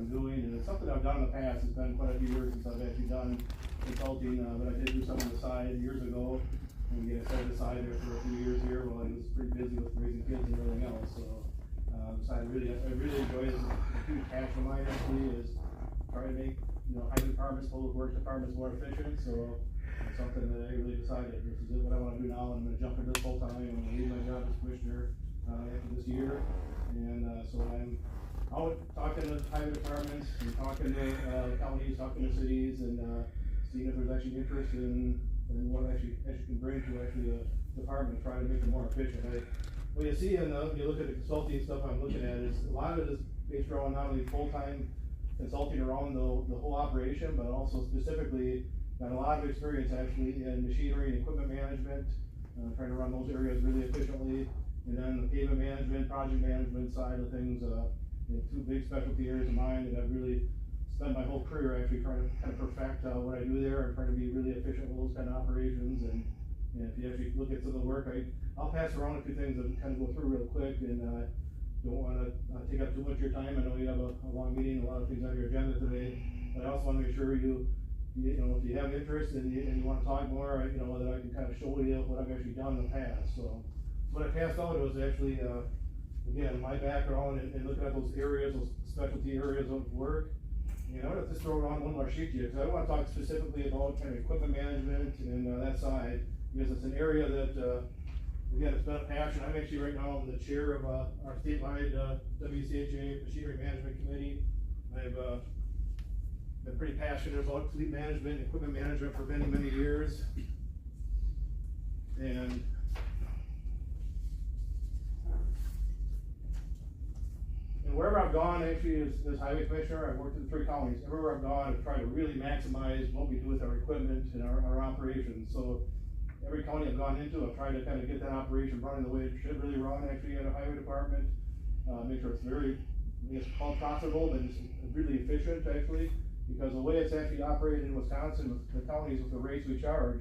I'm doing, and it's something I've done in the past. It's been quite a few years since I've actually done consulting, but I did do some on the side years ago, and get set aside there for a few years here while I was pretty busy with raising kids and everything else. So, so I really enjoy this. A huge passion of mine actually is trying to make, highway departments, public works departments more efficient. So it's something that I really decided this is what I want to do now. I'm going to jump into this full time. I'm going to leave my job as commissioner after this year, and so I'm out talking to highway departments and talking to counties, talking to cities, and seeing if there's actually interest in what actually can bring to actually a department, try to make it more efficient. What you see in you look at the consulting stuff I'm looking at is a lot of it is based around not only full-time consulting around the whole operation, but also specifically got a lot of experience actually in machinery and equipment management, trying to run those areas really efficiently, and then the pavement management, project management side of things, two big specialty areas of mine that I've really spent my whole career actually trying to kind of perfect what I do there and trying to be really efficient with those kind of operations. And if you actually look at some of the work, I'll pass around a few things and kind of go through real quick, and don't want to take up too much of your time. I know you have a long meeting, a lot of things on your agenda today, but I also want to make sure if you have interest and you want to talk more, that I can kind of show you what I've actually done in the past. So what I passed out was actually, again, my background and looking at those areas, those specialty areas of work. I'm going to just throw on one more sheet here, because I want to talk specifically about kind of equipment management and that side, because it's an area that, again, it's been a passion. I'm actually right now the chair of our statewide WCHA Machinery Management Committee. I've been pretty passionate about fleet management and equipment management for many, many years. And wherever I've gone, actually, as highway commissioner, I've worked in 3 counties. Everywhere I've gone, I've tried to really maximize what we do with our equipment and our operations. So every county I've gone into, I've tried to kind of get that operation running the way it should really run actually at a highway department. Make sure it's it's called profitable, but it's really efficient actually, because the way it's actually operated in Wisconsin with the counties with the rates we charge,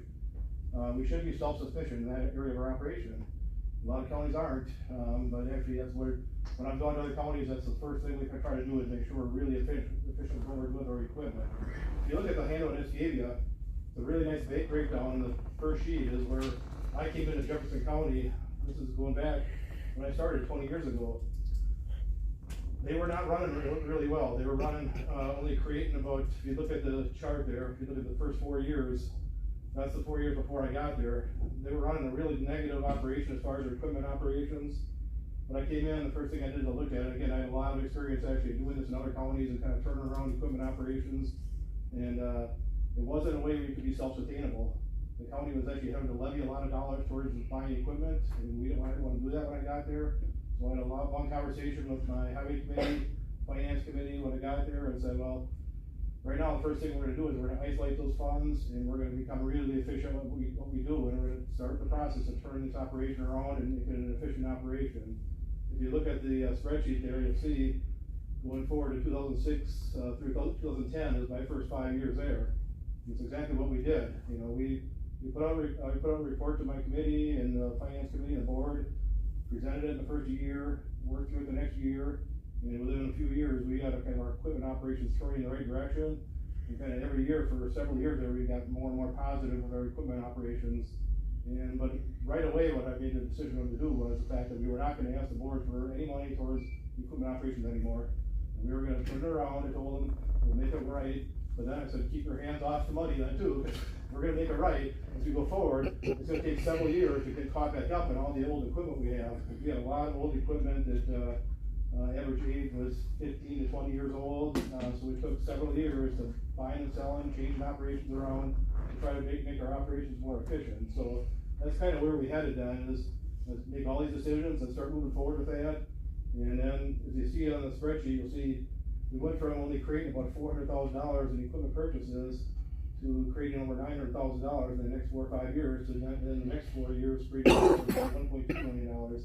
we should be self-sufficient in that area of our operation. A lot of counties aren't, but actually that's where, when I'm going to other counties, that's the first thing we can try to do is make sure we're really efficient when we're with our equipment. If you look at the handout I just gave you, the really nice breakdown in the first sheet is where I came into Jefferson County. This is going back when I started 20 years ago. They were not running really well. They were running, only creating about, if you look at the chart there, if you look at the first 4 years, that's the 4 years before I got there. They were running a really negative operation as far as their equipment operations. When I came in, the first thing I did was look at it. Again, I had a lot of experience actually doing this in other counties and kind of turning around equipment operations. And it wasn't a way we could be self-sustainable. The county was actually having to levy a lot of dollars towards buying equipment, and we didn't want to do that when I got there. So I had a long conversation with my highway committee, finance committee when I got there, and said, well, right now the first thing we're going to do is we're going to isolate those funds, and we're going to become really efficient at what we do, and we're going to start the process of turning this operation around and make it an efficient operation. If you look at the spreadsheet there, you'll see going forward to 2006 through 2010 is my first 5 years there. It's exactly what we did. We put out a report to my committee and the finance committee and the board, presented it in the first year, worked through it the next year, and within a few years we got kind of our equipment operations turning in the right direction. And kind of every year for several years there, we got more and more positive with our equipment operations. But right away, what I made the decision to do was the fact that we were not going to ask the board for any money towards equipment operations anymore. And we were going to turn it around. I told them we'll make it right. But then I said, keep your hands off the money then too, because we're going to make it right as we go forward. It's going to take several years to get caught back up in all the old equipment we have. We have a lot of old equipment that average age was 15 to 20 years old. So it took several years to buying and selling, changing operations around to try to make our operations more efficient. So that's kind of where we headed then, is make all these decisions and start moving forward with that. And then as you see on the spreadsheet, you'll see we went from only creating about $400,000 in equipment purchases to creating over $900,000 in the next 4 or 5 years, and then in the next 4 years, creating $1.2 million. And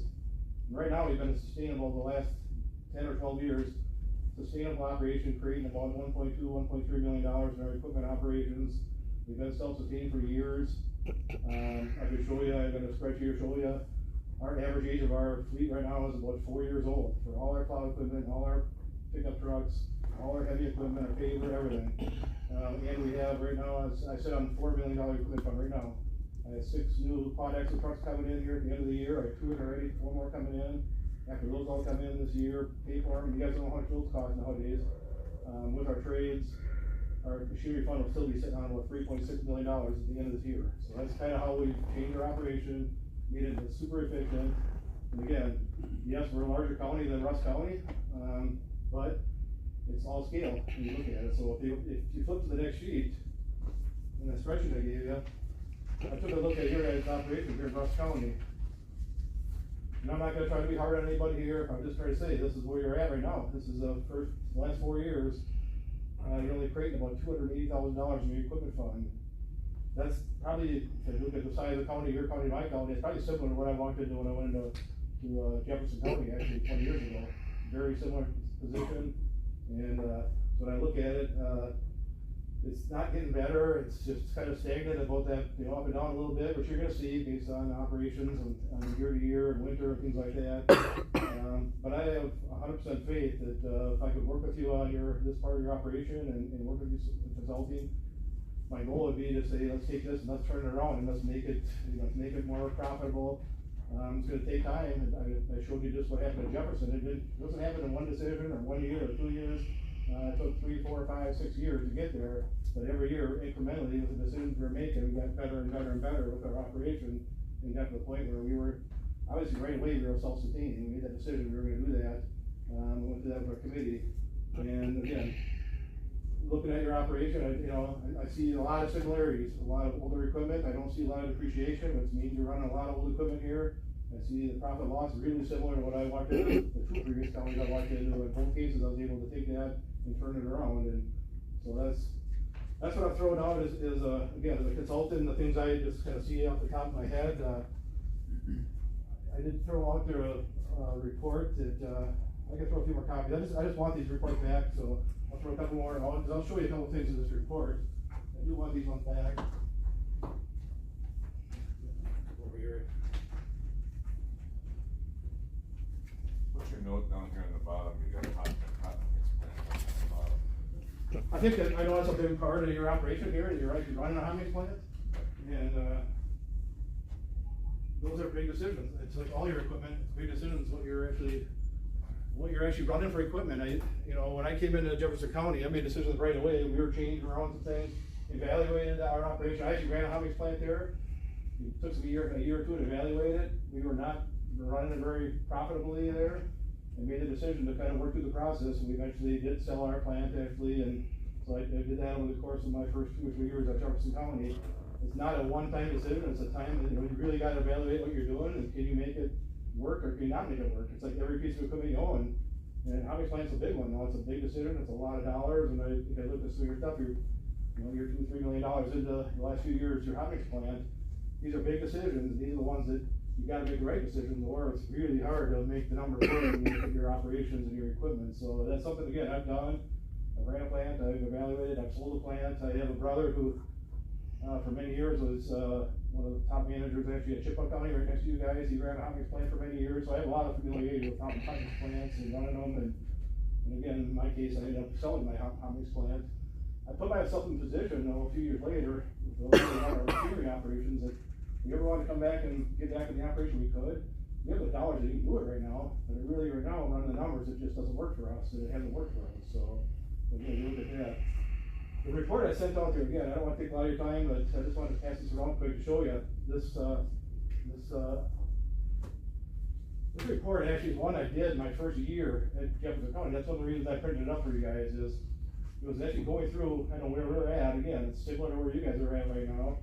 right now, we've been sustainable the last 10 or 12 years, sustainable operation, creating about $1.2, $1.3 million in our equipment operations. We've been self-sustained for years. I can show you, I've got a spreadsheet to show you. Our average age of our fleet right now is about 4 years old for all our plow equipment, all our pickup trucks, all our heavy heavy equipment, our paver, everything. And we have right now, I sit on $4 million equipment fund right now. I have 6 new quad axle trucks coming in here at the end of the year. I have 2 already, 4 more coming in. After those all come in this year, pay for them. You guys know how much those cost nowadays. With our trades, our machinery fund will still be sitting on about $3.6 million at the end of this year. So that's kind of how we've changed our operation, made it super efficient. And again, yes, we're a larger county than Rusk County, but it's all scale when you look at it. So if you flip to the next sheet, in the spreadsheet I gave you, I took a look at your guys' operation here in Rusk County. And I'm not gonna try to be hard on anybody here, I'm just trying to say, this is where you're at right now. This is the last 4 years, you're only creating about $280,000 in your equipment fund. That's probably, if you look at the size of the county, your county, my county, it's probably similar to what I walked into when I went into Jefferson County actually 20 years ago. Very similar position, and when I look at it, it's not getting better, it's just kind of stagnant about that, up and down a little bit, which you're gonna see based on operations and year to year and winter and things like that. But I have 100% faith that if I could work with you on this part of your operation and work with you in consulting, my goal would be to say, let's take this and let's turn it around and let's make it, make it more profitable. It's gonna take time, and I showed you just what happened in Jefferson. It doesn't happen in one decision or 1 year or 2 years. It took 3, 4, 5, 6 years to get there, but every year, incrementally, with the decisions we were making, we got better and better and better with our operation, and got to the point where we were, obviously right away, we were self-sustaining. We made that decision, we were gonna do that, we went to that with our committee, and again, looking at your operation, I see a lot of similarities, a lot of older equipment. I don't see a lot of depreciation, which means you're running a lot of old equipment here. I see the profit loss is really similar to what I walked into, the 2 previous counties I walked into. In both cases, I was able to take that and turn it around, and so that's what I'm throwing out is again, as a consultant, the things I just kind of see off the top of my head. I did throw out there a report that I can throw a few more copies. I just want these reports back, so I'll throw a couple more out. I'll show you a couple of things in this report. I do want these ones back. Over here. What's your note down here on the bottom? You got hot mix plant on the bottom. I think that I know that's a big part of your operation here. You're actually running a hot mix plant, and those are big decisions. It's like all your equipment, it's big decisions. What you're actually running for equipment. When I came into Jefferson County, I made decisions right away. We were changing around some things, evaluated our operation. I actually ran a hot mix plant there. It took us a year or two to evaluate it. We were not running it very profitably there, and made the decision to kind of work through the process. And we eventually did sell our plant actually, and so I did that over the course of my first 2 or 3 years at Jefferson County. It's not a one-time decision. It's a time that you really got to evaluate what you're doing, and can you make it work or can you not make it work? It's like every piece of equipment you own, and hot mix plant's a big one. Now it's a big decision. It's a lot of dollars, and if I look at some of your stuff, you're $2 or $3 million into the last few years your hot mix plant. These are big decisions. These are the ones that you got to make the right decision, or it's really hard to make the numbers work when you look at your operations and your equipment. So that's something again I've done. I've ran a plant. I've evaluated. I've sold a plant. I have a brother who, for many years, was one of the top managers actually at Chippewa County, right next to you guys. He ran a hot mix plant for many years, so I have a lot of familiarity with hot mix plants and running them. And again, in my case, I ended up selling my hot mix plant. I put myself in a position, a few years later, with our machinery operations, that if we ever want to come back and get back in the operation, we could. We have the dollars that you can do it right now, but it really right now, running the numbers, it just doesn't work for us, and it hasn't worked for us. So again, you look at that. The report I sent out there, again, I don't want to take a lot of your time, but I just wanted to pass this around quick to show you. This report actually is one I did my first year at Jefferson County. That's one of the reasons I printed it up for you guys, is it was actually going through, I know where we're at. Again, it's similar to where you guys are at right now.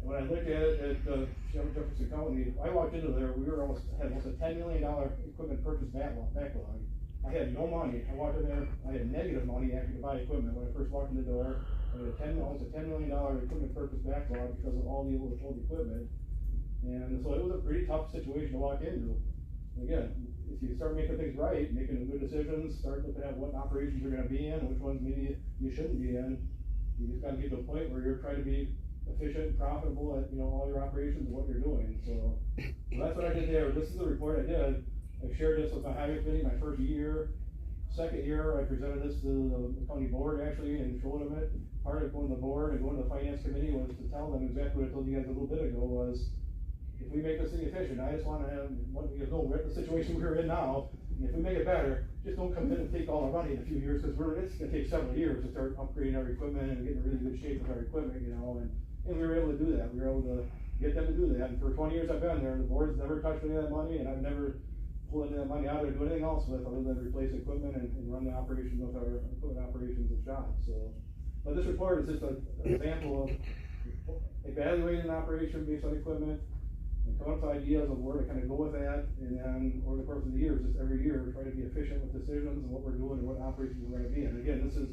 And when I looked at it at Jefferson County, I walked into there, we had almost a $10 million equipment purchase backlog. I had no money. I walked in there, I had negative money actually to buy equipment when I first walked in the door. I had almost a $10 million equipment purchase backlog because of all the old equipment. And so it was a pretty tough situation to walk into. Again, if you start making things right, making good decisions, start looking at what operations you're going to be in, which ones maybe you shouldn't be in, you just got to get to a point where you're trying to be efficient, profitable at all your operations and what you're doing. So that's what I did there. This is the report I did. I shared this with my highway committee my first year. Second year, I presented this to the county board actually and showed them it. Part of going to the board and going to the finance committee was to tell them exactly what I told you guys a little bit ago was, if we make this thing efficient, I just wanna have, want you to know, we're at the situation we're in now, and if we make it better, just don't come in and take all our money in a few years, cause it's gonna take several years to start upgrading our equipment and getting in really good shape with our equipment, you know, and we were able to do that. We were able to get them to do that, and for 20 years I've been there, and the board's never touched any of that money, and I've never pulled any of that money out or do anything else with other than replace equipment and run the operations of our equipment operations and shop, so. But this report is just an example of evaluating an operation based on equipment, and come up with ideas of where to kind of go with that, and then over the course of the years, just every year, try to be efficient with decisions and what we're doing and what operations we're gonna be in. Again, this is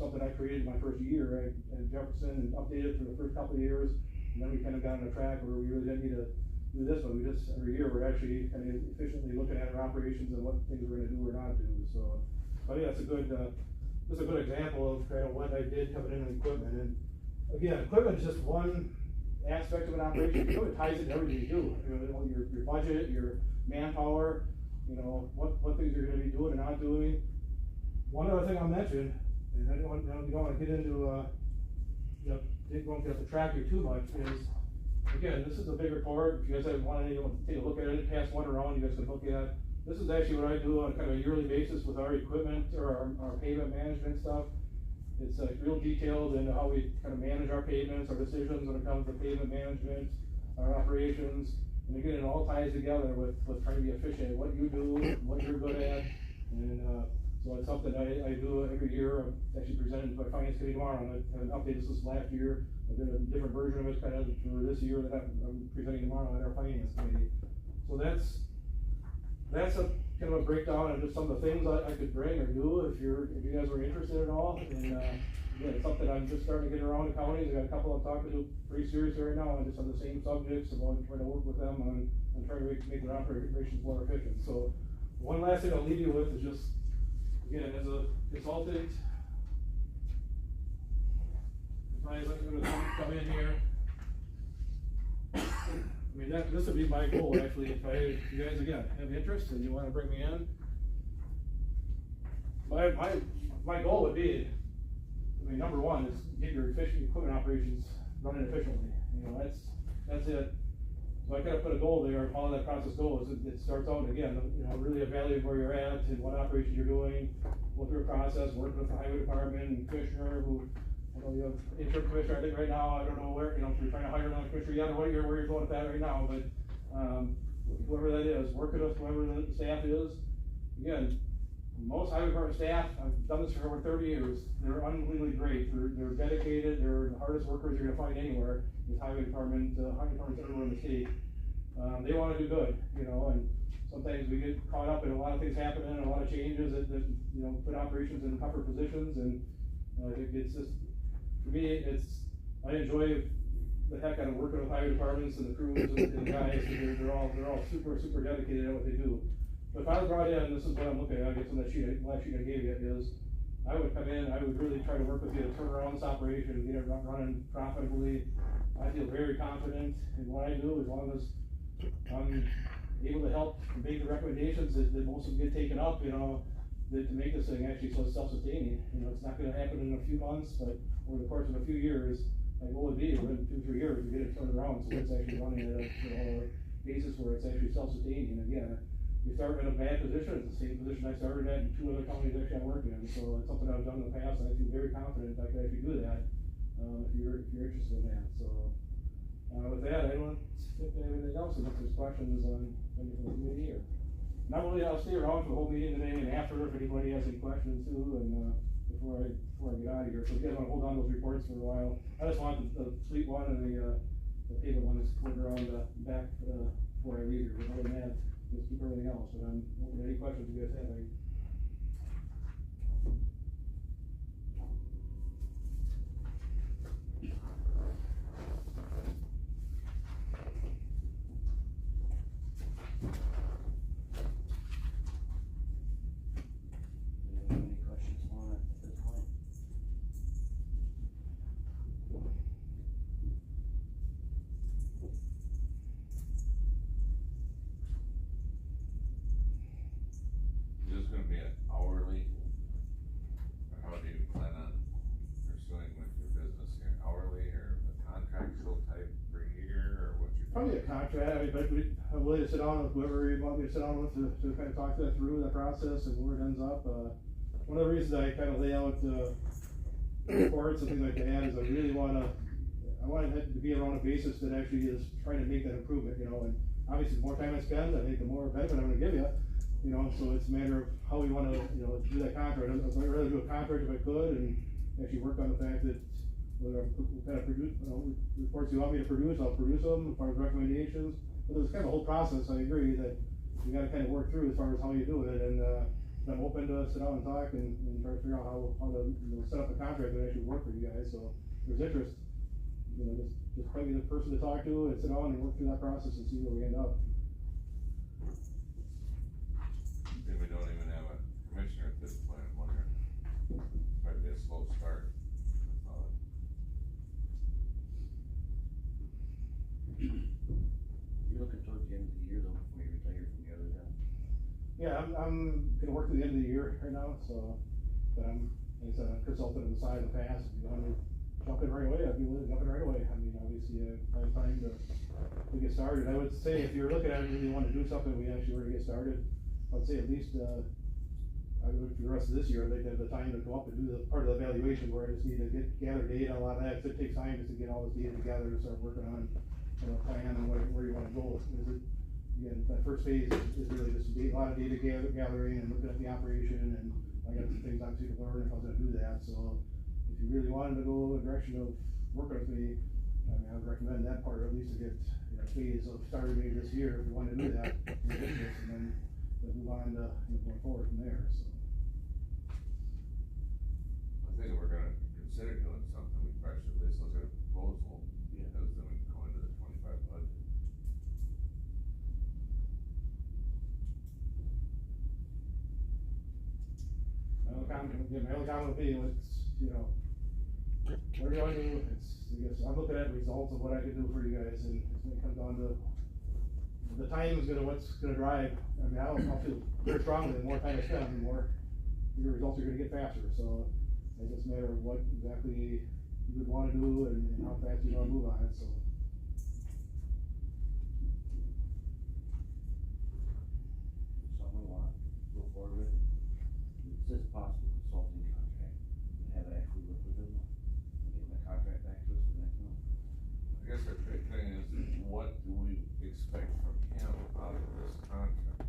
something I created my first year at Jefferson and updated for the first couple of years, and then we kind of got on a track where we really didn't need to do this one. We just, every year, we're actually kind of efficiently looking at our operations and what things we're gonna do or not do, so. I think that's a good, just a good example of kind of what I did coming in equipment, and again, equipment is just one aspect of an operation. It ties into everything you do, you know, your budget, your manpower, you know, what things you're gonna be doing and not doing. One other thing I'll mention, and I don't wanna get into, you know, don't get the track here too much, is, again, this is a big report. If you guys want to take a look at it, pass one around, you guys can look at. This is actually what I do on kind of a yearly basis with our equipment or our pavement management stuff. It's real detailed in how we kind of manage our pavements, our decisions when it comes to pavement management, our operations, and again, it all ties together with trying to be efficient at what you do, what you're good at, and so it's something I do every year. I'm actually presented to my finance committee tomorrow. I'm gonna update this last year. I did a different version of it kind of for this year that I'm presenting tomorrow at our finance committee. So that's a kind of a breakdown of just some of the things I could bring or do if you guys were interested at all. And again, it's something I'm just starting to get around the counties. I got a couple I'm talking to pretty seriously right now, and just on the same subjects about trying to work with them on trying to make their operations more efficient. So one last thing I'll leave you with is just, again, as a consultant, if I was going to come in here, I mean, this would be my goal actually. If you guys again have interest and you want to bring me in, my goal would be, I mean, number one is get your equipment operations running efficiently. You know, that's it. So I kind of put a goal there of how that process goes. It starts out again, you know, really evaluating where you're at and what operations you're doing, go through a process, working with the highway department and commissioner who, you know, you have interim commissioner, I think right now, I don't know where, you know, if you're trying to hire another commissioner yet or where you're going with that right now, but, whoever that is, working with whoever the staff is. Again, most highway department staff, I've done this for over 30 years, they're unbelievably great, they're dedicated, they're the hardest workers you're gonna find anywhere. With highway departments everywhere in the state. They wanna do good, you know, and sometimes we get caught up in a lot of things happening and a lot of changes that you know, put operations in tougher positions, and it's just, for me, I enjoy the heck out of working with highway departments and the crews and the guys. They're all super dedicated at what they do. But if I was brought in, this is what I'm looking at, I guess on that last sheet I gave you, is I would come in, I would really try to work with you to turn around this operation and get it running profitably. I feel very confident in what I do, as long as I'm able to help make the recommendations that most of them get taken up, you know, to make this thing actually so it's self-sustaining. You know, it's not gonna happen in a few months, but over the course of a few years, my goal would be within 2-3 years to get it turned around so it's actually running at a basis where it's actually self-sustaining. And again, you start in a bad position, it's the same position I started at and 2 other companies actually I worked in. So it's something I've done in the past, and I feel very confident I can actually do that, if you're interested in that. So with that, I don't think anything else, unless there's questions on anything from the committee here. Not really, I'll stay around for the whole meeting today and after if anybody has any questions too, and before I get out of here. So if you guys want to hold on to those reports for a while, I just want the fleet one and the pavement one is floating around back before I leave here. But other than that, just keep everything else. But I'm open to any questions you guys have. Probably a contract, I mean, but I'm willing to sit down with whoever you want me to sit down with to kind of talk that through, that process and where it ends up. One of the reasons I kind of lay out, reports and things like that is I really I want it to be around a basis that actually is trying to make that improvement, you know, and obviously the more time I spend, I think the more benefit I'm gonna give you, you know, so it's a matter of how we wanna, you know, do that contract. I'd rather do a contract if I could and actually work on the fact that what kind of produce, you know, reports you want me to produce, I'll produce them as far as recommendations. But there's kind of a whole process, I agree, that you gotta kind of work through as far as how you do it, and, I'm open to sit down and talk and try to figure out how to, you know, set up a contract that actually work for you guys, so if there's interest, you know, just probably the person to talk to and sit down and work through that process and see where we end up. Then we don't even have a commissioner at this point, I'm wondering, might be a slow start. You're looking towards the end of the year though, before you retire from the other job? Yeah, I'm gonna work to the end of the year right now, so, but like I said, I'm consultant on the side in the past, if you want me to jump in right away, I'd be willing to jump in right away. I mean, obviously, I have time to get started. I would say if you're looking at it, really want to do something, we actually were to get started, I'd say at least, I would, for the rest of this year, I'd like to have the time to go up and do the part of the evaluation where I just need to gather data, a lot of that, 'cause it takes time just to get all this data together and start working on, you know, plan and where you wanna go. Again, that first phase is really just a lot of data gathering and looking at the operation, and I got some things obviously to learn if I was gonna do that, so if you really wanted to go a direction of working with me, I mean, I would recommend that part, at least to get, you know, phase of starting maybe this year, if you wanted to do that, and then move on to, you know, going forward from there, so. I think if we're gonna consider doing something, we probably should at least look at a proposal, because then we can go into the 25 budget. My only comment would be, let's, you know, what do you want to do? I guess, I'm looking at results of what I can do for you guys, and it's gonna come down to, the time is what's gonna drive. I mean, I'll feel very strongly, the more time I spend, the more, your results are gonna get faster, so it's just a matter of what exactly you would wanna do and how fast you wanna move on it, so. Something we want to go forward with. It says possible consulting contract, and have it actually work with them, and get the contract back to us for next month. I guess the big thing is, what do we expect from him out of this contract?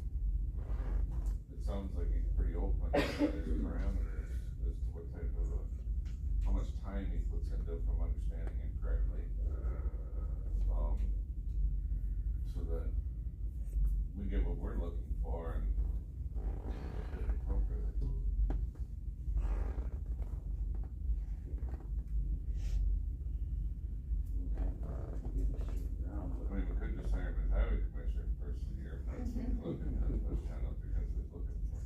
It sounds like he's pretty open to his parameters as to what type of, how much time he puts into, if I'm understanding it correctly. So that we get what we're looking for and get it appropriately. I mean, we could just hire him as highway commissioner first year, if that's what he's looking at, that's kind of because he's looking for.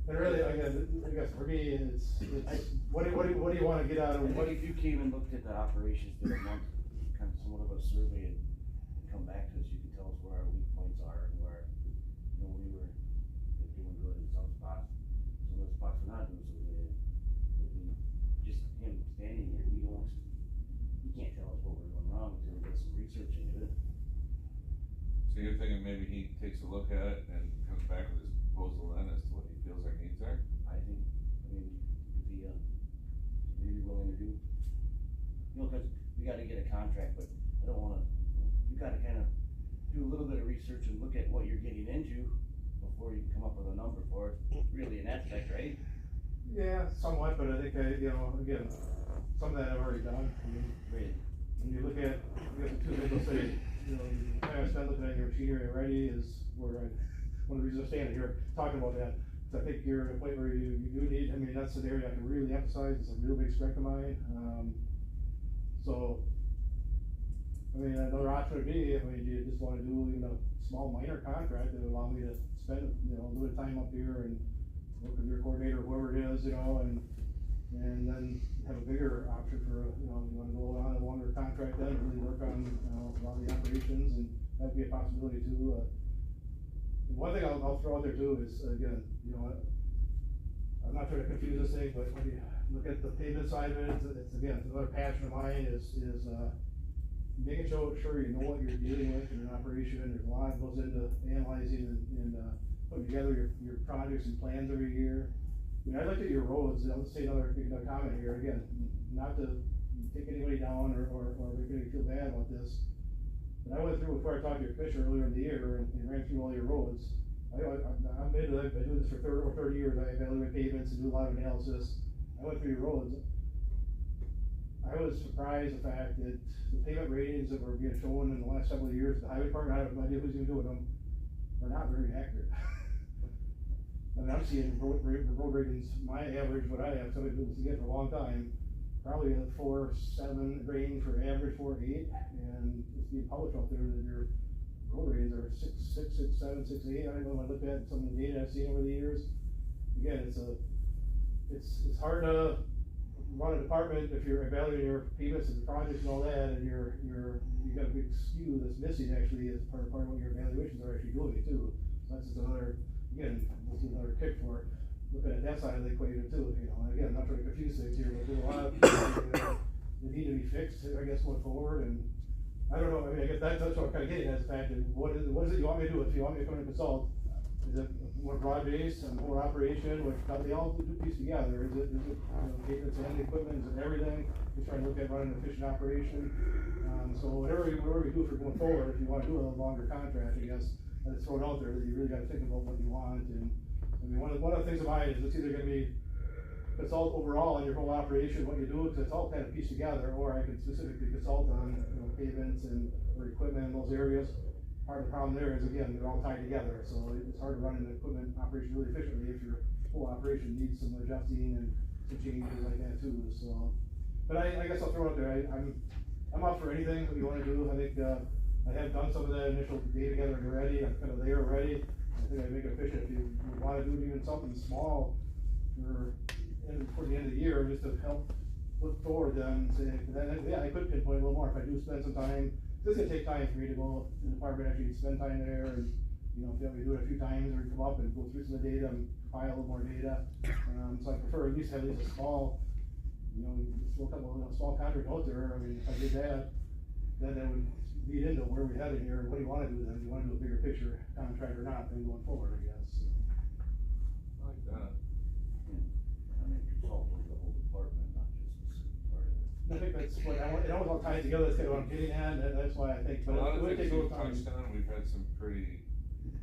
And really, I guess for me, it's, what do you wanna get out of And what? if you came and looked at the operations for a month, kind of somewhat of a survey, and come back to us, you can tell us where our weak points are and where, you know, we were doing good in some spots. Some of the spots we're not doing so good in. I mean, just him standing here, he can't tell us what we're doing wrong until we get some research into it. So you're thinking maybe he takes a look at it and comes back with his proposal then as to what he feels our needs are? I mean, if he, maybe willing to do, you know, cause we gotta get a contract, but I don't wanna, you gotta kinda do a little bit of research and look at what you're getting into before you can come up with a number for it, really, in that aspect, right? Yeah, somewhat, but I think you know, again, some of that I've already done. I mean, Right. when you look at, the two things I'll say, you know, the time I spend looking at your machinery already is where one of the reasons I'm standing here talking about that. So I think you're at a point where you do need, I mean, that's an area I can really emphasize, it's a real big strength of mine, so, I mean, another option would be, I mean, do you just wanna do, you know, small minor contract that would allow me to spend, you know, a little bit of time up here and work with your coordinator, whoever it is, you know, and then have a bigger option for, you know, you wanna go on a longer contract then, and really work on, you know, a lot of the operations, and that'd be a possibility too. One thing I'll throw out there too is, again, you know, I'm not trying to confuse this thing, but when you look at the pavement side of it, it's again, it's another passion of mine is making sure you know what you're dealing with in an operation. There's a lot that goes into analyzing and putting together your projects and plans every year. I mean, I looked at your roads, and I'll just say another comment here, again, not to take anybody down or make anybody feel bad about this. But I went through, before I talked to your commissioner earlier in the year and ran through all your roads. I've been doing this for over 30 years. I evaluate pavements and do a lot of analysis. I went through your roads. I was surprised the fact that the pavement ratings that were being shown in the last several years, the highway department, I have no idea who's even doing them, are not very accurate. I mean, I'm seeing road ratings, my average, what I have, somebody who was to get for a long time, probably a 4.7 range for average 4.8, and it's being published out there that your road ratings are 6.6, 6.7, 6.8. I don't know when I looked at some of the data I've seen over the years. Again, it's hard to run a department if you're evaluating your payments and projects and all that, and you got a big skew that's missing actually as part of what your evaluations are actually doing too. So that's just another, again, this is another kick for looking at that side of the equation too. And again, I'm not trying to confuse things here, but there's a lot of things that need to be fixed, I guess, going forward. And I don't know. I mean, I guess that's what I'm kind of getting at, is the fact that what is it you want me to do? If you want me to come in and consult, is it more broad-based and more operation, which they all do piece together? Is it payments and equipment? Is it everything? Just trying to look at running an efficient operation. So whatever we do for going forward, if you want to do a longer contract, I guess let's throw it out there that you really got to think about what you want. And I mean, one of the things of mine is it's either going to be consult overall on your whole operation, what you do, because it's all kind of pieced together, or I could specifically consult on payments and or equipment in those areas. Part of the problem there is, again, they're all tied together, so it's hard to run an equipment operation really efficiently if your whole operation needs some adjusting and some changes like that too. So, but I guess I'll throw it out there. I'm up for anything that you want to do. I think I have done some of that initial data gathering already. I'm kind of there already. I think I make it efficient. If you want to do even something small for the end of the year, just to help look forward, then say, yeah, I could pinpoint a little more if I do spend some time. It's gonna take time for me to go to the department, actually spend time there, and if you have me do it a few times, or come up and go through some of the data and compile a little more data. So I prefer at least have a small, just a couple of small contract out there. I mean, if I did that, then that would lead into where we're headed here, and what do you want to do then? Do you want to do a bigger picture contract or not, then going forward, I guess. So. I like that. I mean, consult with the whole department, not just a certain part of it. I think that's what I want. It always all ties together. That's kind of what I'm getting at. That's why I think. But A lot of it would things take a we've little time. touched on, we've had some pretty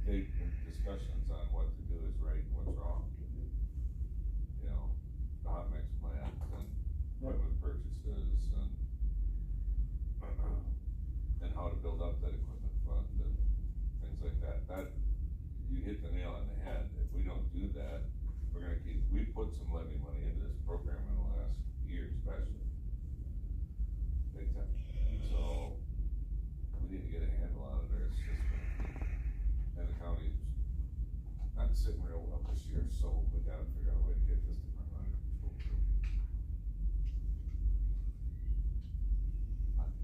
big discussions on what to do is right and what's wrong. The hot mix plant and equipment purchases and how to build up that equipment fund and things like that. That, you hit the nail on the head. If we don't do that, we put some levy money into this program in the last year especially. Big time. So we need to get a handle on it, or it's just and the county's not sitting real well this year, so we gotta figure out a way to get this department under control too.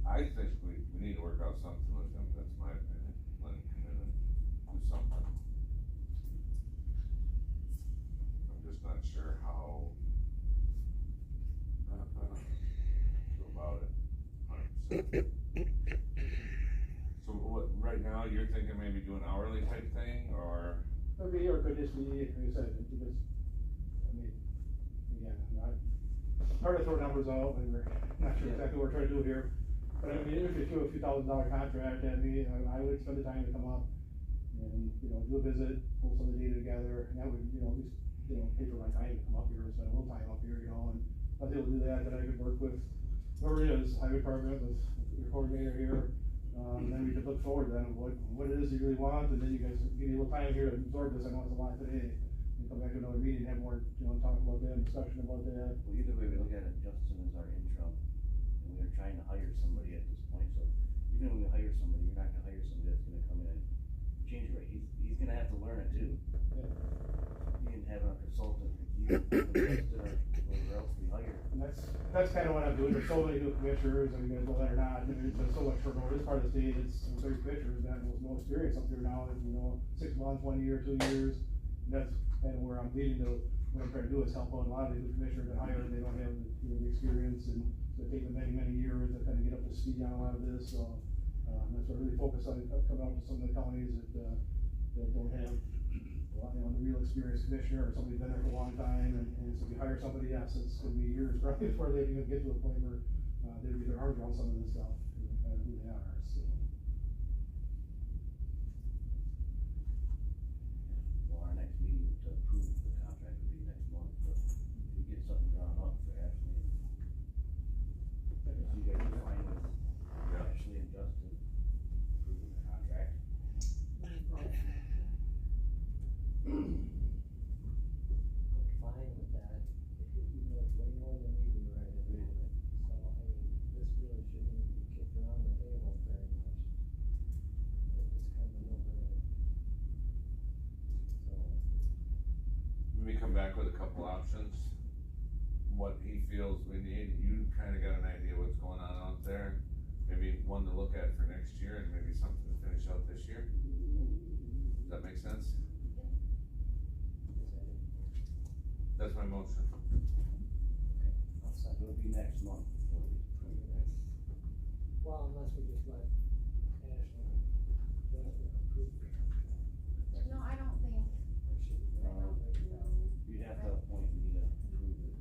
I think we need to work out something with them. That's my opinion. Let them come in and do something. I'm just not sure how to go about it 100%. So what, right now you're thinking maybe do an hourly type thing, or? Or could just be, like I said, because, I mean, again, hard to throw numbers out, and we're not sure exactly what we're trying to do here. But I mean, if you threw a few $1,000 contract at me, I would spend the time to come up and, do a visit, pull some of the data together, and that would, at least, pay for my time to come up here, spend a little time up here, and if I was able to do that, then I could work with whoever it is, highway department, with your coordinator here, and then we could look forward then of what it is you really want, and then you guys give me a little time here to absorb this. I know it's a lot today, and come back to another meeting, have more, talk about that, discussion about that. Well, either way we look at it, Justin is our interim, and we are trying to hire somebody at this point, so even when we hire somebody, you're not gonna hire somebody that's gonna come in and change it right. He's gonna have to learn it too. Yeah. He didn't have a consultant review, whatever else we hire. And that's kind of what I'm doing. There's so many new commissioners, and you guys know that or not, there's been so much turnover. This part of the state, it's 30 commissioners that has no experience up there now, 6 months, 1 year, 2 years, and that's kind of where I'm leading to what I'm trying to do is help out a lot of the new commissioners that hire, they don't have the experience, and so it takes them many, many years to kind of get up to speed on a lot of this, so. That's what I really focus on, coming out to some of the counties that don't have, the real experienced commissioner, or somebody's been there for a long time, and so if you hire somebody, yes, it's gonna be years probably before they even get to a point where, they get their arms around some of this stuff, and who they are, so. Well, our next meeting to approve the contract would be next month, but if you get something drawn up for Ashley, if you guys are fine with Ashley and Justin approving the contract. I'm fine with that, he knows way more than we do right at the moment, so, I mean, this really shouldn't even be kicked around the table very much. It's kind of a no-brainer. So, Let me come back with a couple options, what he feels we need, you kinda got an idea what's going on out there. Maybe one to look at for next year, and maybe something to finish out this year. Does that make sense? That's my motion. Okay, so it'll be next month. before we approve it. well, unless we just let Ashley, Justin approve the contract. No, I don't think, Or should we let them make it out? You'd have to appoint me to approve it.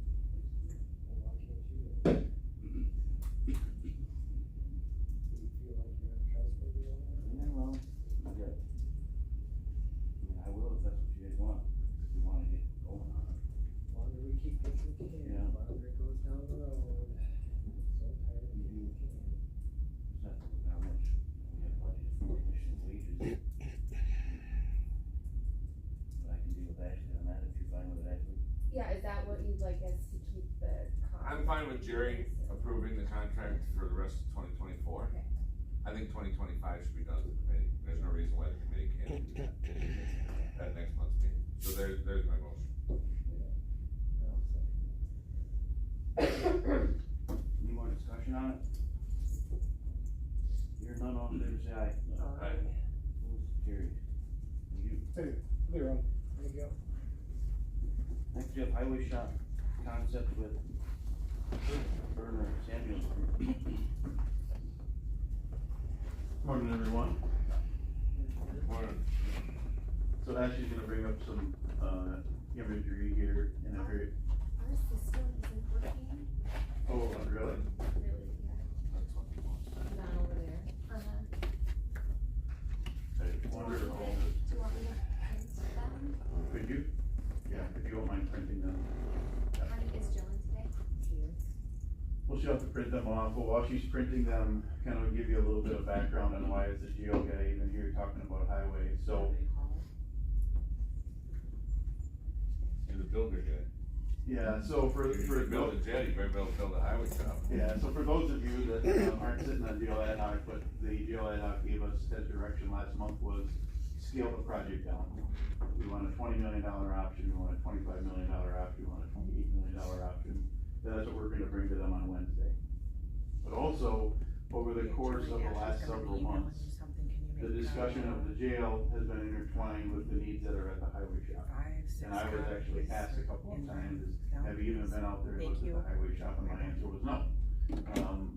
Well, why can't you do it? Do you feel like you're untrustworthy on that? Yeah, well, yeah. I mean, I will if that's what you guys want, if you wanna get going on it. Longer we keep kicking the can, Yeah. longer it goes down the road. So tired of kicking the can. Just have to look how much we have budgeted for commission wages. But I can deal with Ashley on that if you're fine with it, Ashley. yeah, is that what you'd like us to keep the cost? I'm fine with Jerry approving the contract for the rest of 2024. Okay. I think 2025 should be done with the committee, there's no reason why the committee can't do that at next month's meeting, so there's my motion. I'll second. Any more discussion on it? Here none, all in favor say aye. Aye. Opposed, carried. Thank you. Hey, hey, Ron. There you go. Next we have highway shop concept with Burner Samuels Group. Morning, everyone. Morning. So Ashley's gonna bring up some, imagery here in a very, Our system isn't working, oh, really? really, yeah, That's what he wants. not over there. I wondered, Do you want me to print them? could you? Yeah, if you don't mind printing them. Honey, is Joan today? Here. Well, she'll have to print them off, but while she's printing them, kind of give you a little bit of background on why is the GL guy even here talking about highway, so. You're the builder guy. Yeah, so for. If you build a jet, you better be able to build a highway shop. Yeah, so for those of you that aren't sitting on GL ad hoc, but the GL ad hoc gave us as direction last month was scale the project down. We want a $20 million option, we want a $25 million option, we want a $28 million option. That's what we're gonna bring to them on Wednesday. But also, over the course of the last several months, the discussion of the jail has been intertwined with the needs that are at the highway shop. And I was actually asked a couple of times, have you even been out there and looked at the highway shop, and my answer was no.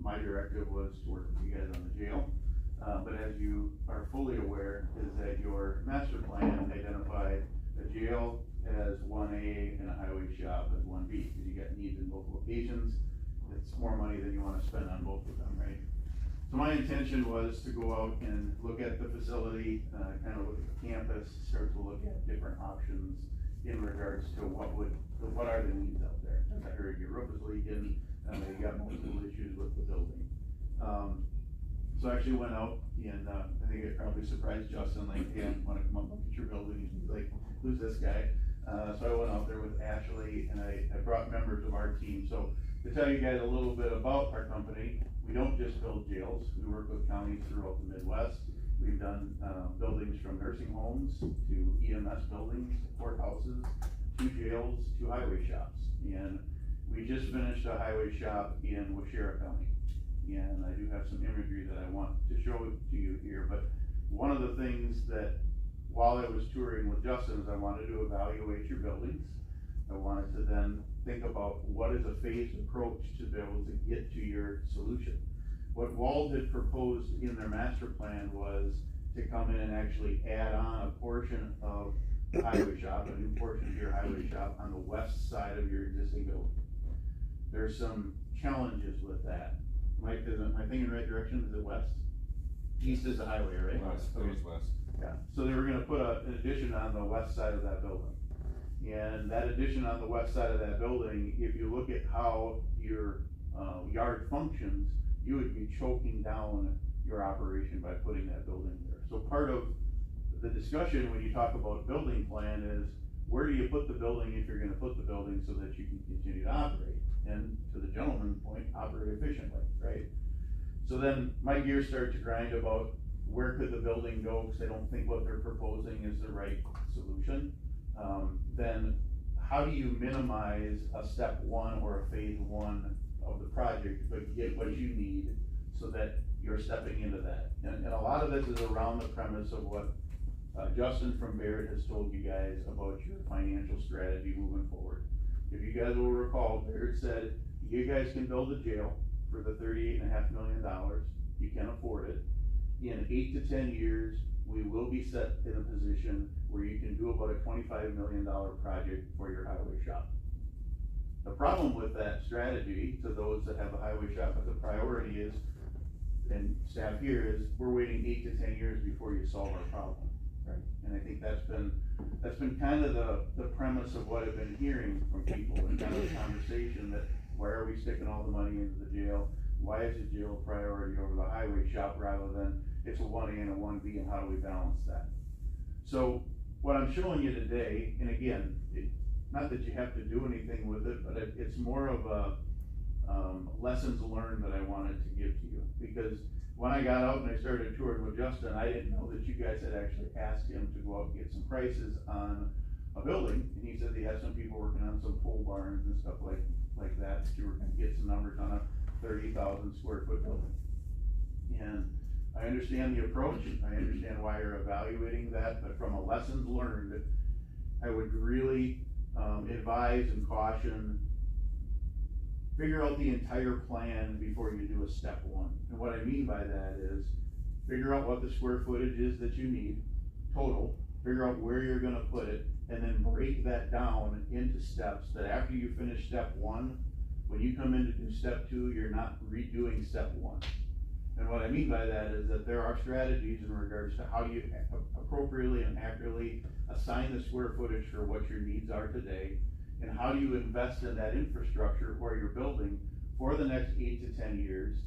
My directive was to work with you guys on the jail, but as you are fully aware, is that your master plan identified a jail as 1A and a highway shop as 1B, because you got needs in both locations. It's more money than you wanna spend on both of them, right? So my intention was to go out and look at the facility, kind of look at the campus, start to look at different options in regards to what are the needs out there. I heard your roof is leaking, you got multiple issues with the building. So I actually went out and, I think it probably surprised Justin, like, hey, I wanna come up and look at your building, he's like, who's this guy? So I went out there with Ashley and I brought members of our team. So to tell you guys a little bit about our company, we don't just build jails, we work with counties throughout the Midwest. We've done, buildings from nursing homes to EMS buildings, courthouses, to jails, to highway shops. And we just finished a highway shop in Washera County. And I do have some imagery that I want to show to you here, but one of the things that, while I was touring with Justin, is I wanted to evaluate your buildings. I wanted to then think about what is a phased approach to be able to get to your solution. What Wald had proposed in their master plan was to come in and actually add on a portion of the highway shop, a new portion of your highway shop on the west side of your existing building. There's some challenges with that. Mike, am I thinking in the right direction? Is it west? East is the highway, right? West, it was west. Yeah, so they were gonna put an addition on the west side of that building. And that addition on the west side of that building, if you look at how your, yard functions, you would be choking down your operation by putting that building there. So part of the discussion when you talk about building plan is, where do you put the building if you're gonna put the building so that you can continue to operate? And to the gentleman's point, operate efficiently, right? So then my gears start to grind about where could the building go, because I don't think what they're proposing is the right solution. Then how do you minimize a step one or a phase one of the project, but get what you need so that you're stepping into that? And a lot of this is around the premise of what Justin from Barrett has told you guys about your financial strategy moving forward. If you guys will recall, Barrett said, you guys can build a jail for the $38.5 million, you can afford it. In 8 to 10 years, we will be set in a position where you can do about a $25 million project for your highway shop. The problem with that strategy, to those that have a highway shop as a priority, is, and staff here, is we're waiting 8 to 10 years before you solve our problem. Right. And I think that's been kind of the premise of what I've been hearing from people, and kind of the conversation that, why are we sticking all the money into the jail? Why is the jail a priority over the highway shop rather than it's a 1A and a 1B, and how do we balance that? So what I'm showing you today, and again, not that you have to do anything with it, but it's more of a lessons learned that I wanted to give to you. Because when I got out and I started touring with Justin, I didn't know that you guys had actually asked him to go out and get some prices on a building. And he said he had some people working on some pole barns and stuff like that you were gonna get some numbers on a 30,000 square foot building. And I understand the approach, I understand why you're evaluating that, but from a lessons learned, I would really advise and caution, figure out the entire plan before you do a step one. And what I mean by that is, figure out what the square footage is that you need, total, figure out where you're gonna put it, and then break that down into steps, that after you finish step one, when you come in to do step two, you're not redoing step one. And what I mean by that is that there are strategies in regards to how you appropriately and accurately assign the square footage for what your needs are today, and how do you invest in that infrastructure where you're building for the next 8 to 10 years.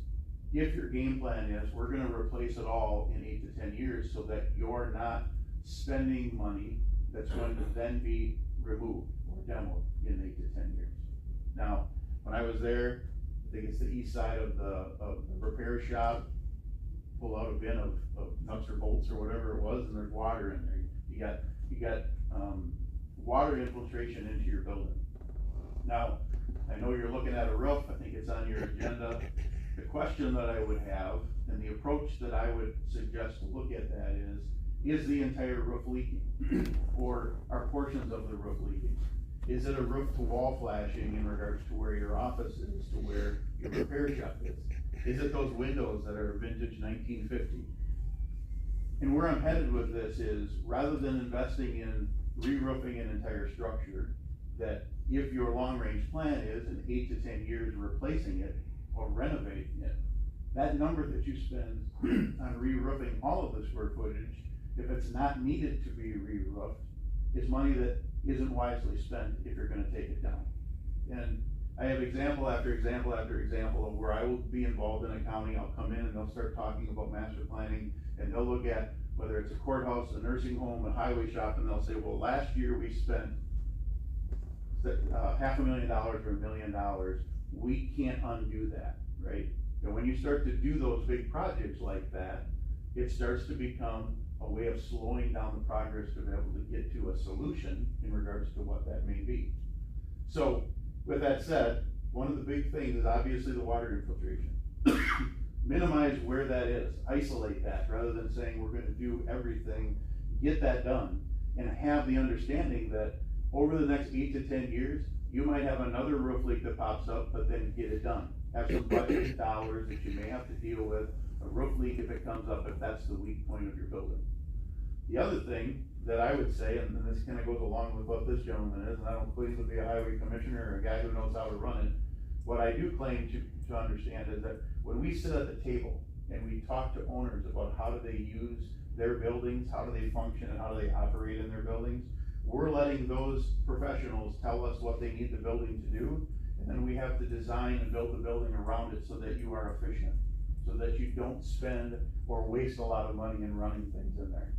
If your game plan is, we're gonna replace it all in 8 to 10 years so that you're not spending money that's going to then be removed or demoed in 8 to 10 years. Now, when I was there, I think it's the east side of the repair shop, pull out a bin of nuts or bolts or whatever it was, and there's water in there. You got water infiltration into your building. Now, I know you're looking at a roof, I think it's on your agenda. The question that I would have, and the approach that I would suggest to look at that is the entire roof leaking? Or are portions of the roof leaking? Is it a roof to wall flashing in regards to where your office is, to where your repair shop is? Is it those windows that are vintage 1950? And where I'm headed with this is, rather than investing in re-roofing an entire structure, that if your long-range plan is in 8 to 10 years replacing it or renovating it, that number that you spend on re-roofing all of the square footage, if it's not needed to be re-roofed, is money that isn't wisely spent if you're gonna take it down. And I have example after example after example of where I will be involved in a county, I'll come in and they'll start talking about master planning, and they'll look at whether it's a courthouse, a nursing home, a highway shop, and they'll say, well, last year we spent $500,000 or $1 million. We can't undo that, right? And when you start to do those big projects like that, it starts to become a way of slowing down the progress to be able to get to a solution in regards to what that may be. So with that said, one of the big things is obviously the water infiltration. Minimize where that is, isolate that, rather than saying we're gonna do everything, get that done, and have the understanding that over the next 8 to 10 years, you might have another roof leak that pops up, but then get it done. Have some budget dollars that you may have to deal with, a roof leak if it comes up, if that's the weak point of your building. The other thing that I would say, and this kind of goes along with what this gentleman is, and I don't claim to be a highway commissioner or a guy who knows how to run it. What I do claim to understand is that when we sit at the table and we talk to owners about how do they use their buildings, how do they function, and how do they operate in their buildings, we're letting those professionals tell us what they need the building to do, and then we have to design and build the building around it so that you are efficient, so that you don't spend or waste a lot of money in running things in there.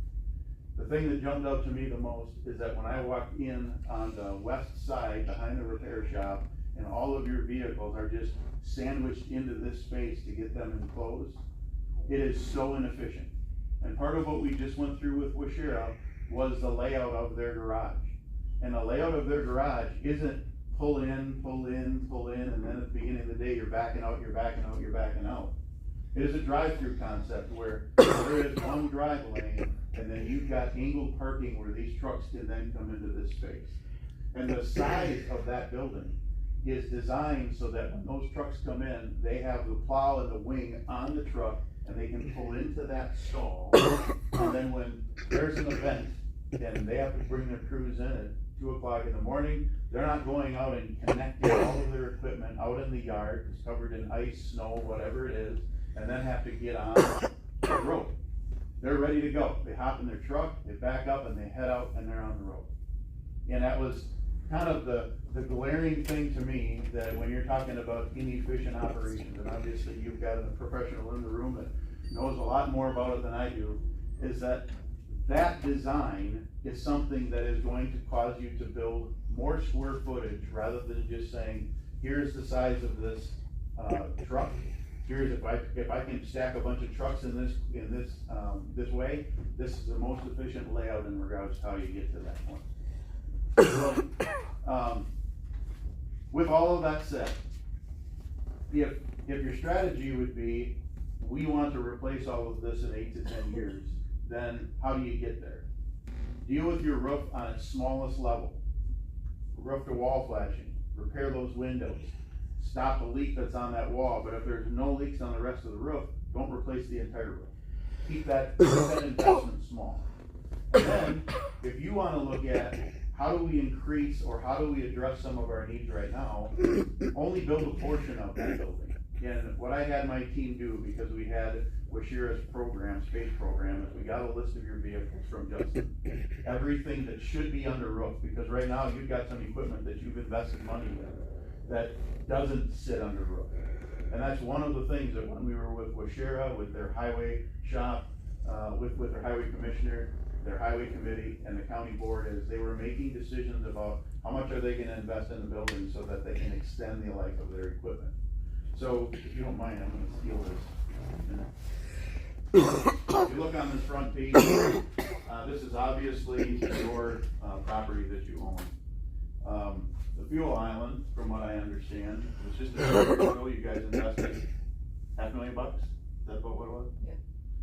The thing that jumped out to me the most is that when I walked in on the west side behind the repair shop, and all of your vehicles are just sandwiched into this space to get them enclosed, it is so inefficient. And part of what we just went through with Washira was the layout of their garage. And the layout of their garage isn't pull in, pull in, pull in, and then at the beginning of the day, you're backing out, you're backing out, you're backing out. It is a drive-through concept where there is one drive lane, and then you've got angled parking where these trucks can then come into this space. And the size of that building is designed so that when those trucks come in, they have the plow and the wing on the truck, and they can pull into that stall. And then when there's an event, and they have to bring their crews in at 2 o'clock in the morning, they're not going out and connecting all of their equipment out in the yard, it's covered in ice, snow, whatever it is, and then have to get on the road. They're ready to go. They hop in their truck, they back up, and they head out, and they're on the road. And that was kind of the glaring thing to me, that when you're talking about inefficient operations, and obviously you've got a professional in the room that knows a lot more about it than I do, is that design is something that is going to cause you to build more square footage rather than just saying, here's the size of this truck. Here's if I can stack a bunch of trucks in this way, this is the most efficient layout in regards to how you get to that point. So, with all of that said, if your strategy would be, we want to replace all of this in 8 to 10 years, then how do you get there? Deal with your roof on its smallest level. Roof to wall flashing, repair those windows, stop the leak that's on that wall, but if there's no leaks on the rest of the roof, don't replace the entire roof. Keep that investment small. And then, if you wanna look at how do we increase or how do we address some of our needs right now, only build a portion of that building. And what I had my team do, because we had Washira's program, space program, is we got a list of your vehicles from Justin. Everything that should be under roof, because right now you've got some equipment that you've invested money in that doesn't sit under roof. And that's one of the things that when we were with Washira, with their highway shop, with their highway commissioner, their highway committee, and the county board, is they were making decisions about how much are they gonna invest in the building so that they can extend the life of their equipment. So, if you don't mind, I'm gonna steal this. If you look on this front page, this is obviously your property that you own. The fuel island, from what I understand, was just a year ago, you guys invested $500,000? Is that about what it was? Yeah.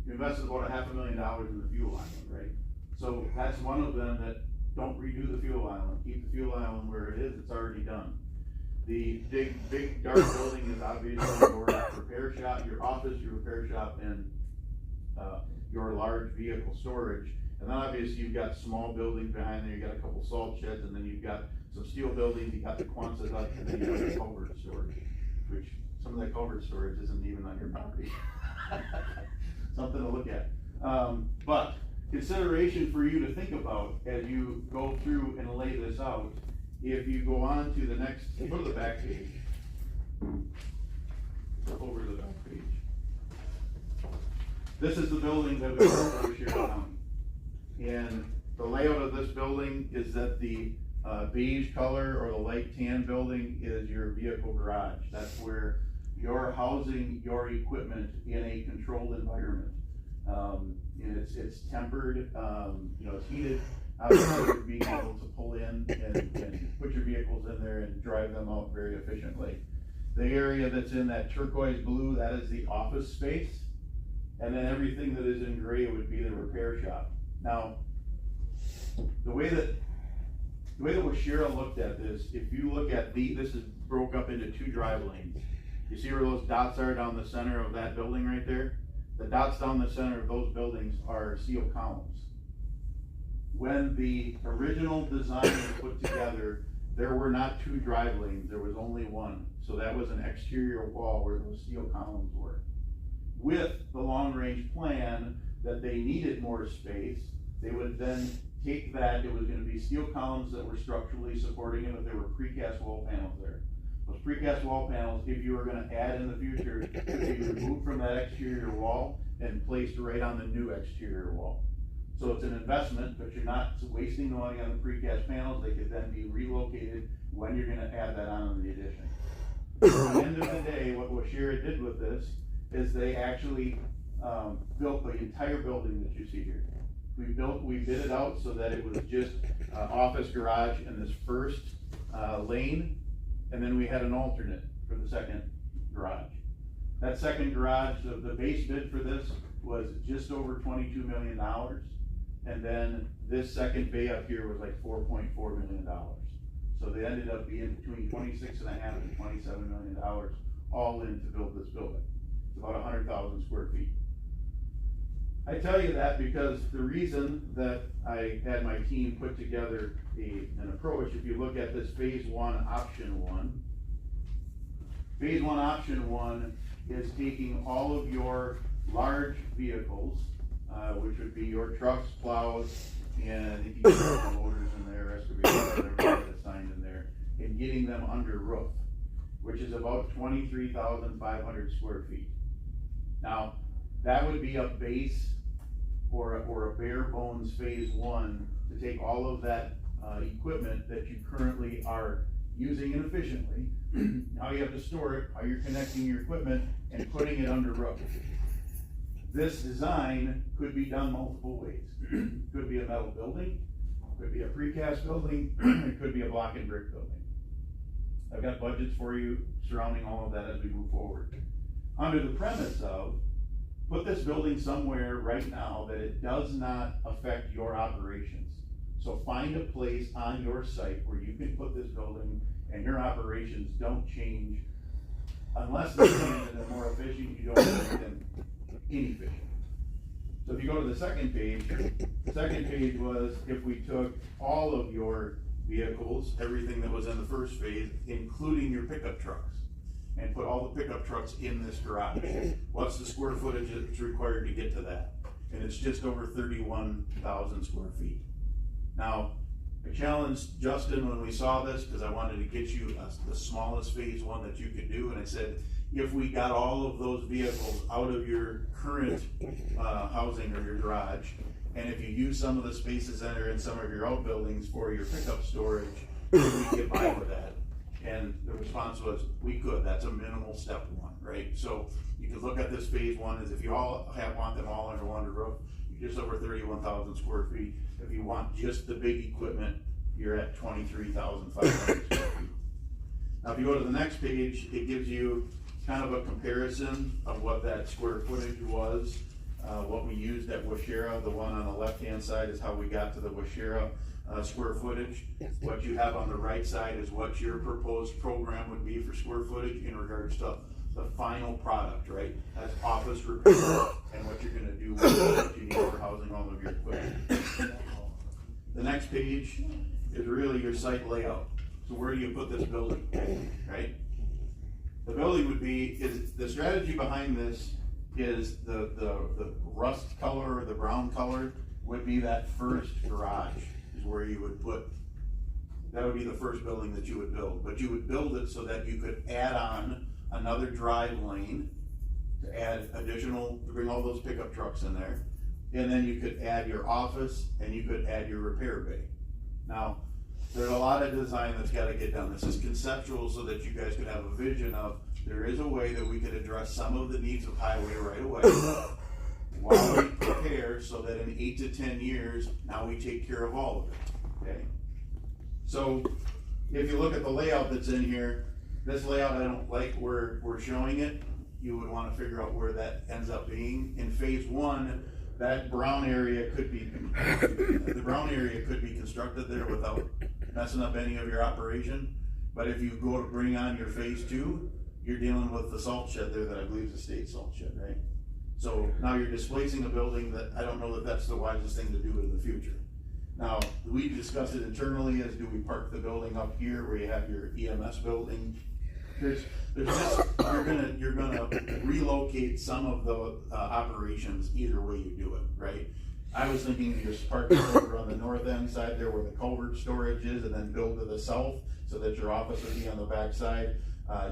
You invested about $500,000 in the fuel island, right? So that's one of them that don't redo the fuel island, keep the fuel island where it is, it's already done. The big dark building is obviously your repair shop, your office, your repair shop, and your large vehicle storage. And then obviously you've got small buildings behind there, you've got a couple salt sheds, and then you've got some steel buildings, you got the Quonset hut, and then you got the culvert storage, which some of that culvert storage isn't even on your property. Something to look at. But consideration for you to think about as you go through and lay this out. If you go on to the next, go to the back page. Over to the back page. This is the building that we built over here County. And the layout of this building is that the beige color or the light tan building is your vehicle garage. That's where you're housing your equipment in a controlled environment. And it's tempered, it's heated. Obviously, being able to pull in and put your vehicles in there and drive them out very efficiently. The area that's in that turquoise blue, that is the office space. And then everything that is in gray would be the repair shop. Now, the way that The way that Washira looked at this, if you look at this is broke up into 2 drive lanes. You see where those dots are down the center of that building right there? The dots down the center of those buildings are steel columns. When the original design was put together, there were not 2 drive lanes, there was only 1. So that was an exterior wall where those steel columns were. With the long-range plan that they needed more space, they would then take that, it was gonna be steel columns that were structurally supporting it, but there were precast wall panels there. Those precast wall panels, if you were gonna add in the future, could be removed from that exterior wall and placed right on the new exterior wall. So it's an investment, but you're not wasting the money on the precast panels, they could then be relocated when you're gonna add that on in the addition. At the end of the day, what Washira did with this is they actually built the entire building that you see here. We bid it out so that it was just office garage in this first lane, and then we had an alternate for the second garage. That second garage, the base bid for this was just over $22 million, and then this second bay up here was like $4.4 million. So they ended up being between 26.5 and $27 million all in to build this building. It's about 100,000 square feet. I tell you that because the reason that I had my team put together an approach, if you look at this phase 1, option 1, phase 1, option 1 is taking all of your large vehicles, which would be your trucks, plows, and if you put some loaders in there, excavators, whatever that's assigned in there, and getting them under roof, which is about 23,500 square feet. Now, that would be a base or a bare bones phase 1 to take all of that equipment that you currently are using inefficiently. Now you have to store it, how you're connecting your equipment and putting it under roof. This design could be done multiple ways. Could be a metal building, could be a precast building, it could be a block and brick building. I've got budgets for you surrounding all of that as we move forward. Under the premise of, put this building somewhere right now that it does not affect your operations. So find a place on your site where you can put this building and your operations don't change unless they're saying that they're more efficient, you don't make them inefficient. So if you go to the second page, the second page was if we took all of your vehicles, everything that was in the first phase, including your pickup trucks, and put all the pickup trucks in this garage. What's the square footage that's required to get to that? And it's just over 31,000 square feet. Now, I challenged Justin when we saw this, because I wanted to get you the smallest phase 1 that you could do, and I said, if we got all of those vehicles out of your current housing or your garage, and if you use some of the spaces that are in some of your outbuildings for your pickup storage, could we get by with that? And the response was, we could. That's a minimal step 1, right? So you could look at this phase 1 as if you want them all under one roof, you're just over 31,000 square feet. If you want just the big equipment, you're at 23,500 square feet. Now, if you go to the next page, it gives you kind of a comparison of what that square footage was. What we used at Washira, the one on the left-hand side is how we got to the Washira square footage. What you have on the right side is what your proposed program would be for square footage in regards to the final product, right? That's office repair and what you're gonna do with what you need for housing all of your equipment. The next page is really your site layout. So where do you put this building, right? The building would be, the strategy behind this is the rust color or the brown color would be that first garage is where you would put, that would be the first building that you would build. But you would build it so that you could add on another drive lane to add additional, to bring all those pickup trucks in there. And then you could add your office and you could add your repair bay. Now, there's a lot of design that's gotta get done. This is conceptual so that you guys could have a vision of, there is a way that we could address some of the needs of highway right away while we prepare so that in 8 to 10 years, now we take care of all of it, okay? So, if you look at the layout that's in here, this layout I don't like where we're showing it. You would wanna figure out where that ends up being. In phase 1, that brown area could be, the brown area could be constructed there without messing up any of your operation. But if you go to bring on your phase two, you're dealing with the salt shed there that I believe is a state salt shed, right? So now you're displacing a building that I don't know that that's the wisest thing to do in the future. Now, we discussed it internally as do we park the building up here where you have your EMS building. There's just, you're gonna relocate some of the operations either way you do it, right? I was thinking you just park it over on the north end side there where the culvert storage is and then build to the south so that your office would be on the back side.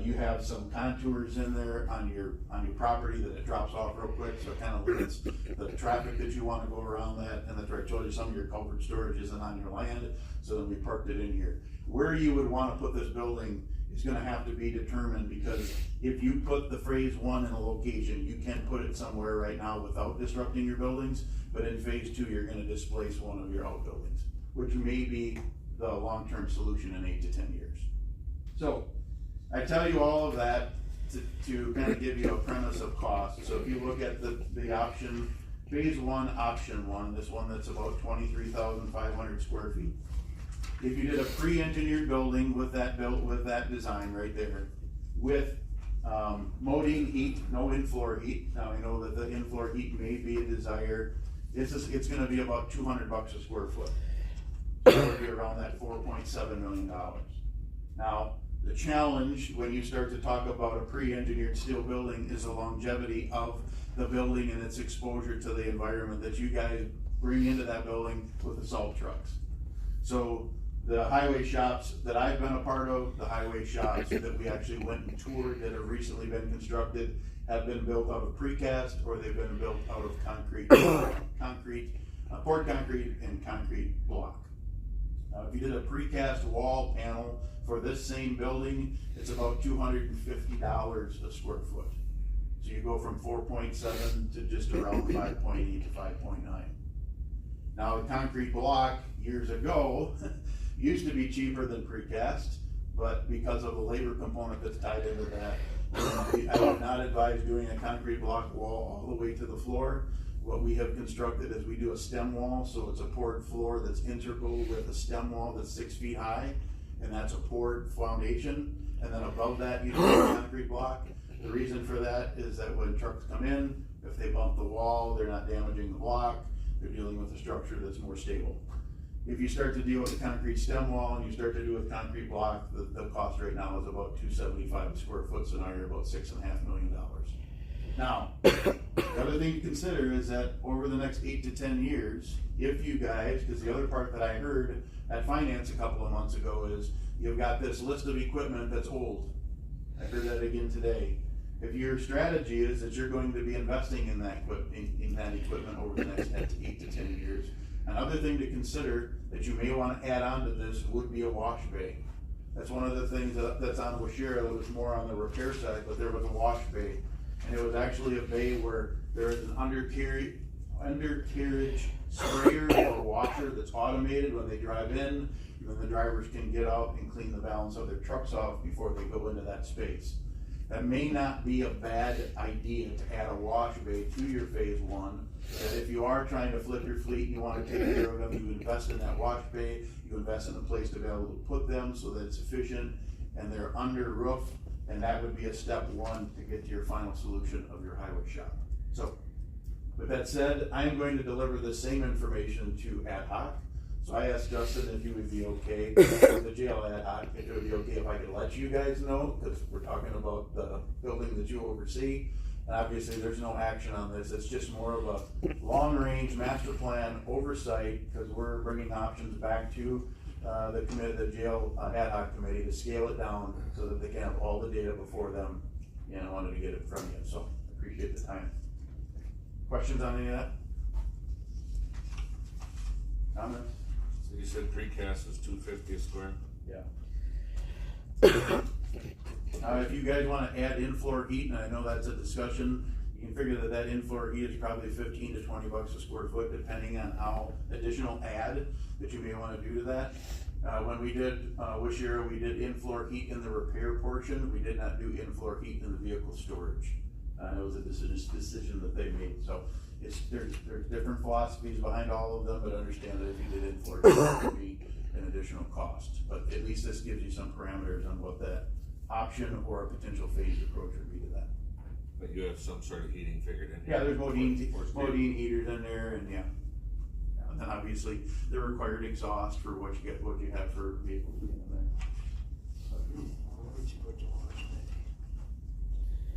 You have some contours in there on your property that it drops off real quick, so it kind of limits the traffic that you want to go around that. And that's where I told you some of your culvert storage isn't on your land, so then we parked it in here. Where you would want to put this building is going to have to be determined, because if you put the phase one in a location, you can put it somewhere right now without disrupting your buildings, but in phase two, you're going to displace one of your outbuildings, which may be the long-term solution in 8 to 10 years. So I tell you all of that to kind of give you a premise of cost. So if you look at the option, phase one, option one, this one that's about 23,500 square feet. If you did a pre-engineered building with that design right there, with molding heat, no in-floor heat. Now I know that the in-floor heat may be a desire. It's going to be about $200 a square foot. So it'll be around that $4.7 million. Now the challenge when you start to talk about a pre-engineered steel building is the longevity of the building and its exposure to the environment that you guys bring into that building with the salt trucks. So the highway shops that I've been a part of, the highway shops that we actually went and toured that have recently been constructed, have been built out of precast or they've been built out of poured concrete and concrete block. Now, if you did a precast wall panel for this same building, it's about $250 a square foot. So you go from 4.7 to just around 5.8 to 5.9. Now, the concrete block years ago used to be cheaper than precast, but because of the labor component that's tied into that, I would not advise doing a concrete block wall all the way to the floor. What we have constructed is we do a stem wall, so it's a poured floor that's integral with a stem wall that's 6 feet high, and that's a poured foundation, and then above that you do a concrete block. The reason for that is that when trucks come in, if they bump the wall, they're not damaging the block, they're dealing with a structure that's more stable. If you start to deal with a concrete stem wall and you start to do a concrete block, the cost right now is about $275 a square foot, so now you're about $6.5 million. Now, the other thing to consider is that over the next 8 to 10 years, if you guys, because the other part that I heard at finance a couple of months ago is you've got this list of equipment that's old. I heard that again today. If your strategy is that you're going to be investing in that equipment over the next 8 to 10 years, another thing to consider that you may want to add on to this would be a wash bay. That's one of the things that's on Washira that was more on the repair side, but there was a wash bay. And it was actually a bay where there is an undercarriage sprayer or washer that's automated when they drive in, and then the drivers can get out and clean the balance of their trucks off before they go into that space. That may not be a bad idea to add a wash bay to your phase one, that if you are trying to flip your fleet and you want to take care of them, you invest in that wash bay, you invest in a place to be able to put them so that it's efficient and they're under roof, and that would be a step one to get to your final solution of your highway shop. So, with that said, I am going to deliver the same information to ad hoc. So I asked Justin if he would be okay with the jail ad hoc, if it would be okay if I could let you guys know, because we're talking about the building that you oversee. And obviously there's no action on this, it's just more of a long-range master plan oversight, because we're bringing options back to the jail ad hoc committee to scale it down so that they can have all the data before them. And I wanted to get it from you, so I appreciate the time. Questions on any of that? Comments? So you said precast is $250 a square? Yeah. If you guys want to add in-floor heat, and I know that's a discussion, you can figure that in-floor heat is probably 15 to $20 a square foot, depending on how additional add that you may want to do to that. When we did Washira, we did in-floor heat in the repair portion. We did not do in-floor heat in the vehicle storage. It was a decision that they made. So there's different philosophies behind all of them, but understand that if you did in-floor heat, it would be an additional cost. at least this gives you some parameters on what that option or a potential phased approach would be to that. But you have some sort of heating figured in. Yeah, there's Modine Or- heaters in there, and yeah. And then obviously, the required exhaust for what you have for vehicles being in there.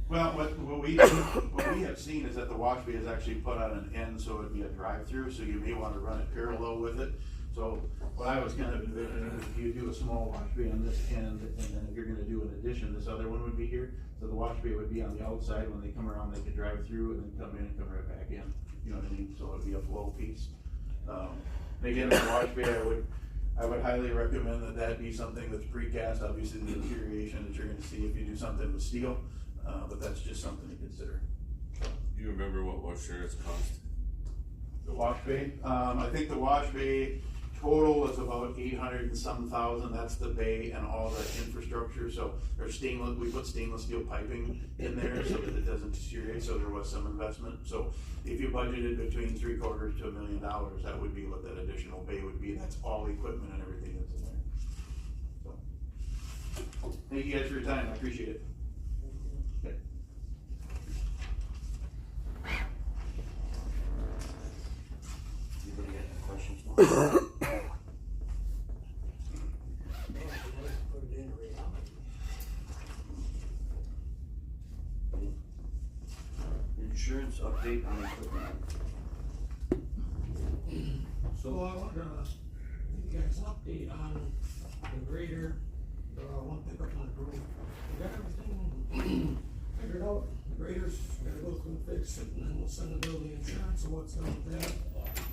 Well, what we have seen is that the wash bay is actually put on an end, so it'd be a drive-through, so you may wanna run it parallel with it. So what I was kind of envisioning is if you do a small wash bay on this end, and then if you're gonna do an addition, this other one would be here. So the wash bay would be on the outside, when they come around, they could drive through and then come in and come right back in, you know what I mean? So it'd be a flow piece. And again, the wash bay, I would highly recommend that that be something that's precast, obviously the deterioration that you're gonna see if you do something with steel, but that's just something to consider. Do you remember what insurance cost? The wash bay, I think the wash bay total is about 800 and some thousand, that's the bay and all the infrastructure, so there's stainless, we put stainless steel piping in there so that it doesn't deteriorate, so there was some investment. So if you budgeted between $750,000 to $1 million, that would be what that additional bay would be, that's all equipment and everything that's in there. So, thank you guys for your time, I appreciate it. Okay. Anybody got any questions? Put it in reality. Insurance update on equipment. So I want to give you guys an update on the grader, the one pickup on the broom. We got everything figured out. The grader's gotta go through and fix it, and then we'll send the bill to the insurance and what's done with that.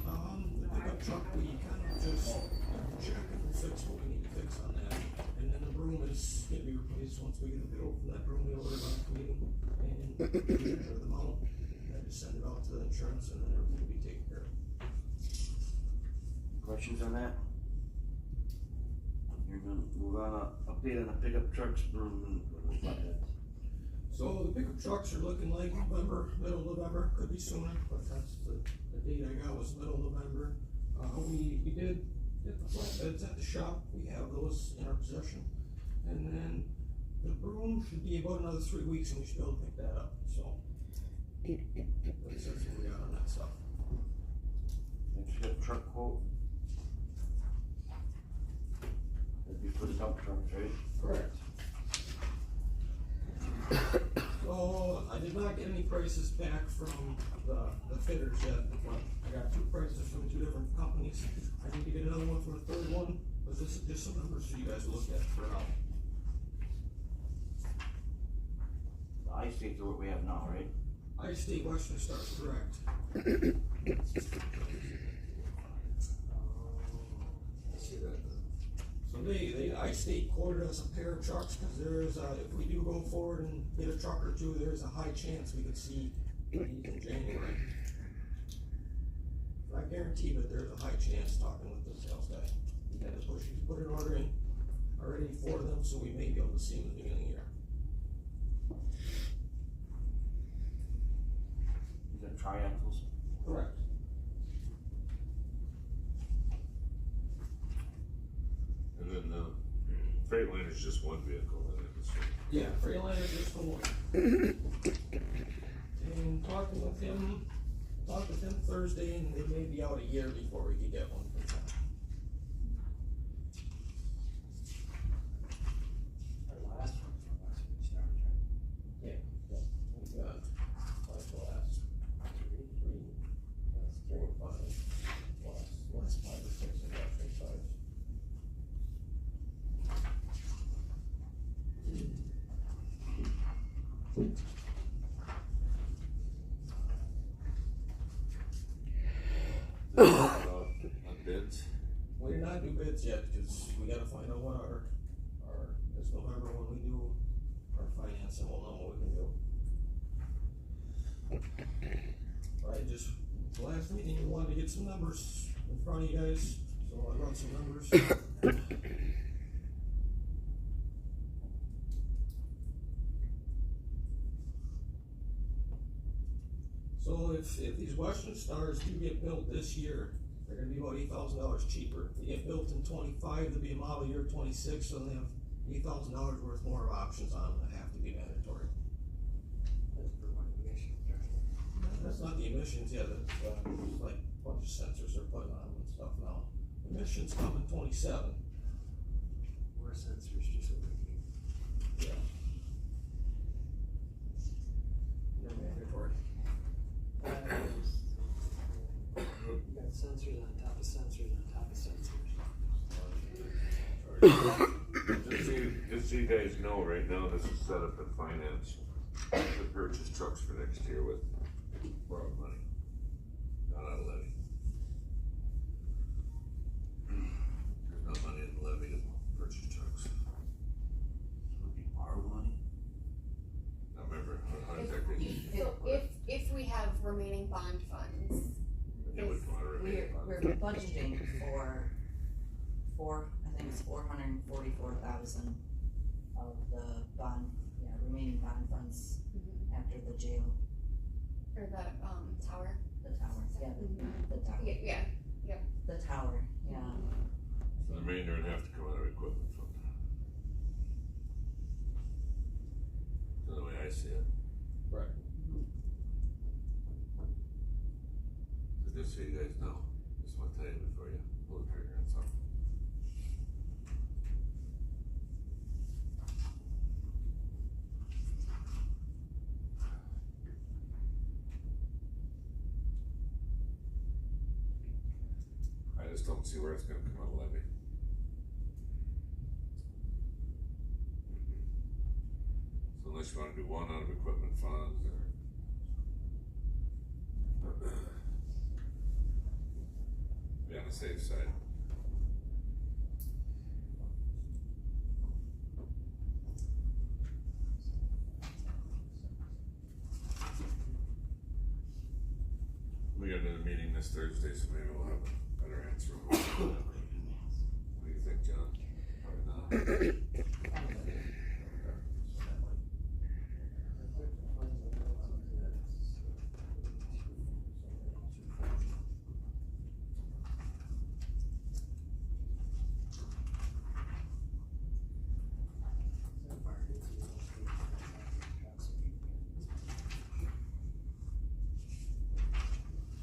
The pickup truck, we kind of just check and fix what we need to fix on that. And then the broom is gonna be replaced once we get the bill from that broom, we order it on the meeting and measure them out. And then just send it out to the insurance and then everything will be taken care of. Questions on that? You're gonna move on, update on the pickup trucks, broom, and flatbed. So the pickup trucks are looking like November, middle of November, could be sooner, but that's the date I got was middle of November. We did get the flatbeds at the shop, we have those in our possession. And then the broom should be about another 3 weeks and we should be able to pick that up, so. That's what we got on that stuff. Next, you got truck quote. That'd be for the dump trucks, right? Correct. So I did not get any prices back from the fitters yet, but I got 2 prices from 2 different companies. I need to get another one for a 3rd one, but this is just some numbers for you guys to look at for now. The I-States are what we have now, right? I-State Western Star's correct. So I-State quoted us a pair of trucks, cause there is, if we do go forward and get a truck or 2, there's a high chance we could see these in January. I guarantee that there's a high chance talking with the sales guy. We had to put an order in already for them, so we may be able to see them at the beginning of the year. Is that triaxles? Correct. And then the Freightliner is just one vehicle, I think it's. Yeah, Freightliner just the one. And talked with him Thursday, and they may be out a year before we could get one from them. Our last one from last week's stars, right? Yeah. We got, like the last 3 or 5, last 5 or 6, I got 5. On bids? We did not do bids yet, cause we gotta find out what our, this November when we do our financing, we'll know what we can do. I just, the last meeting, we wanted to get some numbers in front of you guys, so I brought some numbers. So if these Western Stars do get built this year, they're gonna be about $8,000 cheaper. They get built in 25, they'll be a model year 26, so they have $8,000 worth more of options on them that have to be mandatory. That's for one emission, right? That's not the emissions yet, it's, just like a bunch of sensors they're putting on them and stuff now. Emissions come in 27. More sensors, just so we can. Yeah. They're mandatory. You got sensors on top of sensors on top of sensors. Just so you guys know, right now, this is set up in finance to purchase trucks for next year with borrowed money, not out of levy. There's no money in the levy to purchase trucks. Would be borrowed money? Now remember, how exactly, So if we have remaining bond funds, it would come out of We're, remaining we're funds. budgeting for, I think it's 444,000 of the bond, remaining bond funds after the jail, or the, tower. the tower, the tower. Yeah, The tower, yeah. So the remainder would have to come out of equipment fund. That's the way I see it. Right. So just so you guys know, just want to tell you before you pull the trigger on something. I just don't see where it's gonna come out of levy. So unless you wanna do one out of equipment funds or. Be on the safe side. We got another meeting this Thursday, so maybe we'll have a better answer. What do you think, John? Probably not.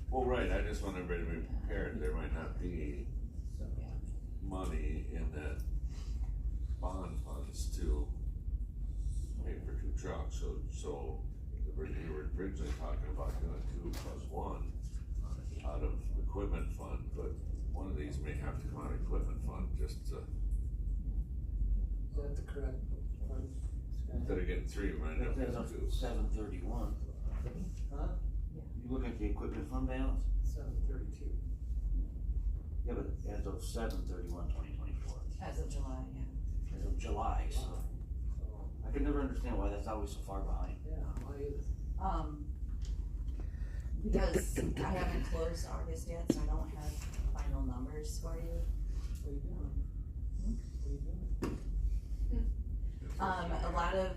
Well, right, I just want everybody to be prepared, there might not be money in that bond funds to pay for two trucks, so we were originally talking about doing 2+1 out of equipment fund, but one of these may have to come out of equipment fund just to, Is that the correct one? instead of getting three, we might have to That's get up two. to 731. Huh? You look at the equipment fund balance? 732. Yeah, but as of 7/31/2024, As of July, yeah. as of July, so So, I can never understand why that's always so far behind. yeah, why is, Because I haven't closed August yet, so I don't have final numbers for you. what are you doing? What are you doing? A lot of,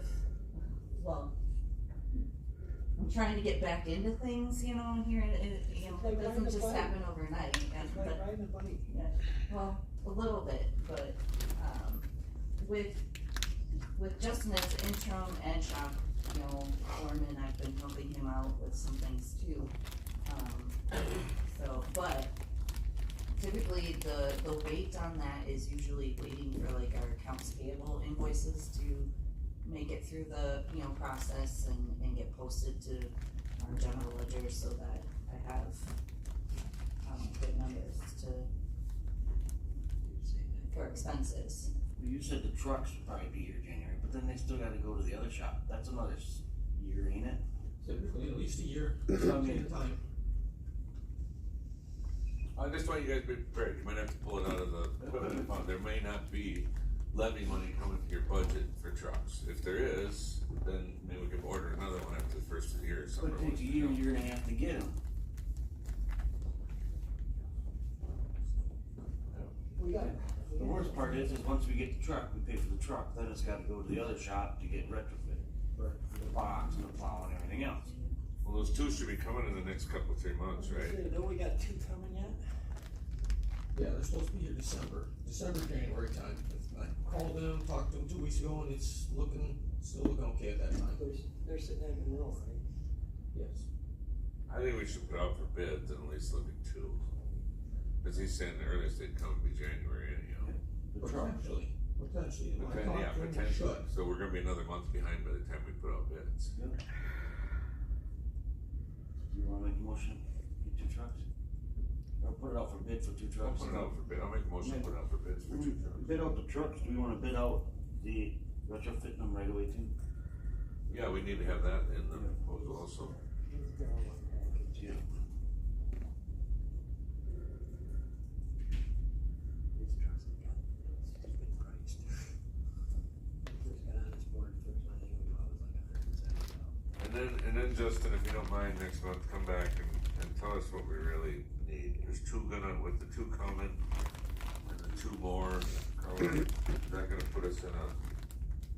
well, I'm trying to get back into things, you know, here, it doesn't just happen overnight, and, It's like but, riding a bike. yeah, well, a little bit, but, with Justin as interim and shop, foreman, I've been helping him out with some things too. So, but typically the wait on that is usually waiting for like our accounts payable invoices to make it through the, process and get posted to our general ledger so that I have, good numbers for expenses. You said the trucks would probably be here January, but then they still gotta go to the other shop. That's another year, ain't it? Typically at least a year, So, I some mean- time. I just want you guys to be prepared, you might have to pull it out of the equipment fund, there may not be levy money coming to your budget for trucks. If there is, then maybe we can order another one after the first of the year or But something. it takes a year and a half to get them. We got. The worst part is once we get the truck, we pay for the truck, then it's gotta go to the other shop to get retrofitted. For the box and the plow and everything else. Well, those two should be coming in the next couple, 3 months, right? Don't we got two coming yet? Yeah, they're supposed to be here December, January time. I called them, talked to them 2 weeks ago, and it's still looking okay at that time. They're sitting at the mill, right? Yes. I think we should put out for bids and at least look at two. Cause he's saying the earliest they'd come would be January anyhow. The truck. Potentially. When I Yeah, talked to them, we potentially, should. so we're gonna be another month behind by the time we put out bids. Do you wanna make a motion, get 2 trucks? Or put it out for bid for 2 I'll trucks? put it out for bid, I'll make a motion to put it out for bids for 2 trucks. Bid out the trucks, do we wanna bid out the retrofitting them right away too? Yeah, we need to have that in the proposal also. It's got all one package. Yeah. These trucks have got stupid priced. First got on this board, first one I think we bought was like $170,000. And then Justin, if you don't mind, next month, come back and tell us what we really need. There's 2 with the 2 coming, and the 2 more, is that gonna put us in a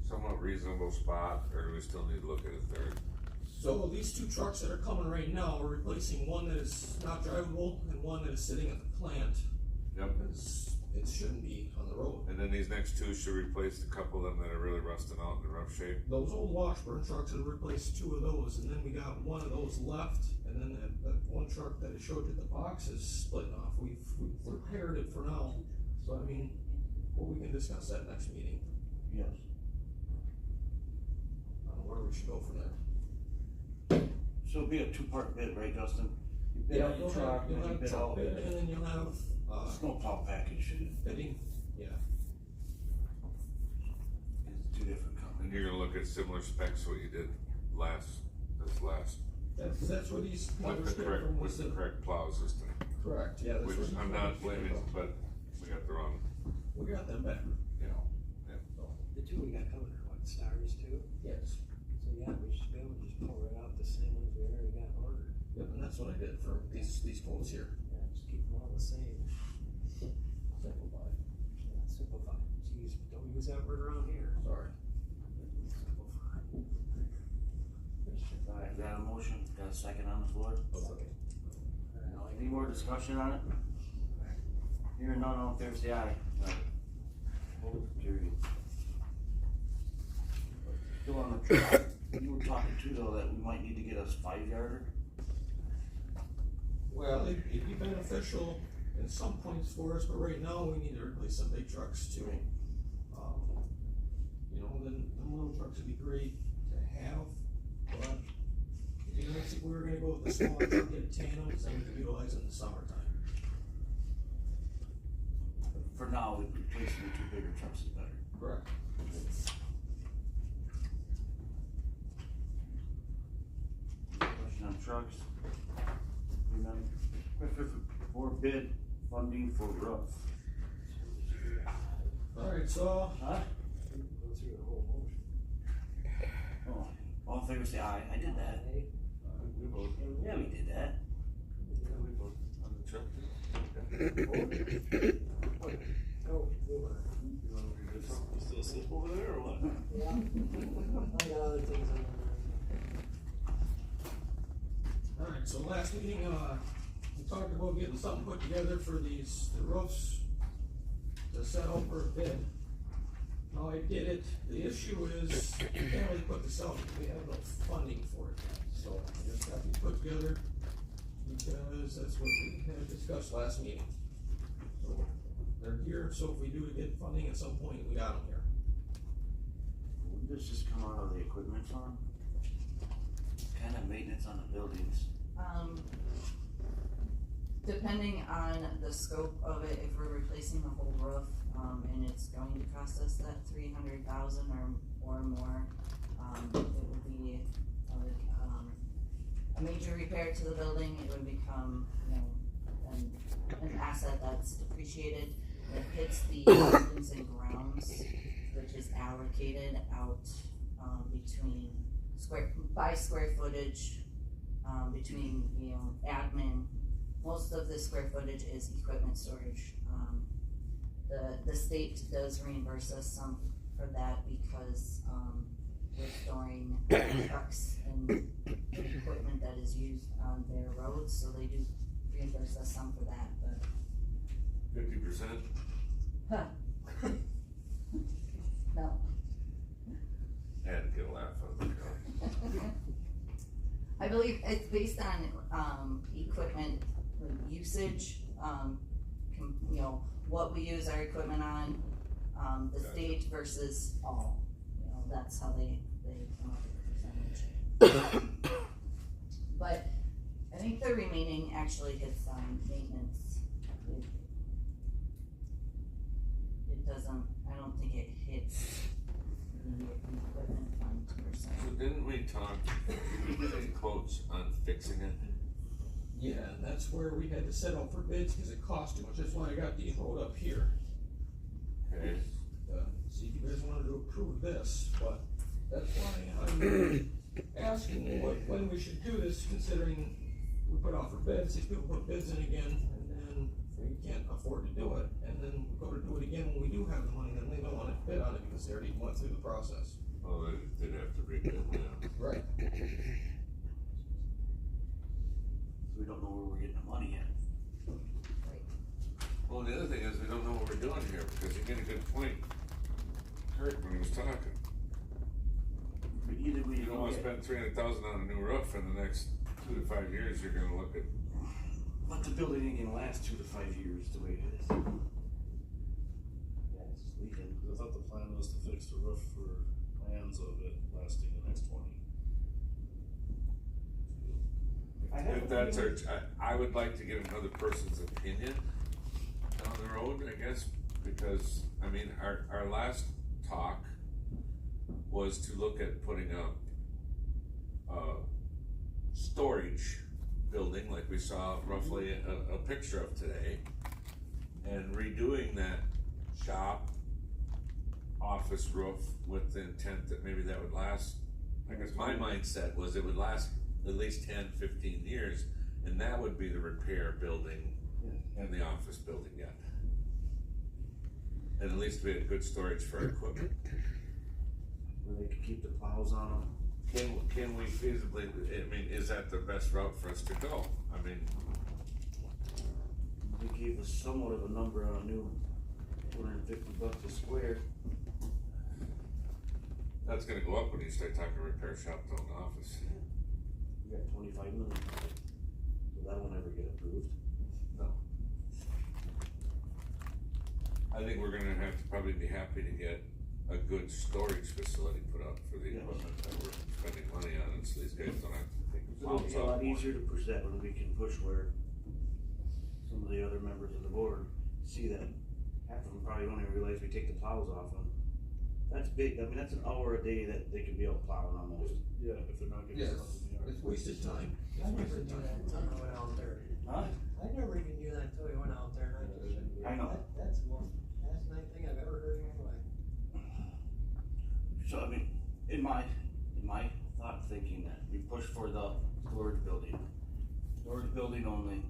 somewhat reasonable spot, or do we still need to look at a third? So these 2 trucks that are coming right now are replacing one that is not drivable and one that is sitting at the plant. Yep. It shouldn't be on the road. And then these next 2 should replace a couple of them that are really rusting out in rough shape. Those old Washburn trucks have replaced 2 of those, and then we got one of those left, and then that one truck that I showed you the box is splitting off. We've repaired it for now, so I mean, well, we can discuss that next meeting, Yes. where we should go from there. So it'll be a 2-part bid, right, Justin? You bid Yeah, out you'll the truck, have, then you bid out bid, and then you'll have, snowplow package. bidding, yeah. It's 2 different And companies. you're gonna look at similar specs to what you did this last, That's what he's. with the correct plow system. Correct, yeah, that's Which what he's. I'm not blaming, but we got the wrong, We got them back, you know. The 2 we got coming are what, Stars 2? yes. So yeah, we should be able to just pull right out the same ones we already got ordered. Yep, and that's what I did for these quotes here. Yeah, just keep them all the same. Simplify. Yeah, simplify. Jeez, don't use that word around here. Sorry. Simplify. Alright, got a motion, got a second on the floor? Okay. Any more discussion on it? Hearing none, all in favor, say aye. Opposed, carried. Still on the truck, you were talking too though that we might need to get us 5-yarder. Well, it'd be beneficial in some points for us, but right now we need to replace some big trucks too. You know, then the little trucks would be great to have, but you know, if we were gonna go with the smaller truck, get a tandem, so we could utilize it in the summertime. For now, replacing the 2 bigger trucks is better. Correct. Question on trucks. Remember, for bid funding for roof. Alright, so, Huh? Go through the whole motion. Oh, all in favor, say aye. I did that. Hey, We vote. Yeah, we did that. Yeah, we vote on the truck. go, move on. You still asleep over there or what? Yeah. I got other things on alright, so last meeting, we talked about getting something put together for the roofs to set out for a bid. Now I did it, the issue is, we can't really put this out, because we have no funding for it yet, so I just got these put together, because that's what we had discussed last meeting. So, they're here, so if we do get funding at some point, we got them here. Wouldn't this just come out of the equipment fund? Kind of maintenance on the buildings. Depending on the scope of it, if we're replacing the whole roof, and it's going to cost us that 300,000 or more, it would be a major repair to the building. It would become, you know, an asset that's depreciated. It hits the buildings and grounds, which is allocated out, between by square footage, between, you know, admin. Most of the square footage is equipment storage. The state does reimburse us some for that because, we're storing trucks and equipment that is used on their roads, so they do reimburse us some for that, but 50%? Huh. No. Had to get a laugh out of it. I believe it's based on, equipment usage, you know, what we use our equipment on, the Gotcha. state versus all, you know, that's how they come up with the percentage. But I think the remaining actually hits on maintenance. It doesn't, I don't think it hits the equipment fund per se. So didn't we talk, did we get any quotes on fixing it? Yeah, and that's where we had to set out for bids, cause it cost too much, that's why I got these rolled up here. Okay, See if you guys wanted to approve this, but that's why I'm asking when we should do this, considering we put out for bids, if people put bids in again, and then we can't afford to do it, and then we go to do it again when we do have the money, then they don't wanna bid on it because they already went through the process. well, they'd have to rebid it now. Right. So we don't know where we're getting the money yet. Well, the other thing is, we don't know what we're doing here, because you get a good point, Kurt, when he was talking. Either we You don't wanna spend $300,000 on a new roof, in the next 2 to 5 years, you're gonna look at, but the building ain't gonna last 2 to 5 years the way it is. Yeah, it's just leaking. I thought the plan was to fix the roof for plans of it lasting the next 20. if that's our, I would like to get another person's opinion down the road, I guess, because, I mean, our last talk was to look at putting up a storage building, like we saw roughly a picture of today, and redoing that shop office roof with the intent that maybe that would last. I guess my mindset was it would last at least 10, 15 years, and that would be the repair building and the office building yet. And at least we had good storage for our equipment. Where they could keep the plows on them. Can we feasibly, I mean, is that the best route for us to go? I mean, They gave us somewhat of a number on a new $250 a square. that's gonna go up when you start talking repair shop to an office. We got 25 million. So that will never get approved. No. I think we're gonna have to probably be happy to get a good storage facility put up for the Yeah. equipment that we're spending money on, and so these guys don't have to take the It'll plows be a off lot more. easier to push that when we can push where some of the other members of the board see that. Half of them probably don't even realize we take the plows off them. That's big, I mean, that's an hour a day that they can be out plowing almost. Yeah, if they're not getting Yes, stuff in the yard. it's wasted time. I never knew that until I went out there. Huh? I never even knew that until we went out there, and I just. I know. That's the most fascinating thing I've ever heard in my life. So I mean, in my thought thinking that we push for the storage building only,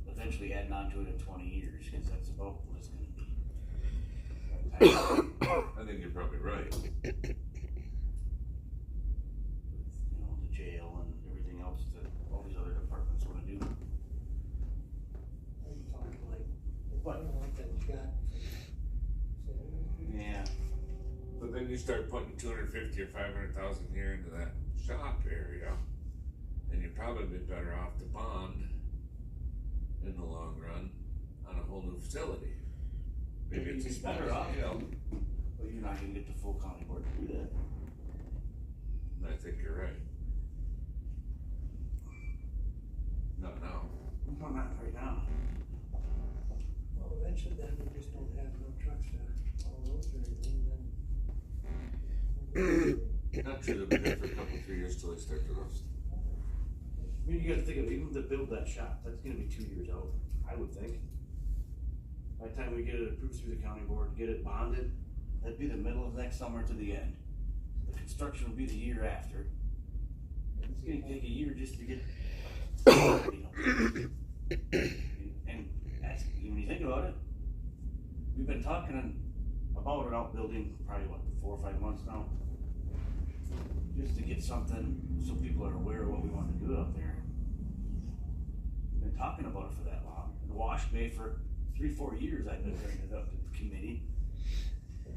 eventually adding on to it in 20 years, cause that's about what it's gonna be. I think you're probably right. You know, the jail and everything else that all these other departments wanna do. Are you talking like, What? like that you got? Yeah. But then you start putting 250 or 500,000 here into that shop area, and you'd probably be better off to bond in the long run on a whole new facility. Maybe it's a You'd be smaller better off, scale. but you're not gonna get the full county board to do that. I think you're right. Not now. No, not right now. Well, eventually then we just don't have no trucks to haul roads or anything, then. Not true, they'll be there for a couple, 3 years till they start to rust. I mean, you gotta think of, even to build that shop, that's gonna be 2 years out, I would think. By the time we get it approved through the county board, get it bonded, that'd be the middle of next summer to the end. The construction will be the year after. It's gonna take a year just to get, you know. And that's, when you think about it, we've been talking about an outbuilding probably, 4 or 5 months now. Just to get something, so people are aware of what we want to do out there. We've been talking about it for that long. The wash bay for 3-4 years I've been bringing it up to the committee.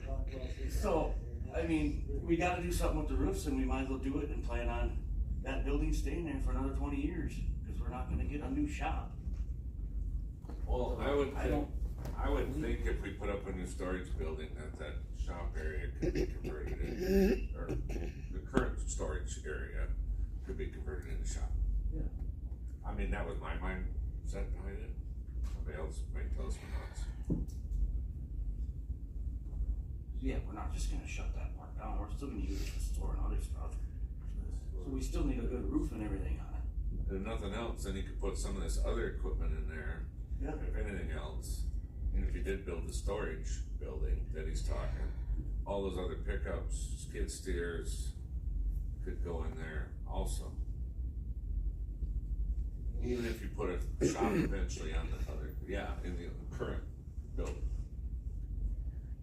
Talk about this. So, I mean, we gotta do something with the roofs, and we might as well do it and plan on that building staying there for another 20 years, cause we're not gonna get a new shop. Well, I would I think, don't- I would think if we put up a new storage building, that shop area could be converted in, or the current storage area could be converted into shop. Yeah. I mean, that was my mindset behind it. Somebody else might tell us we're not. Yeah, we're not just gonna shut that part down, we're still gonna use it to store and other stuff. So we still need a good roof and everything on it. If nothing else, then you could put some of this other equipment in there. Yeah. If anything else, and if you did build the storage building that he's talking, all those other pickups, skid steers could go in there also. Even if you put a shop eventually on the other, in the current building.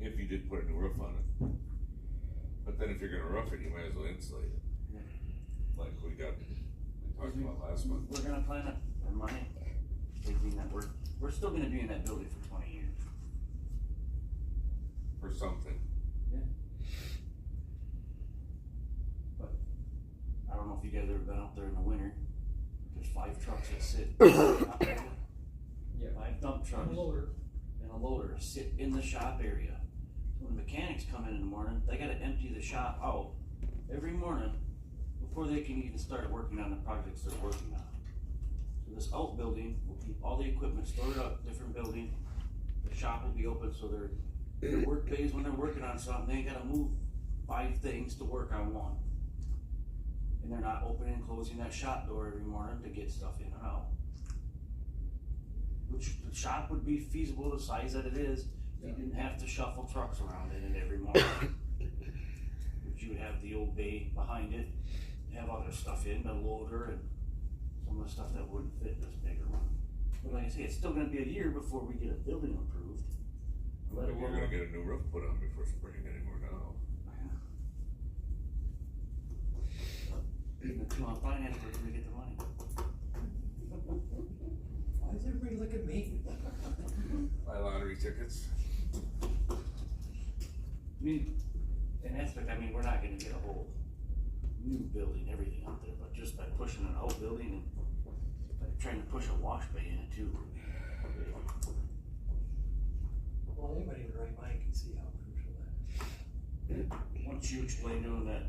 If you did put a new roof on it. But then if you're gonna roof it, you might as well insulate it. Like we talked about last month. We're gonna plan it, our money, thinking that we're still gonna be in that building for 20 years. For something. Yeah. But, I don't know if you guys ever been out there in the winter, there's 5 trucks that sit. Yeah. 5 dump trucks. And a loader. And a loader sit in the shop area. So when the mechanics come in the morning, they gotta empty the shop out every morning before they can even start working on the projects they're working on. So this outbuilding will keep all the equipment stored up, different building. The shop will be open, so their work days when they're working on something, they ain't gotta move 5 things to work on one. And they're not opening and closing that shop door every morning to get stuff in and out. Which the shop would be feasible the size that it is, if you didn't have to shuffle trucks around in it every morning. But you would have the old bay behind it, have other stuff in, the loader and some of the stuff that wouldn't fit this bigger one. But like I say, it's still gonna be a year before we get a building approved. Let You're gonna get a new roof put on before spring anymore now. And come on, finance, we're gonna get the money. Why does everybody look at me? Buy lottery tickets. I mean, in aspect, I mean, we're not gonna get a whole new building, everything out there, but just by pushing an old building and by trying to push a wash bay in it too. Well, anybody in the right mind can see how crucial that is. Once you explain to them that,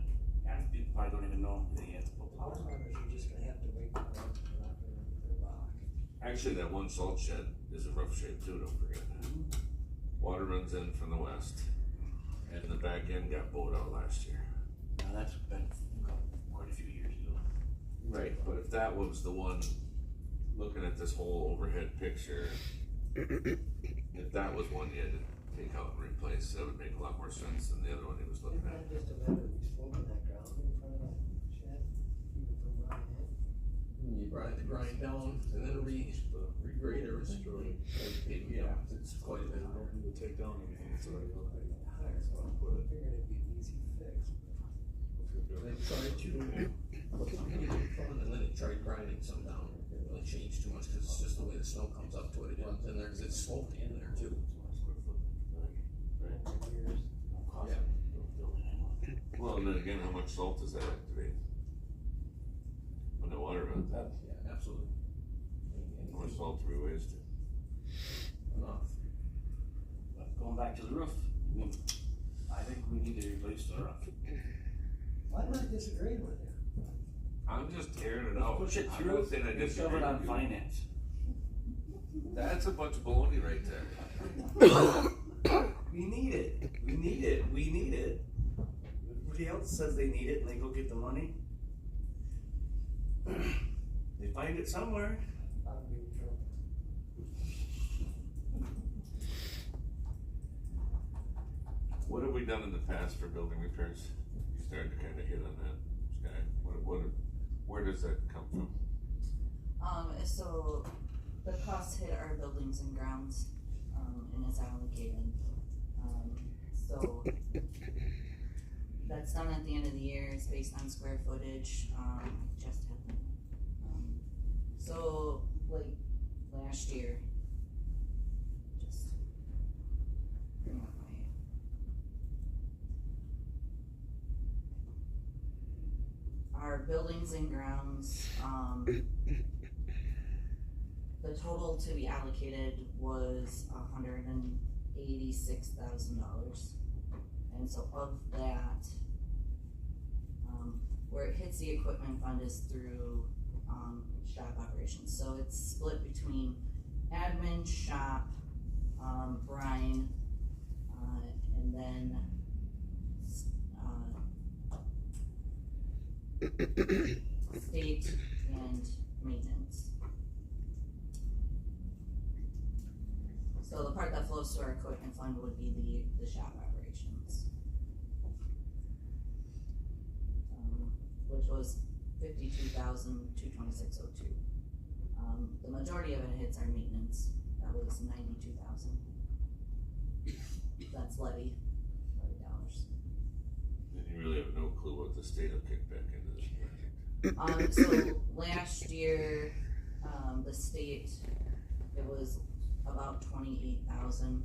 half the people probably don't even know they have to put Most plows on. farmers are just gonna have to wait for them to rock their rock. Actually, that one salt shed is a rough shape too, don't forget that. Water runs in from the west, and the back end got bowed out last year. Now that's been quite a few years ago. Right, but if that was the one, looking at this whole overhead picture, if that was one you had to take out and replace, that would make a lot more sense than the other one he was looking Isn't at. that just a matter of exposing that ground in front of that shed, keep it from rotting in? You grind down and then regrade everything. Yeah, it's quite a bit. I don't need to take down anything, it's already built. Higher, so I figured it'd be an easy fix. They tried to put something in front and then they tried grinding some down. It didn't really change too much because it's just the way the snow comes up to it. It runs in there because it's sloped in there too. Over years. Yeah. Well, and then again, how much salt does that activate? When the water runs out, Yeah, absolutely. how much salt do we waste? Enough. But going back to the roof, I mean, I think we need to replace the roof. I'm not disagreeing with you. I'm just tearing it out. Push it I'm through not saying I and shove disagree it on with you. finance. That's a bunch of baloney right there. We need it, we need it, we need it. Everybody else says they need it and they go get the money. They find it somewhere. I'd be in trouble. What have we done in the past for building repairs? You started to kinda hit on that, Sky. Where does that come from? So the costs hit our buildings and grounds, and it's allocated. So that's done at the end of the year, it's based on square footage, just happened. So like last year, buildings and grounds, the total to be allocated was $186,000. And so of that, where it hits the equipment fund is through, shop operations. So it's split between admin, shop, brine, and then, state and maintenance. So the part that flows to our equipment fund would be the shop operations. Which was $52,226.02. The majority of it hits our maintenance, that was $92,000. That's levy dollars. And you really have no clue what the state will kick back into this project. So last year, the state, it was about 28,000.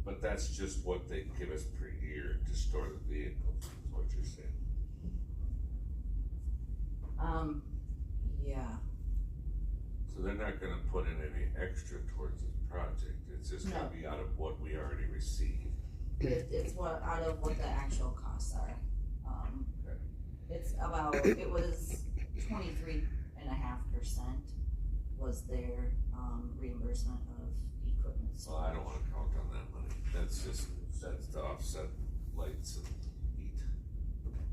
But that's just what they give us per year to store the vehicles, is what you're saying. Yeah, So they're not gonna put in any extra towards this project, it's just gonna No. be out of what we already received. it's out of what the actual costs are. Okay. It's about, it was 23.5% was their, reimbursement of equipment. So I don't wanna count on that money, that's to offset lights and heat.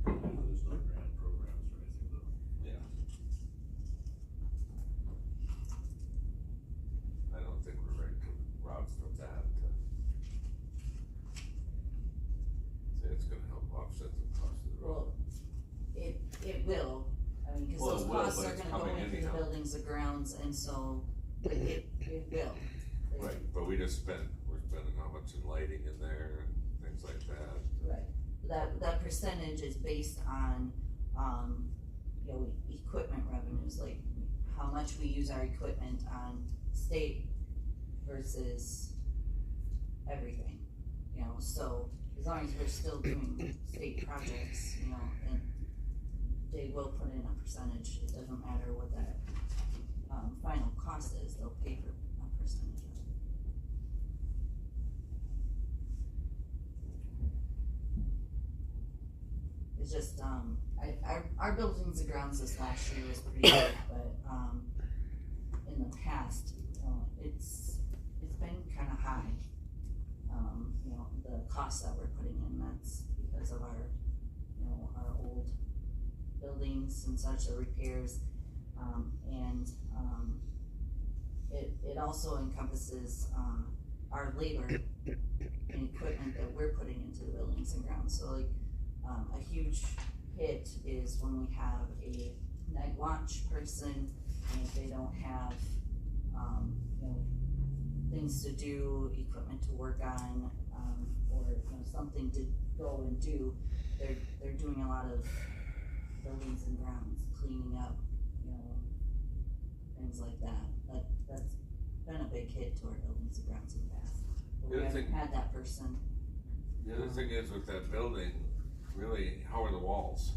There's no grant programs or anything though. Yeah. I don't think we're ready to rob from that. Say it's gonna help offset the cost of the road. Well, it will, I mean, cause Well, those it will, costs but are it's gonna go coming into the anyhow. buildings and grounds, and so it will. Right, but we're spending how much in lighting in there and things like that. Right, that percentage is based on, equipment revenues, like how much we use our equipment on state versus everything, so as long as we're still doing state projects, and they will put in a percentage, it doesn't matter what that, final cost is, they'll pay for a percentage of it. It's just, our buildings and grounds this last year was pretty good, but, in the past, it's been kinda high. The costs that we're putting in, that's because of our, our old buildings and such, the repairs, and, it also encompasses, our labor and equipment that we're putting into the buildings and grounds, so like, a huge hit is when we have a night watch person, and if they don't have, things to do, equipment to work on, or, something to go and do, they're doing a lot of buildings and grounds, cleaning up, things like that. That's been a big hit to our buildings and grounds in the past. But we The other haven't thing- had that person. The other thing is with that building, really, how are the walls?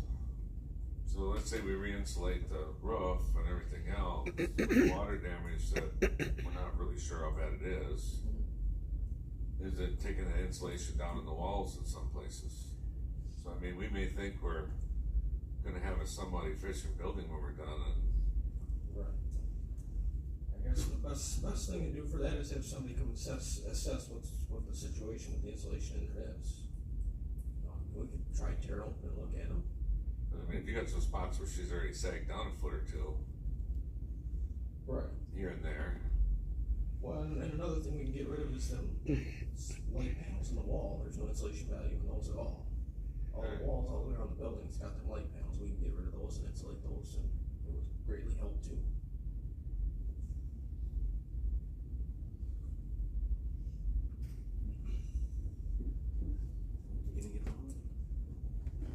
So let's say we re-insulate the roof and everything else, with water damage that we're not really sure how bad it is. Is it taking the insulation down in the walls in some places? So I mean, we may think we're gonna have a somewhat efficient building when we're done, and Right. I guess the best thing to do for that is have somebody come assess what the situation with the insulation in there is. We could try tear it open and look at them. I mean, if you got some spots where she's already sagged down a foot or two, Right. here and there. Well, and another thing we can get rid of is them light panels in the wall. There's no insulation value in those at all. All the walls all the way around the building's got them light panels. We can get rid of those and insulate those, and it would greatly help too.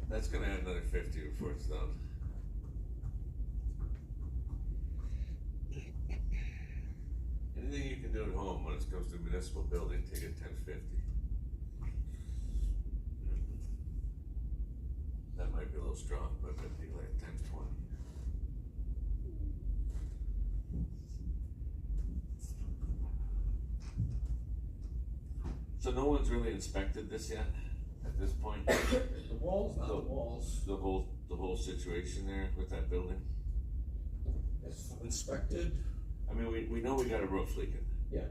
That's gonna add another 50 before it's done. do at home, when it comes to municipal building, take it 1050. That might be a little strong, but I'd be like 1020. So no one's really inspected this yet, at this point? The walls, not the walls, The whole situation there with that building? it's inspected, I mean, we know we got a roof leaking. yeah.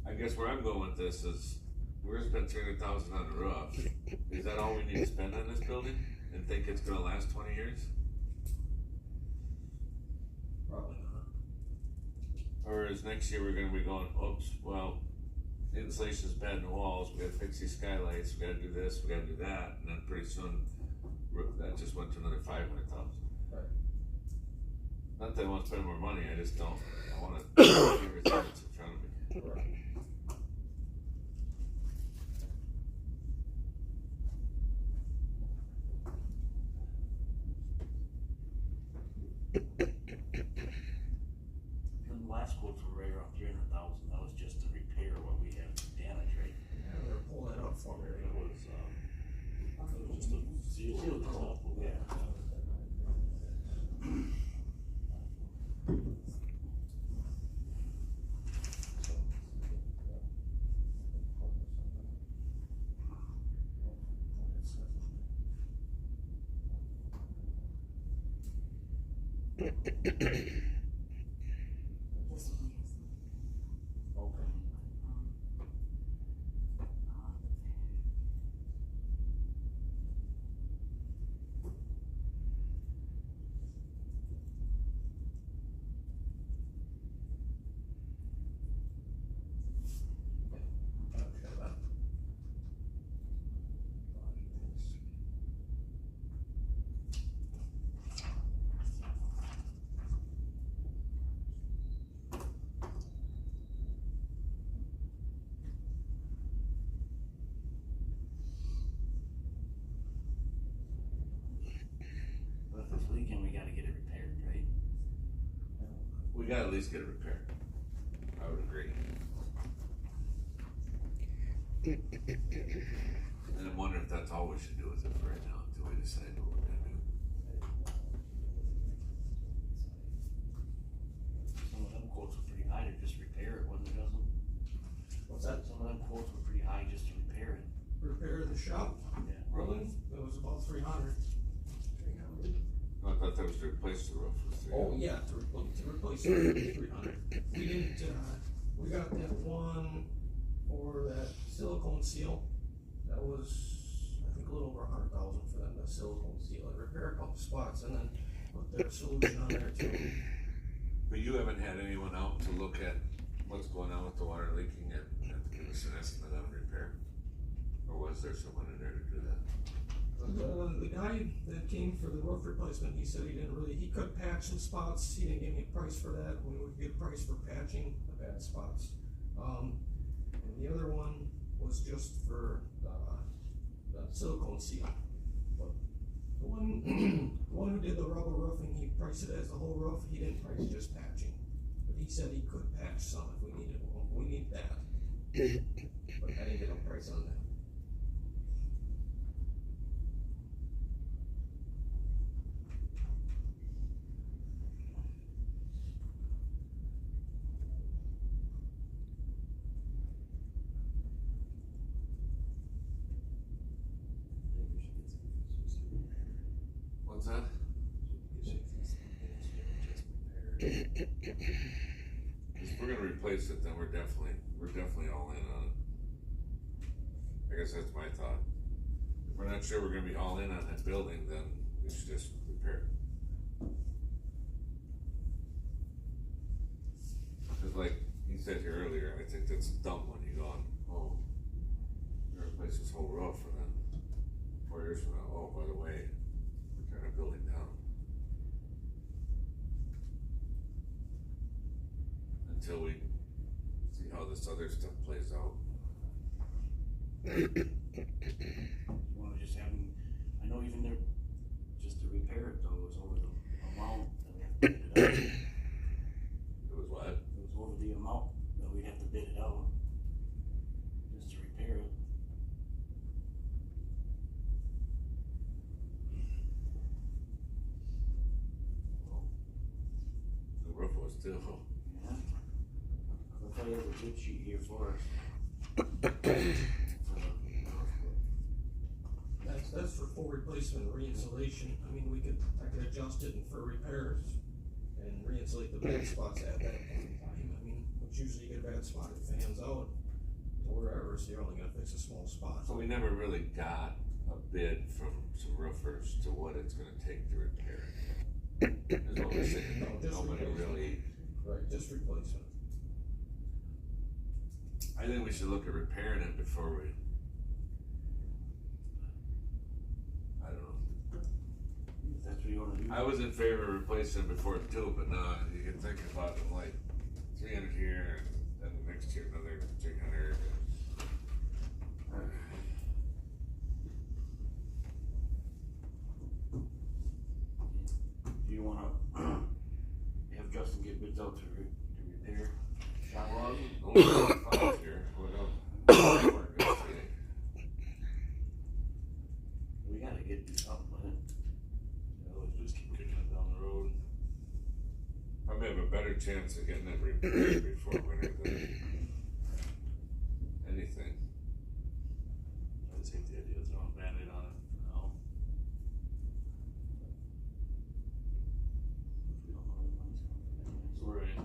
I guess where I'm going with this is, we're gonna spend 300,000 on the roof. Is that all we need to spend on this building? And think it's gonna last 20 years? Probably not. Or is next year we're gonna be going, oops, well, the insulation's bad in the walls, we gotta fix these skylights, we gotta do this, we gotta do that, and then pretty soon, that just went to another 500,000. Right. Not that I wanna spend more money, I just don't, I wanna see everything that's in front of me. Right. The last quotes were right around 300,000, that was just to repair what we had damaged, right? Yeah, they're pulling that up for me right It now. was just a seal Seal on the top top, of it. yeah. This one is, Okay. Okay, that. But if it's leaking, we gotta get it repaired, right? We gotta at least get it repaired. I would agree. And I'm wondering if that's all we should do with it for right now, until we decide what we're gonna do. Some of them quotes were pretty high to just repair it, wasn't it, Justin? What's that? Some of them quotes were pretty high just to repair it. Repair the shop, Yeah. building, it was about 300. No, I thought that was to replace the roof. Was the- Oh, yeah, to replace it, 300. We didn't, we got that one for that silicone seal, that was, I think, a little over 100,000 for them, the silicone seal, and repair a couple spots, and then put their solution on there too. But you haven't had anyone out to look at what's going on with the water leaking and give us an estimate on repair? Or was there someone in there to do that? The guy that came for the roof replacement, he said he could patch some spots, he didn't give me a price for that, we would get a price for patching the bad spots. And the other one was just for the silicone seal. But the one, the one who did the rubber roofing, he priced it as the whole roof, he didn't price just patching. But he said he could patch some if we needed, we need that. But I didn't get a price on that. What's that? If we're gonna replace it, then we're definitely all in on it. I guess that's my thought. If we're not sure we're gonna be all in on that building, then we should just repair it. Cause like he said here earlier, I think that's dumb when you go on, oh, we're gonna replace this whole roof, and then 4 years from now, oh, by the way, we're tearing a building down. Until we see how this other stuff plays out. You wanna just have them, I know even there, just to repair it though, it was over the amount that we have to put it up. It was what? It was over the amount that we'd too. Yeah. I'll tell you, I have a bid sheet here for us. That's for full replacement and re-insulation. I mean, I could adjust it for repairs and re-insulate the bad spots at that point in time. I mean, which usually you get a bad spot, it fans out to wherever, so you're only gonna fix a small spot. So we never really got a bid from some roofers to what it's gonna take to repair it. Is what we're saying. No, just Nobody replacement. really, Right, just replacement. I think we should look at repairing it before we. I don't know. If that's what you wanna do. I was in favor of replacing it before too, but now you can think about it like 300 here and the next year another 300. Do you wanna have Justin get bids out to repair shop walls? Only 5 here. We're good today. We gotta do something with it. Yeah, let's just keep kicking it down the road. Probably have a better chance of getting it repaired before winter than anything. I just hate the idea of throwing a Band-Aid on it now. We don't know where the money's coming from. Right.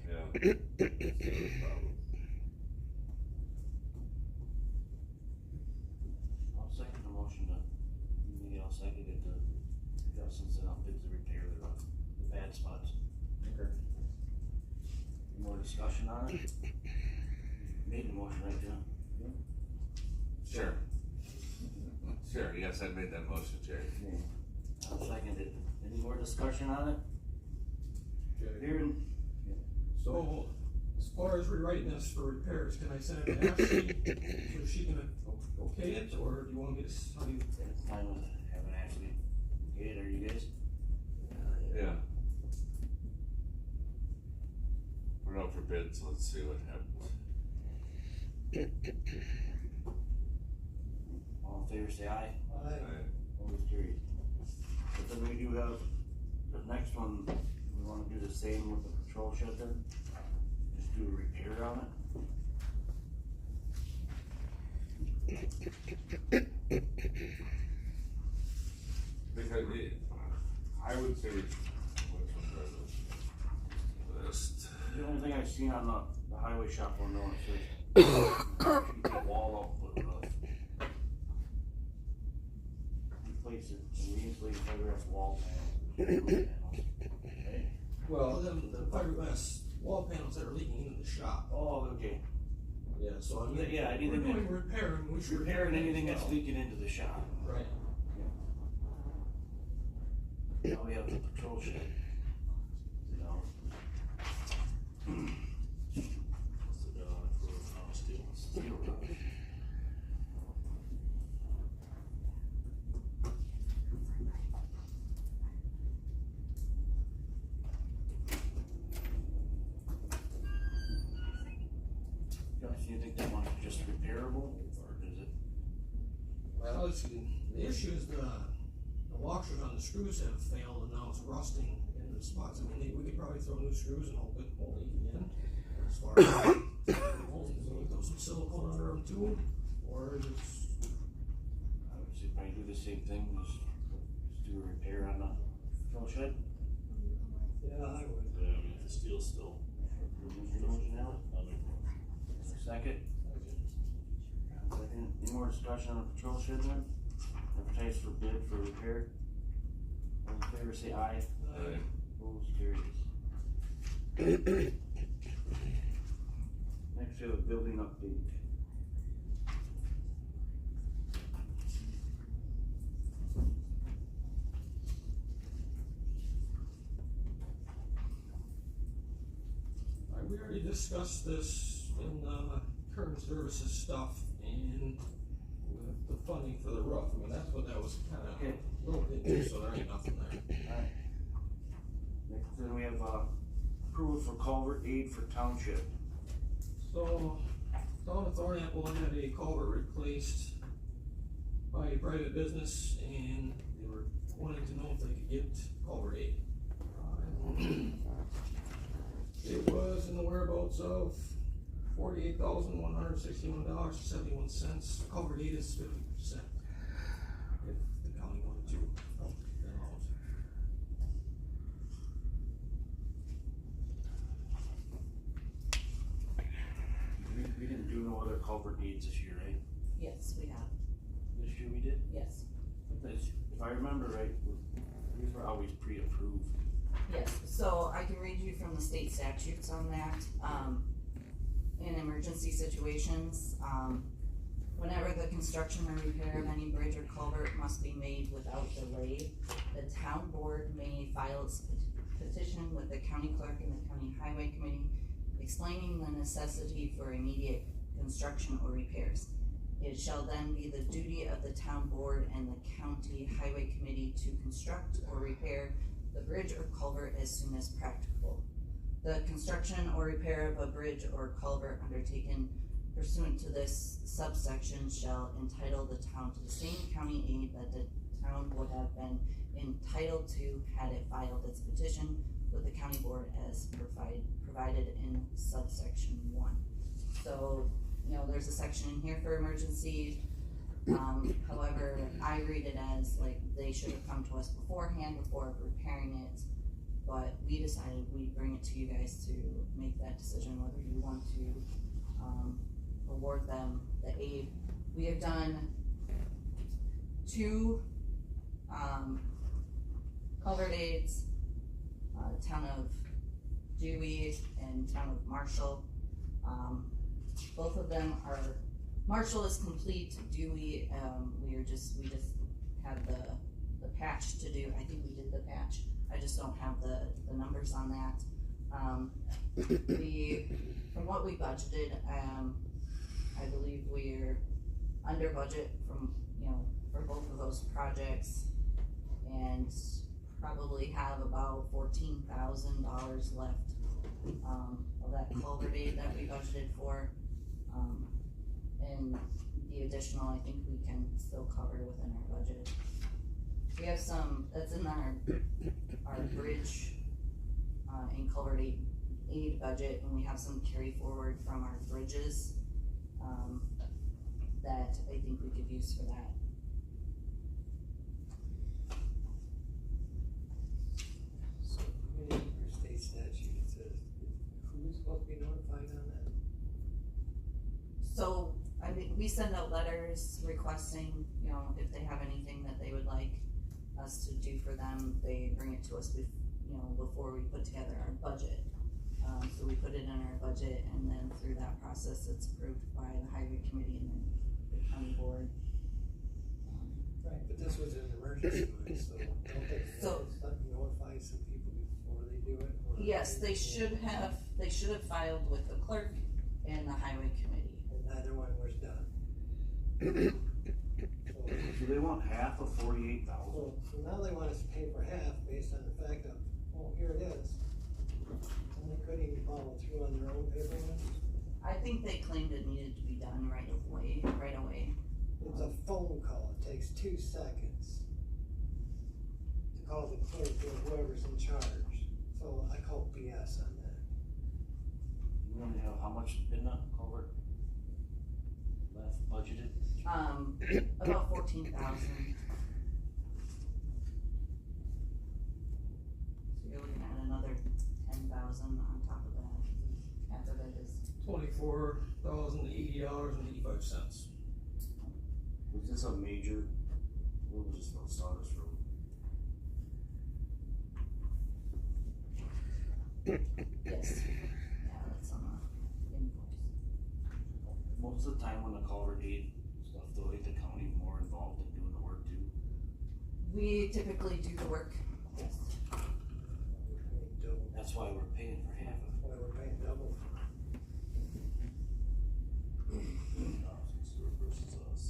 Yeah. That's the other problem. I'll second the motion to, maybe I'll second it to Justin send out bids to repair the bad spots. Okay. Any more discussion on it? Made the motion, right, John? Sure. Sure, yes, I made that motion, Jerry. Okay. I'll second it. Any more discussion on it? Hearing? So, as far as rewriting this for repairs, can I send it to Ashley so she can okay it, or do you want me to, how do you? It's fine with having Ashley. Okay, are you guys? Yeah. Put it out for bids, let's see what happens. All in favor, say aye. Aye. Always carried. But then we do have, the next one, we wanna do the same with the patrol shed then? Just do a repair on it? Because I would say, which one was list? The only thing I've seen on the highway shop window, it says, keep the wall up with replace it, and re-insulate fiberglass wall panels. Okay? Well, then the fiberglass wall panels that are leaking into the shop. Oh, okay. Yeah, so I mean. Yeah, anything We're doing that- repairing, we should. Repairing anything as that's well. leaking into the shop. Right. Now we have the patrol shed. You know, What's the bid on it for steel? steel rod. Josh, do you think that one's just repairable, or is it? Well, the issue is the washers on the screws have failed and now it's rusting in the spots. I mean, we could probably throw new screws and hope it won't leak again. As far as, we throw some silicone under them too, or just, I would say probably do the same thing, just do a repair on the patrol shed. yeah, I would. Yeah, I mean, if the steel's still. Second? Second. Any more discussion on the patrol shed then? Advertise for bid for repair. All in favor, say aye. Aye. Opposed, carries. Next, we have a building update. We already discussed this in current services stuff and the funding for the roof. I mean, that's what that was kinda Okay. roped into, so there ain't nothing there. Alright. Next, then we have, approval for culvert aid for township. So, Town of Thornapple had a culvert replaced by a private business and they were wanting to know if they could get culvert aid. It was in the whereabouts of $48,161.71. Culvert aid is 50%. If the county wanted to help them out. We didn't do no other culvert needs this year, right? Yes, we have, This year we did? yes. But this, if I remember right, these were always pre-approved. Yes, so I can read you from the state statutes on that. In emergency situations, whenever the construction or repair of any bridge or culvert must be made without delay, the town board may file its petition with the county clerk and the county highway committee explaining the necessity for immediate construction or repairs. It shall then be the duty of the town board and the county highway committee to construct or repair the bridge or culvert as soon as practicable. The construction or repair of a bridge or culvert undertaken pursuant to this subsection shall entitle the town to the same county aid that the town would have been entitled to had it filed its petition with the county board as provided in subsection 1. So, you know, there's a section in here for emergency. However, I read it as like they should have come to us beforehand before repairing it, but we decided we'd bring it to you guys to make that decision whether you want to award them the aid. We have done 2 culvert aids, town of Dewey and town of Marshall. Both of them are, Marshall is complete, Dewey, we just have the patch to do. I think we did the patch, I just don't have the numbers on that. From what we budgeted, I believe we're under budget from, you know, for both of those projects, and probably have about $14,000 left of that culvert aid that we budgeted for. And the additional, I think we can still cover within our budget. We have some, that's in our bridge and culvert aid budget, and we have some carry forward from our bridges that I think we could use for that. So, community or state statute, it says, who's supposed to be notified on that? So, I mean, we send out letters requesting, you know, if they have anything that they would like us to do for them, they bring it to us before we put together our budget. So we put it in our budget, and then through that process, it's approved by the highway committee and then the county board. Right, but this was an emergency one, so don't they notify some people before they do it? Or Yes, they should have filed with the clerk and the highway committee. And neither one was done. So they want half of 48,000? So now they want us to pay for half based on the fact of, oh, here it is. And they couldn't even follow through on their own paperwork. I think they claimed it needed to be done right away. It's a phone call, it takes 2 seconds to call the clerk or whoever's in charge. So I call BS on that. You only have how much in the culvert left budgeted? About 14,000. So you're looking at another 10,000 on top of that. Half of it is. $24,080.85. Was this a major, where was this supposed to start us from? Yes. Yeah, that's on the invoice. Most of the time when the culvert aid stuff, though, ain't the county more involved in doing the work too? We typically do the work. Yes. That's why we're paying for half of it. Why we're paying double. Versus us.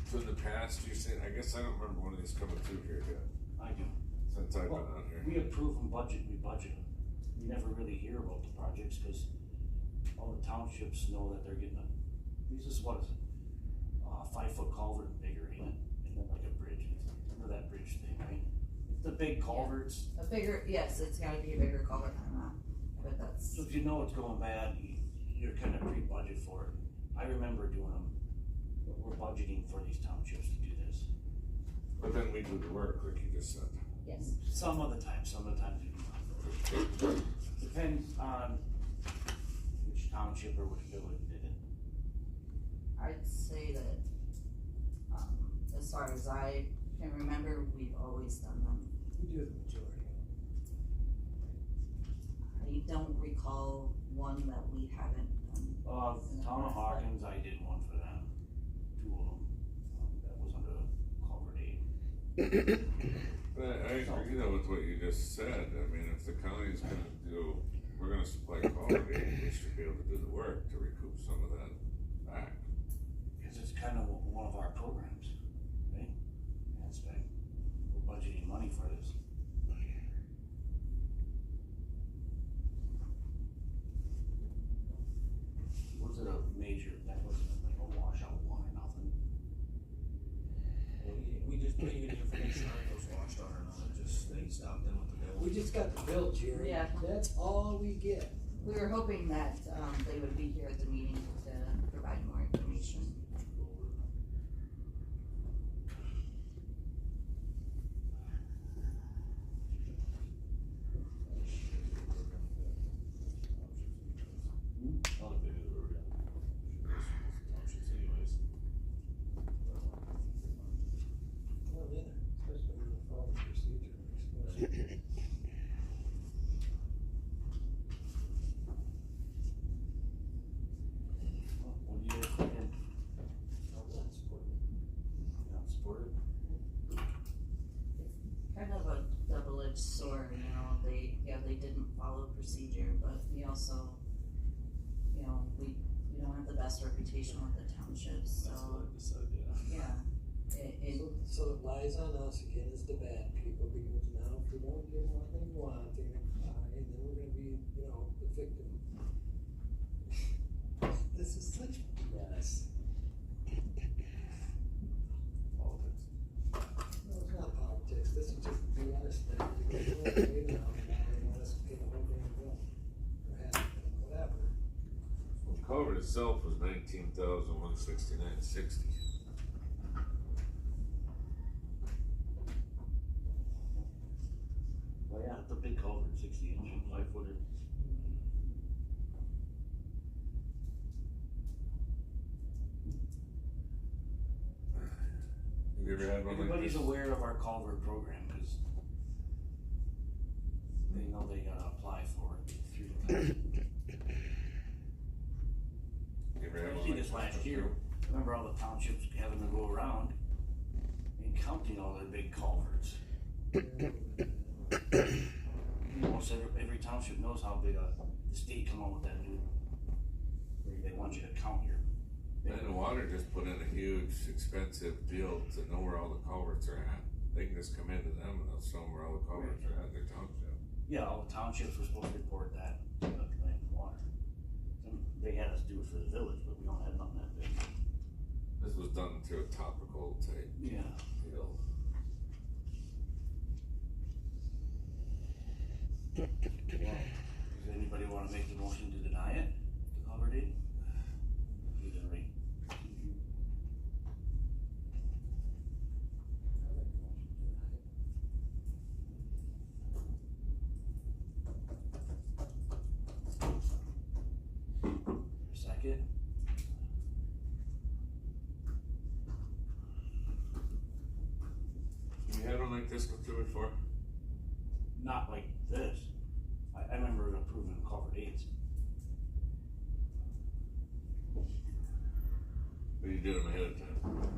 So in the past, you said, I guess I don't remember one of these coming through here yet, I do. since I've been Well, on here. we approve and budget, we budget. We never really hear about the projects, cause all the townships know that they're getting this is what, 5-foot culvert and bigger, ain't it? And then like a bridge, remember that bridge thing, right? The big culverts, A bigger, yes, it's gotta be a bigger culvert than that, but that's, so if you know it's going bad, you're kinda pre-budget for it. I remember doing them, we're budgeting for these townships to do this. But then we do the work, like you just said. yes. Some of the times we do not. Depends on which township or which village did it. I'd say that, as far as I can remember, we've always done them. We do the majority of I don't recall one that we haven't done. In the Town of past, Hawkins, I did one for them, 2 of them, that was under culvert aid. I agree though with what you just said, I mean, if the county's gonna do, we're gonna supply quality, we should be able to do the work to recoup some of that back. Cause it's kind of one of our programs, right? Aspect, we're budgeting money for this. Was it a major, that wasn't like a washout one or nothing? We just put you in information on those washed out or not, just, they stopped in with the bill. We just got the bill, Jerry. Yeah. That's all we get. We were hoping that, they would be here at the meeting to provide more information. Not if they do the work, townships anyways. Well, neither, especially when you follow the procedure. What do you guys think? I'm not supporting You not support it? Kind of a double-edged sword, you know, they didn't follow procedure, but we also, you know, we don't have the best reputation with the townships, That's so, what I decided, yeah. yeah. It, So it lies on us again as the bad people, because now if we don't give them what they want, they're gonna cry, and then we're gonna be, you know, the victim. This is such mess. Politics. No, it's not politics, this is just being honest, that because we're okay now, and now they want us to pay the whole damn bill. Or half, whatever. Well, the culvert itself was 19,169.60. Well, yeah, the big culvert, 60-inch, 5-footer. Have you ever had one like Everybody's this? aware of our culvert program, cause they know they gotta apply for it through the town. You ever had one Especially like this last year, remember all the townships having to go around and counting all their big culverts. Almost every township knows how big the state come up with that new, where they want you to count your. And the water just put in a huge, expensive deal to know where all the culverts are at. They can just come into them and they'll show them where all the culverts are at in their township. Yeah, all the townships were supposed to report that to the land and water. They had us do it for the village, but we don't have nothing that big. This was done through a topical type Yeah. deal. Does anybody wanna make the motion to deny it, the culvert deed? You can read. Second? You had one like this go through before? Not like this. I remember approving culvert aids. But you did them ahead of time.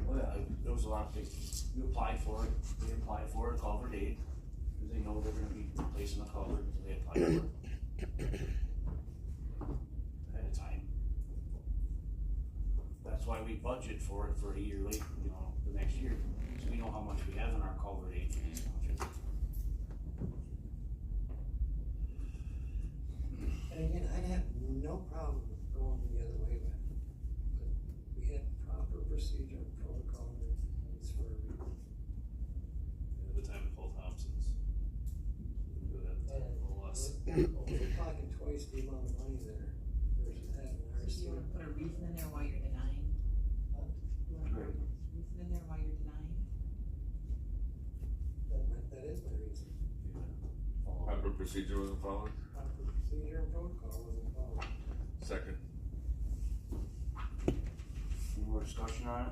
Well, yeah, there was a lot of things, you apply for it, they apply for a culvert aid, cause they know they're gonna be replacing the culvert, so they apply for it. Ahead of time. That's why we budget for it for a year late, you know, the next year, so we know how much we have in our culvert aid for these townships. And again, I'd have no problem with going the other way with it. But we had proper procedure and protocol in place for a reason. The time to call Thompson's. Go ahead, And a lot less. we're talking twice the amount of money there versus having So ours. do you wanna put a reason in there why you're denying? Huh? You wanna put a reason in there why you're denying? That is my reason. Proper procedure wasn't followed? Proper procedure and protocol wasn't followed. Second. Any more discussion on it?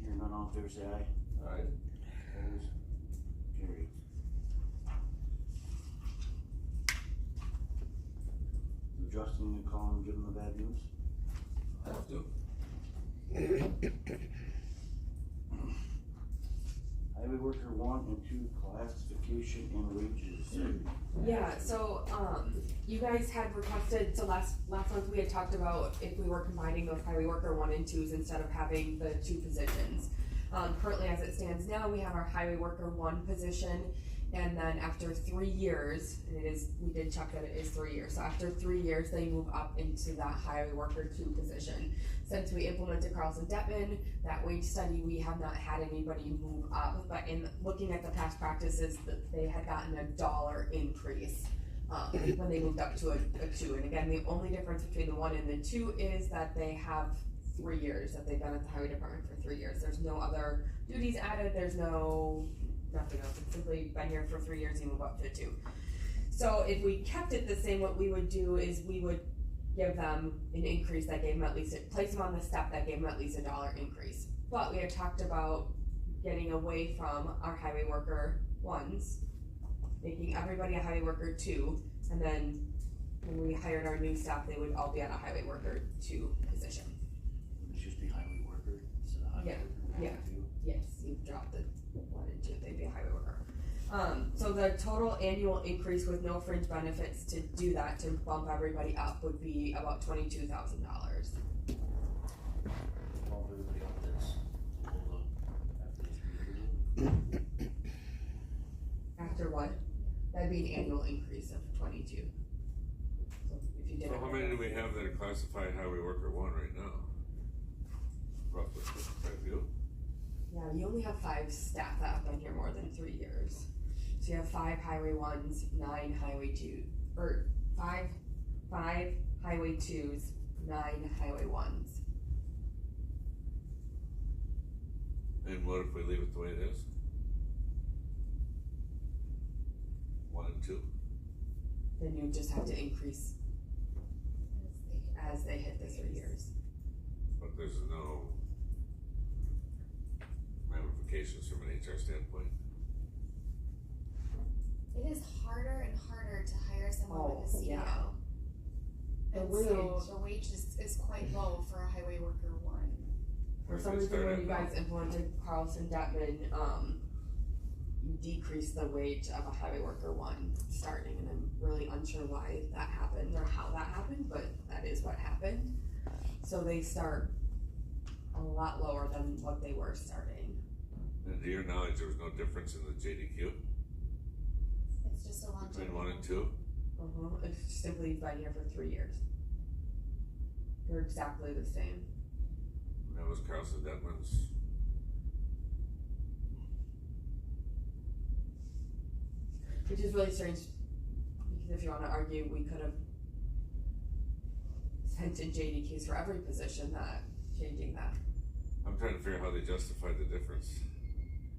Hearing none, all in favor say aye. Alright, Opposed? Carried. So Justin, you call and give him the bad news? I have to. Highway worker 1 and 2 classification and wages. Yeah, so, you guys had requested, so last month we had talked about if we were combining those highway worker 1 and 2s instead of having the 2 positions. Currently as it stands now, we have our highway worker 1 position, and then after 3 years, and we did check that it is 3 years, so after 3 years, they move up into that highway worker 2 position. Since we implemented Carlson Detman, that wage study, we have not had anybody move up, but in looking at the past practices, that they had gotten $1 increase when they moved up to a 2. And again, the only difference between the 1 and the 2 is that they have 3 years, that they've been at the highway department for 3 years. There's no other duties added, there's nothing else. It's simply been here for 3 years, you move up to 2. So if we kept it the same, what we would do is we would give them an increase that gave them at least, place them on the step that gave them at least $1 increase. But we had talked about getting away from our highway worker 1s, making everybody a highway worker 2, and then when we hired our new staff, they would all be at a highway worker 2 position. It should be highway worker instead of highway worker. Yeah. Yes, you dropped the 1 and 2, they'd be a highway worker. So the total annual increase with no fringe benefits to do that, to bump everybody up, would be about $22,000. Bump everybody up this. Hold up. After the 3 years. After what? That'd be an annual increase of 22. So if you did So it. how many do we have that are classified highway worker 1 right now? Roughly 55 you. Yeah, you only have 5 staff that have been here more than 3 years. So you have 5 highway 1s, 9 highway 2, or 5 highway 2s, 9 highway 1s. And what if we leave it the way it is? 1 and 2. Then you just have to increase as they hit the 3 years. But there's no ramifications from an HR standpoint. It is harder and harder to hire someone with a CEO. yeah. The And wage. so the wage is quite low for a highway worker 1. For some reason, when you guys implemented Carlson Detman, you decreased the wage of a highway worker 1 starting, and I'm really unsure why that happened or how that happened, but that is what happened. So they start a lot lower than what they were starting. And to your knowledge, there was no difference in the JDQ It's just a longevity. between 1 and 2? It's simply been here for 3 years. They're exactly the same. That was Carlson Detman's. Which is really strange, because if you wanna argue, we could have sent in JDQs for every position, that, changing that. I'm trying to figure out how they justified the difference.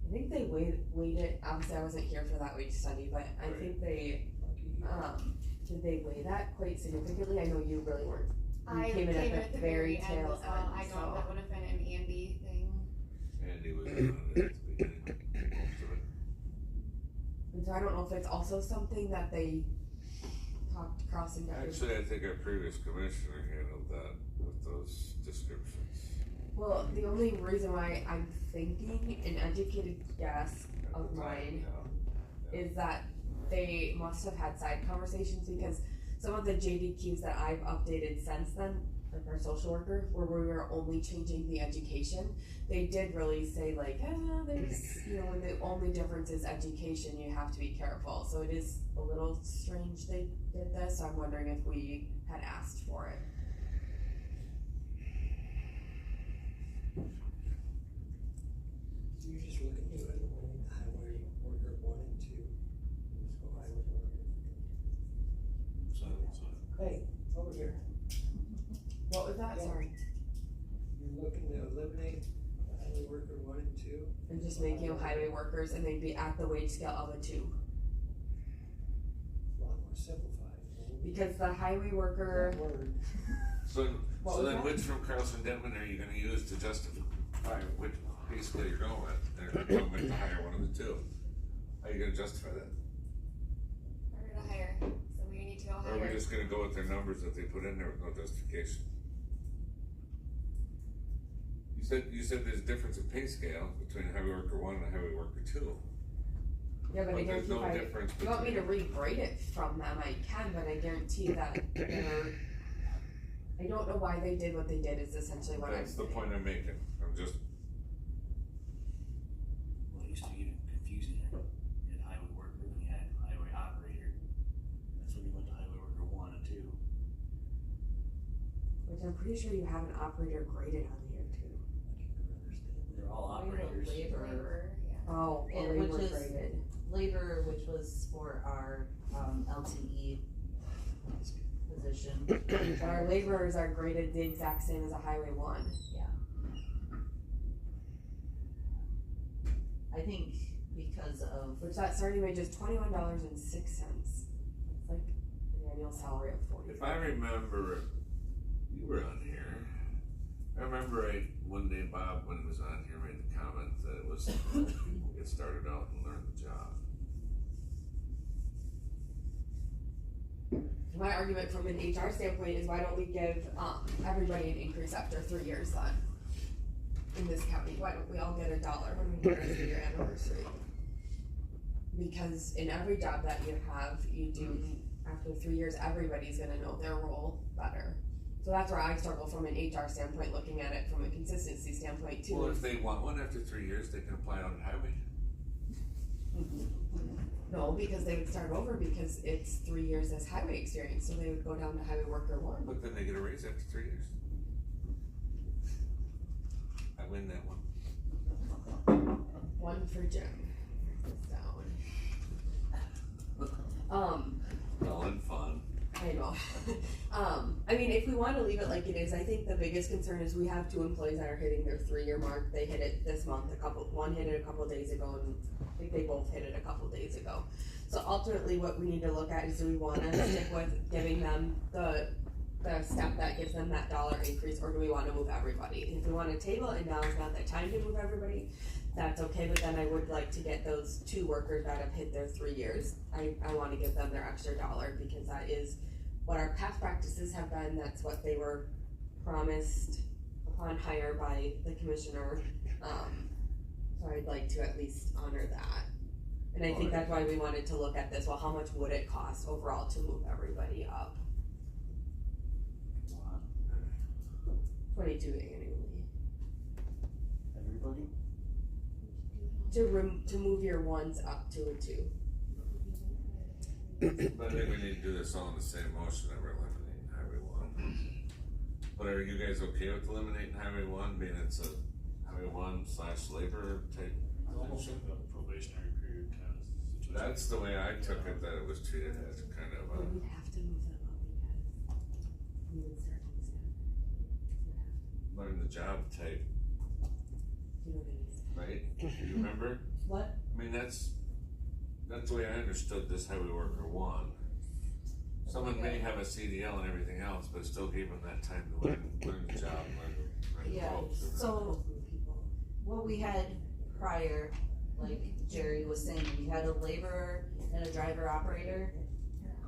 I think they weighed it, obviously I wasn't here for that wage study, but I Right. think they, did they weigh that quite significantly? I know you really weren't. You I came in at the very tail as well. I end, know that so. would have been an Andy thing. Andy was on it at the beginning, most of it. And so I don't know if it's also something that they talked crossing that. Actually, I think our previous commissioner handled that with those descriptions. Well, the only reason why I'm thinking, an educated guess at of the time, mine, yeah. is that they must have had side conversations, because some of the JDQs that I've updated since then, like our social worker, where we were only changing the education, they did really say like, there's, when the only difference is education, you have to be careful. So it is a little strange they did this, so I'm wondering if we had asked for it. So you're just looking to eliminate the highway worker 1 and 2, just go highway worker. Hey, over here, What was that? Yeah. Sorry. you're looking to eliminate the highway worker 1 and 2. And just make you highway workers and they'd be at the wage scale of a 2. A lot more simplified. Because the highway worker, That word. So, What so was then that? which from Carlson Denman are you gonna use to justify which pay scale you're going with? And if you're going with the higher one of the two, how are you gonna justify that? We're gonna hire, so we need to go Or are we higher. just gonna go with their numbers that they put in there with no justification? You said there's a difference in pay scale between highway worker 1 and highway worker 2. yeah, but I But there's guarantee no if difference you want me to between. re-grade it from them, I can, but I guarantee that they're, I don't know why they did what they did is essentially what I'm That's the saying. point I'm making, I'm just, Well, it used to be confusing, you had highway worker, and you had highway operator. That's when you went to highway worker 1 and 2. Which I'm pretty sure you have an operator graded on here too. They're all We have a operators. Labor, yeah. Oh, And they which were is- graded. labor, which was for our, LTE position. But our laborers are graded the exact same as a highway 1. I think because of, Which that starting wage is $21.06. It's like an annual salary of 40. if I remember, you were on here. I remember one day Bob, when he was on here, made the comment that it was people get started out and learn the job. My argument from an HR standpoint is why don't we give everybody an increase after 3 years then? In this county, why don't we all get $1 when we hit our 3-year anniversary? Because in every job that you have, you do, after 3 years, everybody's gonna know their role better. So that's where I struggle from an HR standpoint, looking at it from a consistency standpoint too. Well, if they want one after 3 years, they can apply on highway. No, because they would start over because it's 3 years as highway experience, so they would go down to highway worker 1. But then they get a raise after 3 years. I win that one. 1 for Jim. Write this down. All in fun. I know. I mean, if we wanna leave it like it is, I think the biggest concern is we have 2 employees that are hitting their 3-year mark. They hit it this month, one hit it a couple days ago, and I think they both hit it a couple days ago. So ultimately, what we need to look at is, do we wanna stick with giving them the step that gives them that $1 increase, or do we wanna move everybody? If we wanna table it and now is not the time to move everybody, that's okay, but then I would like to get those 2 workers that have hit their 3 years. I wanna give them their extra $1 because that is what our past practices have been, that's what they were promised upon hire by the commissioner. So I'd like to at least honor that. And I think that's why we wanted to look at this, well, how much would it cost overall to move everybody up? 22 annually. Everybody? To move your 1s up to a 2. But I think we need to do this all in the same motion that we're eliminating highway 1. But are you guys okay with eliminating highway 1, being it's a highway 1/labor type? It's almost like a probationary period kind of situation. That's the way I took it, that it was treated as kind of But a, we'd have to move them up because we would start from step. learn the job type, You know what I mean? right? You remember? what? I mean, that's the way I understood this highway worker 1. Someone may have a CDL and everything else, but still gave them that time to learn the job, learn the Yeah, ropes. so what we had prior, like Jerry was saying, we had a laborer and a driver operator.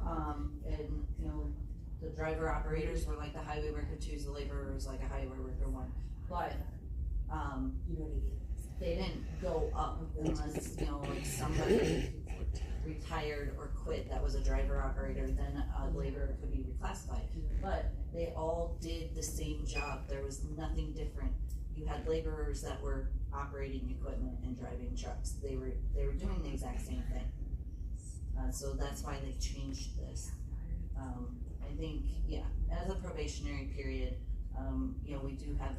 And, you know, the driver operators were like the highway worker 2s, the laborer was like a highway worker 1. But, You know what I mean? they didn't go up unless, you know, like somebody retired or quit that was a driver operator, then a laborer could be reclassified. But they all did the same job, there was nothing different. You had laborers that were operating equipment and driving trucks, they were doing the exact same thing. So that's why they changed this. I think, yeah, as a probationary period, you know, we do have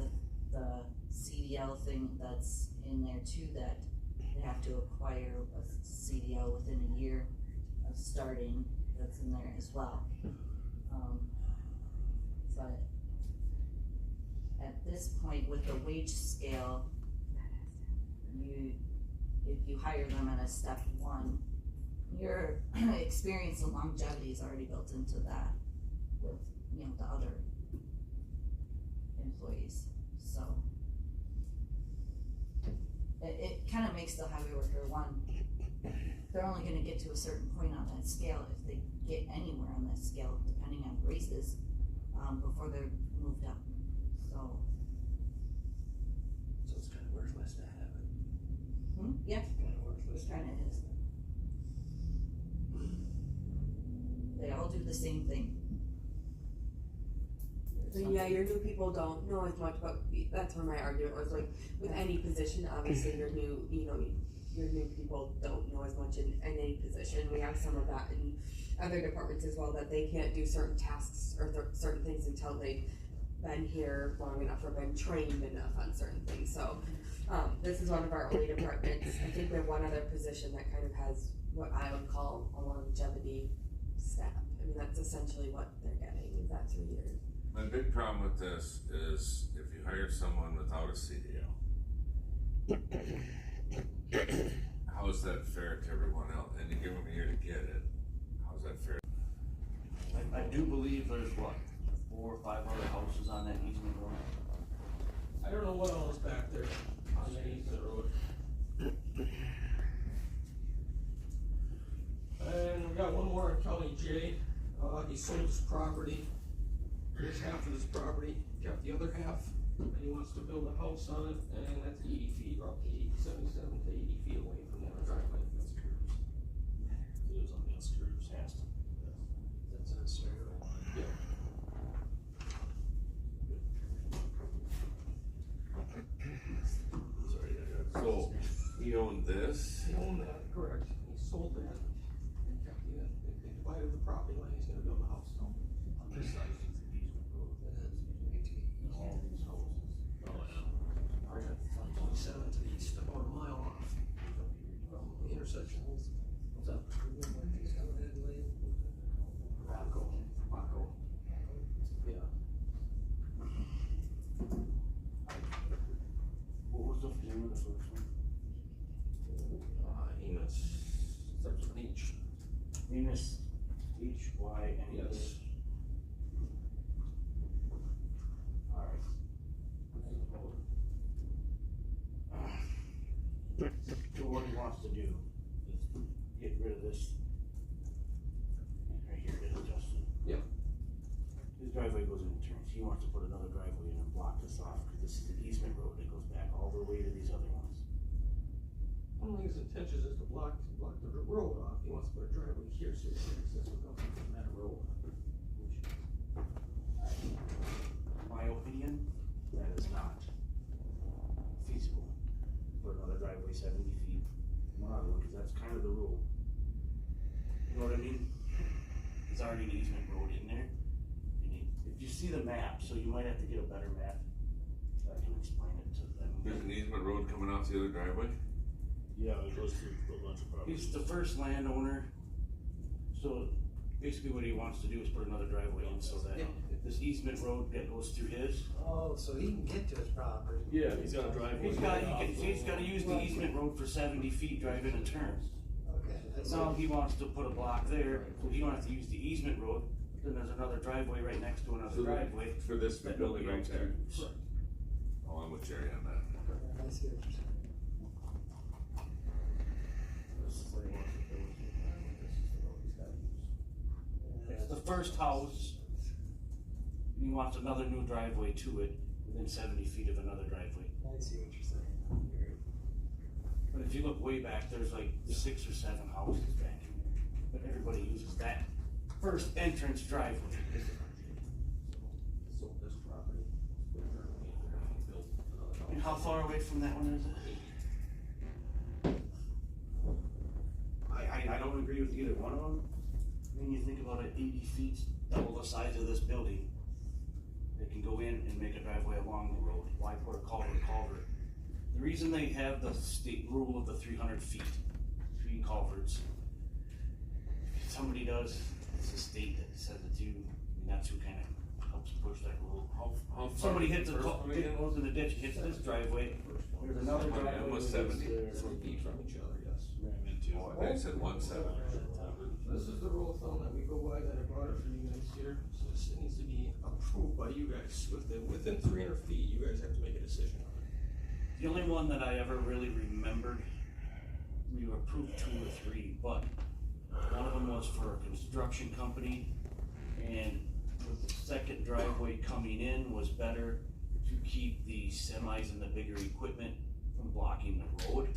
the CDL thing that's in there too, that they have to acquire a CDL within a year of starting, that's in there as well. But at this point with the wage scale, if you hire them at a step one, your experience and longevity is already built into that with, you know, the other employees, so. It kind of makes the highway worker one, they're only gonna get to a certain point on that scale if they get anywhere on that scale, depending on raises, before they're moved up, so. So it's kinda worthless to have it. Yeah, Kinda worthless. it kinda is. They all do the same thing. So yeah, your new people don't know as much, but that's where my argument was, like, with any position, obviously your new, you know, your new people don't know as much in any position. We have some of that in other departments as well, that they can't do certain tasks or certain things until they've been here long enough or been trained enough on certain things, so. This is one of our only departments. I think we have one other position that kind of has what I would call a longevity step. I mean, that's essentially what they're getting, is that 3 years. My big problem with this is if you hire someone without a CDL, how is that fair to everyone else? And you give them a year to get it, how's that fair? I do believe there's what, 4 or 5 other houses on that easement road? I don't know what all is back there on that easement road. And we got one more on County J, he sold his property, his half of his property, kept the other half, and he wants to build a house on it, and that's 80 feet, roughly 77 to 80 feet away from that driveway. That's curves. It was on the curves, has to. That's a stereo line. Yeah. Sorry, So, he owned this? He owned that, correct, he sold that, and kept the, they divided the property line, he's gonna build a house now, on this side. All these houses. Oh, yeah. I got 27 to the east, about a mile off from the intersection. What's up? Rocco. Yeah. What was the name of the first one? Enos, starts with an H. Enos, H-Y-N-E-S. Yes. Alright. So what he wants to do is get rid of this. Right here it is, Justin. Yep. His driveway goes in turns, he wants to put another driveway in and block this off, cause this is an easement road that goes back all the way to these other ones. I don't think his intention is to block the road off, he wants to put a driveway here, so he can access without putting that road. In my opinion, that is not feasible. Put another driveway 70 feet from another one, cause that's kind of the rule. You know what I mean? There's already an easement road in there. If you see the map, so you might have to get a better map, so I can explain it to them. There's an easement road coming off the other driveway? Yeah, it goes through a bunch of properties. He's the first landowner, so basically what he wants to do is put another driveway in so that this easement road that goes through his. Oh, so he can get to his property. Yeah, he's got a driveway. He's gotta use the easement road for 70 feet drive in and turn. Okay, that's. Now he wants to put a block there, so he wants to use the easement road, then there's another driveway right next to another driveway. For this that building nobody right else there? can use. Oh, I'm with Jerry on that. I see what you're saying. This is where he wants to build his driveway, this is the road he's gotta use. It's the first house, and he wants another new driveway to it, within 70 feet of another driveway. I see what you're saying. But if you look way back, there's like 6 or 7 houses back in there, but everybody uses that first entrance driveway. Sold this property. Built another house. And how far away from that one is it? I don't agree with either one of them. When you think about it, 80 feet, double the size of this building. they can go in and make a driveway along the road. Why put a culvert? The reason they have the state rule of the 300 feet between culverts, if somebody does, it's the state that says it too, and that's who kinda helps push that rule. How If somebody hits a first one again? goes in the ditch, hits this driveway, there's another Somebody driveway. almost that goes 70. there. 7 feet from each other, yes. Ram into. Oh, I thought you said 170. This is the rule of thumb that we go by, that I brought it for you guys here, so this needs to be approved by you guys, within 300 feet, you guys have to make a decision on it. The only one that I ever really remembered, we approved 2 or 3, but one of them was for a construction company, and with the second driveway coming in was better to keep the semis and the bigger equipment from blocking the road.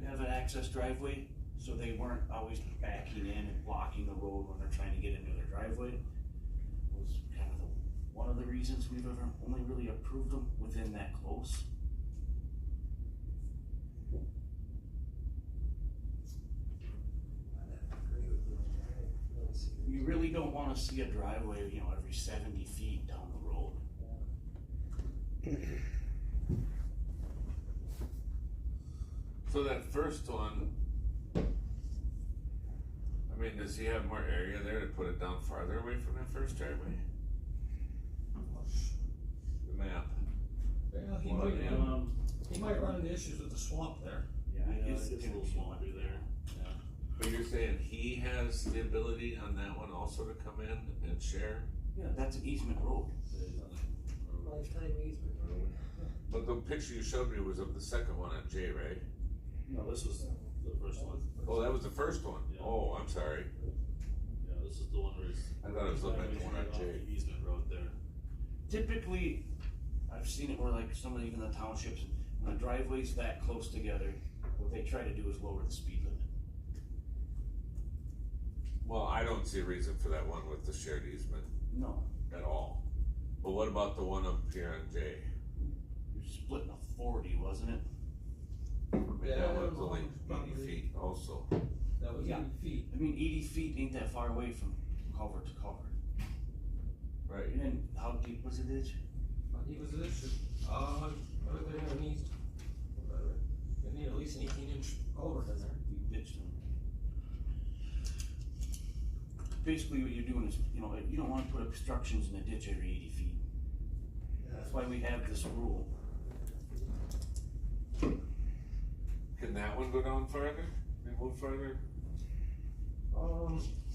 To have an access driveway, so they weren't always backing in and blocking the road when they're trying to get into their driveway, was kind of one of the reasons we've ever only really approved them within that close. You really don't wanna see a driveway, you know, every 70 feet down the road. So that first one, I mean, does he have more area there to put it down farther away from that first driveway? The map. Well, he might run into issues with the swamp there. Yeah, It's a little swampy there, yeah. But you're saying he has the ability on that one also to come in and share? Yeah, that's an easement road. Lifetime easement road. But the picture you showed me was of the second one on J, right? No, this was the first one. Oh, that was the first one? Yeah. Oh, I'm sorry. Yeah, this is the one where it's. I thought I was looking at the one on Off J. the Easement road there. Typically, I've seen it where like some of even the townships, when a driveway's that close together, what they try to do is lower the speed limit. Well, I don't see a reason for that one with the shared easement No, at all. But what about the one up here on J? you're splitting a 40, wasn't it? I mean, Yeah, that one's only probably. 80 feet also. That was Yeah. 80 feet. I mean, 80 feet ain't that far away from culvert to culvert. Right. And then how deep was the ditch? He was this, whether they have an east, whatever. They need at least an 18-inch culvert in there. We ditched them. Basically what you're doing is, you know, you don't wanna put obstructions in the ditch every 80 feet. That's why we have this rule. Can that one go down farther? And move farther?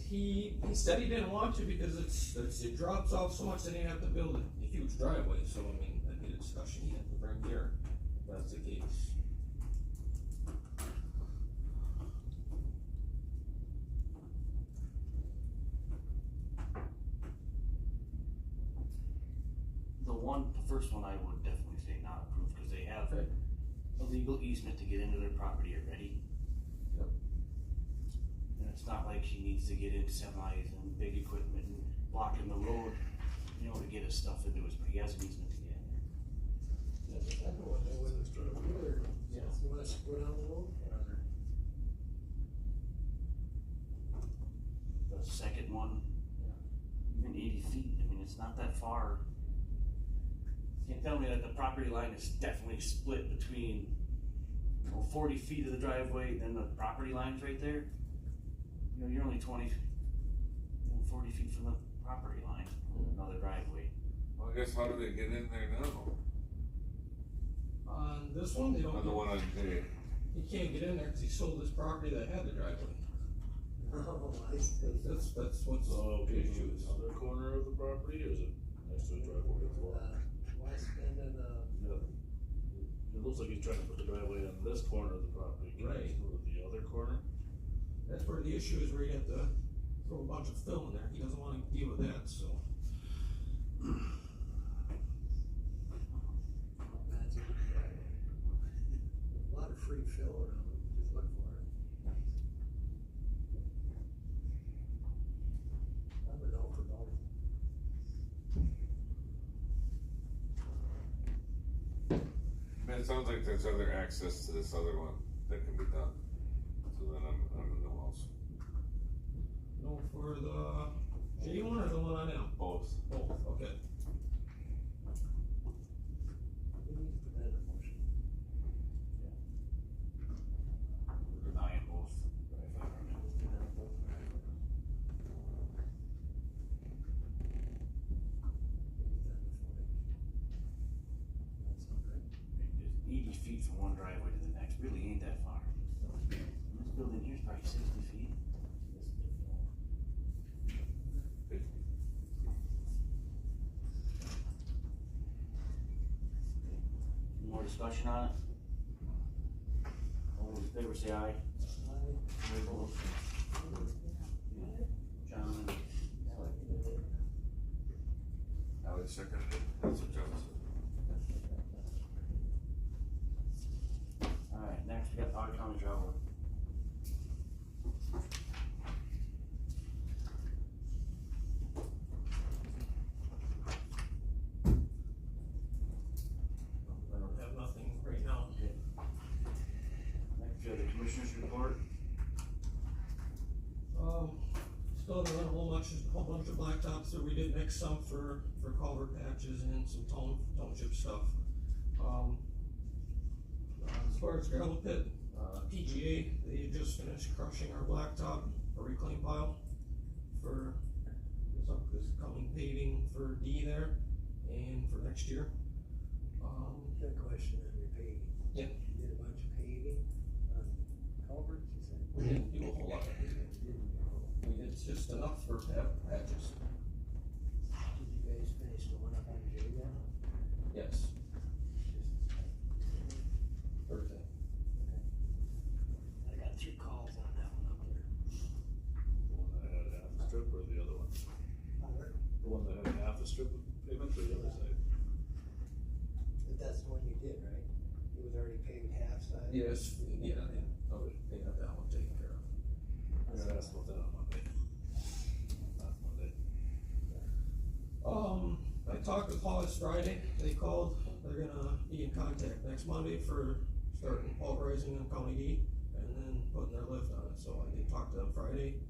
He said he didn't want to because it drops off so much that he have to build a huge driveway, so I mean, that'd be a discussion he had to bring here, if that's the case. The first one I would definitely say not approved, cause they have Okay. a legal easement to get into their property already. Yep. And it's not like he needs to get in semis and big equipment and blocking the road, you know, to get his stuff into his, he has an easement to get in there. That's exactly what they would do. Yeah, you wanna go down the road? The second one, even 80 feet, I mean, it's not that far. You can't tell me that the property line is definitely split between, you know, 40 feet of the driveway, then the property line's right there. You know, you're only 40 feet from the property line, another driveway. Well, I guess how do they get in there now? On this one, they On the don't, one on J? he can't get in there because he sold his property that had the driveway. Oh, I see. That's what's So, the okay, issue is. other corner of the property, or is it next to the driveway as well? West end of the, Yeah. It looks like he's trying to put the driveway on this corner of the property, can Right. he go to the other corner? That's where the issue is, where you have to throw a bunch of fill in there, he doesn't wanna deal with that, so. that's a good driveway. A lot of free fill around, just look for it. I'm a no for both. I mean, it sounds like there's other access to this other one that can be done. So then I'm a no also. No, for the J one or the one on M? Both. Both, okay. ain't that far. This building here's probably 60 feet. Any more discussion on it? All those in favor say aye. Any opposed? John and Alex seconded it, that's what John said. Alright, next we got Otter County Travel. I don't have nothing right now. Next we have the Commissioners Report. Still haven't done a whole much, just a whole bunch of blacktops that we did mix some for culvert patches and some township stuff. As far as gravel pit, PGA, they just finished crushing our blacktop, a reclaim pile for this coming paving for D there and for next year. Good question on your paving. Yeah. You did a bunch of paving on culverts, you said? We didn't do a whole lot of paving. It's just enough for patches. Did you guys finish the one up on J then? Yes. Thursday. I got 3 calls on that one up there. The one that had half the strip or the other one? The one that had half the strip of pavement or the other side? But that's the one you did, right? It was already paved half side? Yes, yeah, they have that one taken care of. I got asked about that on Monday. Last Monday. I talked with Paul this Friday, they called, they're gonna be in contact next Monday for starting pulverizing on County D and then putting their lift on it, so I did talk to them Friday.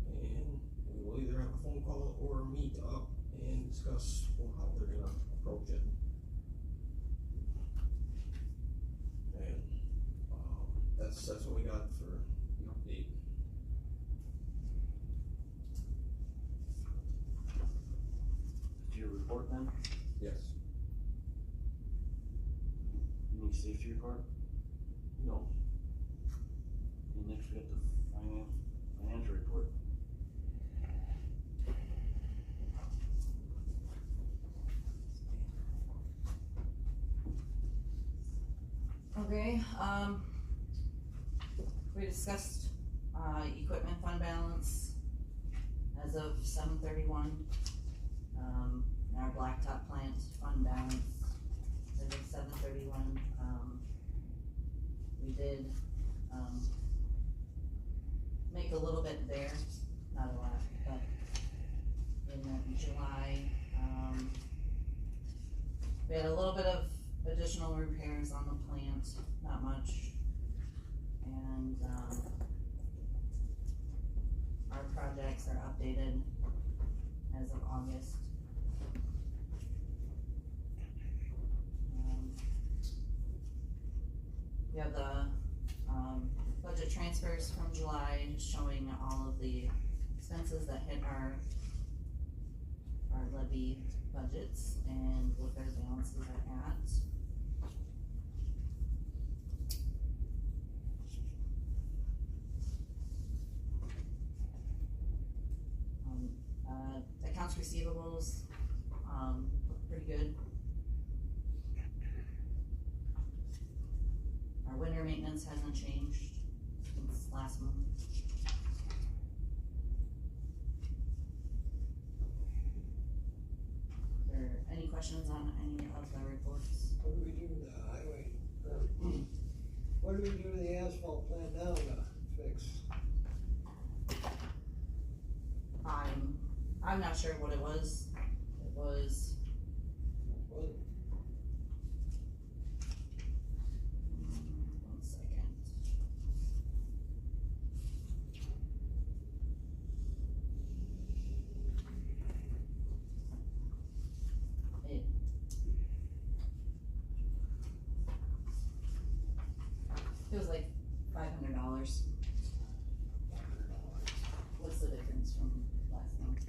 And we will either have a phone call or meet up and discuss how they're gonna approach it. And, that's what we got for update. Did you report then? Yes. Any safety report? No. And next we have the financial report. Okay, we discussed, equipment fund balance as of 7/31. Our blacktop plant fund balance as of 7/31, we did, make a little bit there, not a lot, but in July, we had a little bit of additional repairs on the plant, not much. And, our projects are updated as of August. We have the, budget transfers from July showing all of the expenses that hit our levy budgets and what their balances are at. Accounts receivables, look pretty good. Our winter maintenance hasn't changed since last month. Are there any questions on any of the reports? What do we do to the highway, what do we do to the asphalt plant now to fix? I'm not sure what it was. It was, What, one second. It was like $500. What's the difference from last month?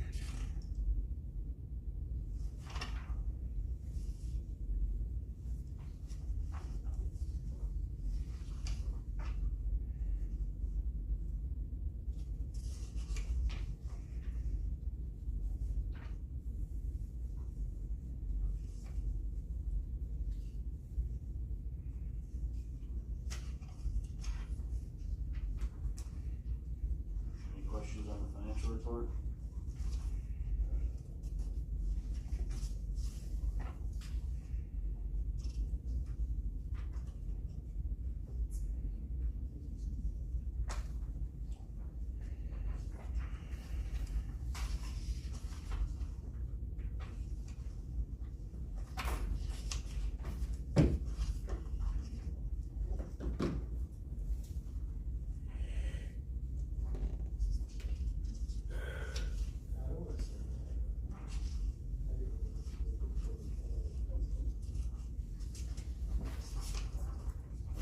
financial report.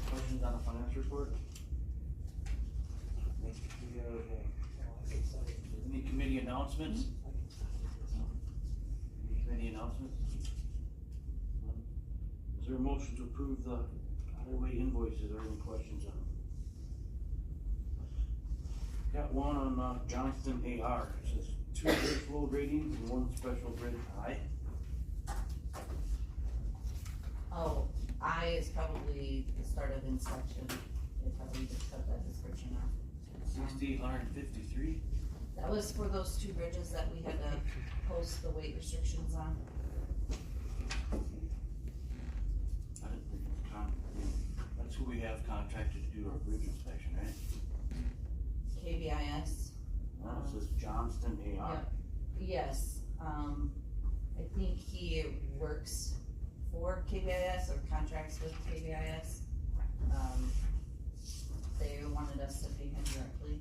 Questions on the financial report? Any committee announcements? Any committee announcements? Is there a motion to approve the highway invoices, or any questions on them? Got one on, Johnston AR, it says 2 bridge load ratings and 1 special bridge high. Oh, I is probably the start of inspection, they probably just cut that description off. 6,853. That was for those 2 bridges that we had to post the weight restrictions on. I didn't think it was that's who we have contracted to do our bridge inspection, right? KBIS. It says Johnston AR. Yep. Yes, I think he works for KBIS or contracts with KBIS. They wanted us to pay him directly.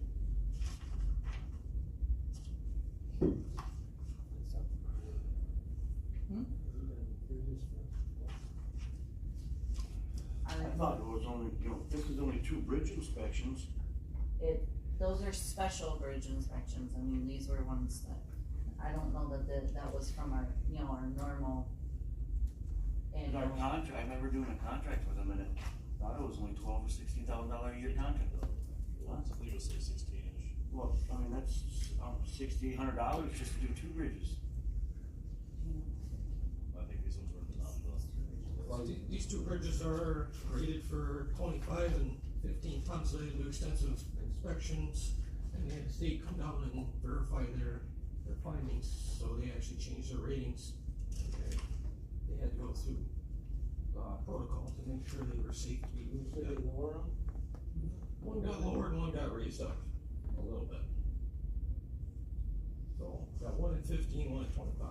I thought it was only, this is only 2 bridge inspections. Those are special bridge inspections, I mean, these were ones that, I don't know that that was from our, our normal In our annual. contract, I remember doing a contract with them, and it thought it was only $12,000 or $16,000 a year contract. I believe it was like 16-ish. Well, I mean, that's $6,800 just to do 2 bridges. I think these ones were phenomenal. Well, these 2 bridges are rated for 25 and 15 tons, so they do extensive inspections, and they had the state come down and verify their findings, so they actually changed their ratings. They had to go through, protocol to make sure they were safe to be used. Did they lower them? One got lowered and one got raised up a little bit. So, got 1 at 15, 1 at 25.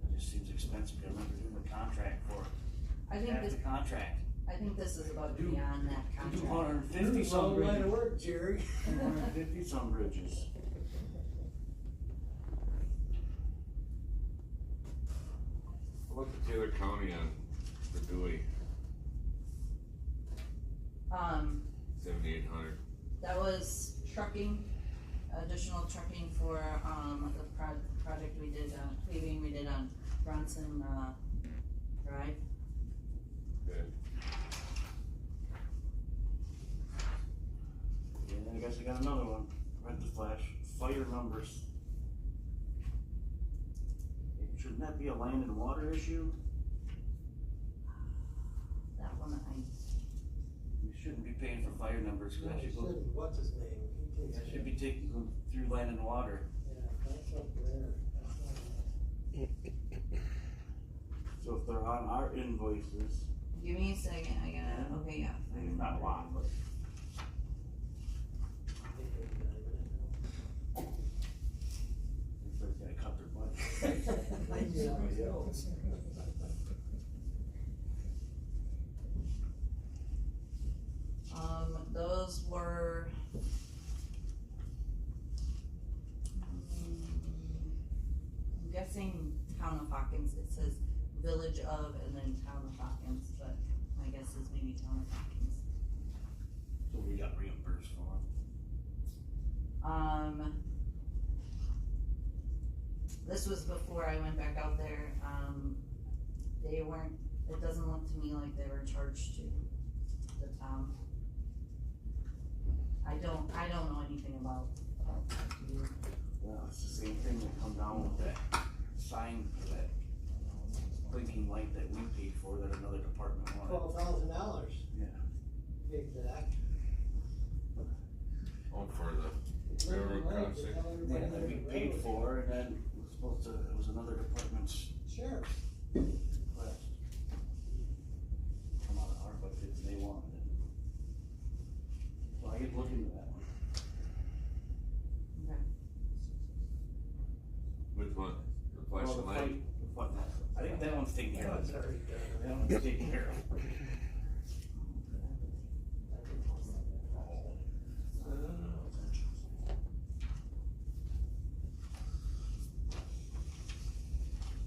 It just seems expensive. I remember doing the contract for I think half this, the contract. I think this is about beyond that contract. 250 some Long line of bridges. work, Jerry. 250 some bridges. How about the Taylor County on the Dewey, 7,800? That was trucking, additional trucking for, the project we did, paving we did on Bronson, Drive. Good. And I guess I got another one. Read the flash. Fire numbers. Shouldn't that be a land and water issue? That one, We shouldn't be paying for fire numbers, No, that he should go, shouldn't. What's his name? He takes that should care. be taken through land and water. Yeah, that's up there. That's not- So if they're on our invoices, give me a second, I gotta, okay, yeah. I mean, not a lot, but I think they're diving everybody's gotta cut their budget. it now. Yeah, I know. Those were. I'm guessing town of Hawkins, it says village of and then town of Hawkins, but my guess is maybe town of Hawkins. So we got reimbursed for them. This was before I went back out there, they weren't, it doesn't look to me like they were charged to the town. I don't know anything about that. Well, it's the same thing that come down with that sign for that blinking light that we paid for that another department wanted. $12,000. Yeah. Exact. Oh, for the railroad crossing. Yeah, that we paid for, and then it was supposed to, it was another department's Sheriff. request. Come out of our budget, and they wanted it. So I could look into that one. Okay. Which one? The Well, flashing light? I think that one's taken care That of. one's already done. That one's taken care of.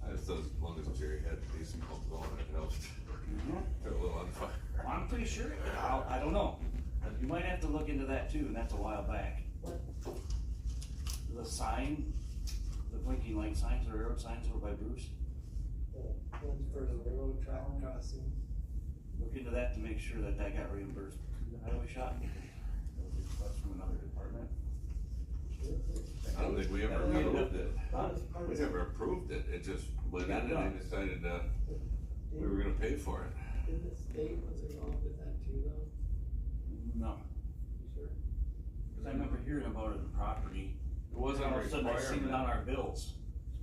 I just thought as long as Jerry had a decent pump going, it helped. They're a little on fire. I'm pretty sure, I don't know, you might have to look into that too, and that's a while back. The sign, the blinking light signs, the railroad signs over by Bruce, The ones for the railroad track crossing. look into that to make sure that that got reimbursed through the highway shop. That was a request from another department. I don't think we ever approved it. Huh? We never approved it, it just went in and they decided, we were gonna pay for it. Did the state was involved with that too though? No, You sure? cause I remember hearing about it in property, It wasn't all a of a sudden I seen it on requirement. our bills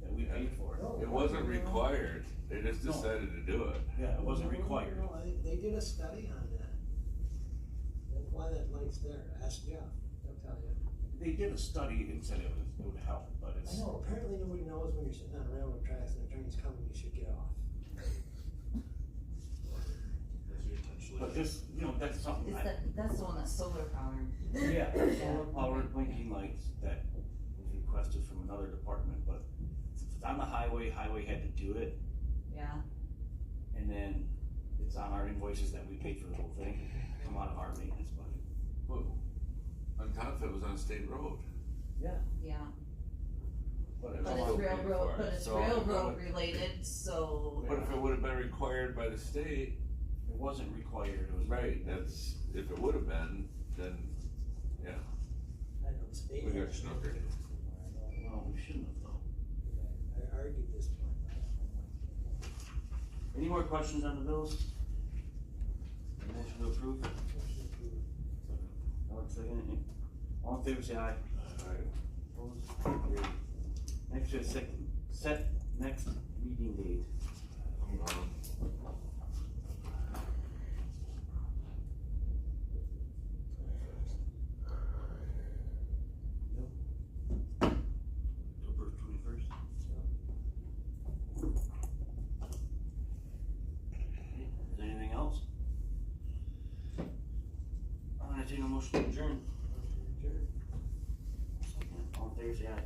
that we paid for. No. It wasn't required, they just No. decided to do it. Yeah, it wasn't required. No, they did a study on that. That's why that light's there, ask Jeff, they'll tell you. They did a study and said it would help, but I it's, know, apparently nobody knows when you're sitting on railroad tracks and the train's coming, you should get off. but this, you know, that's something. Is that's the one that's solar powered? Yeah, solar powered blinking lights that was requested from another department, but since it's on the highway, highway had to do it, Yeah, and then it's on our invoices that we paid for the whole thing, come out of our maintenance budget. Whoa. On top of it was on state road. yeah, But it but was it's still paid railroad, for but it, it's so railroad related, so. But if it would have been required by the state, it wasn't required, it was. right, that's, if it would have been, then, yeah, I know, the state. we got snookered. Well, we shouldn't have though. I argued this point. Any more questions on the bills? Motion to approve? Alex, second, all in favor, say aye. Opposed? Carried. Next, we have set next meeting date. I'm gone. October 21st. Is there anything else? I'll entertain a motion to adjourn. Second, all in favor, say aye.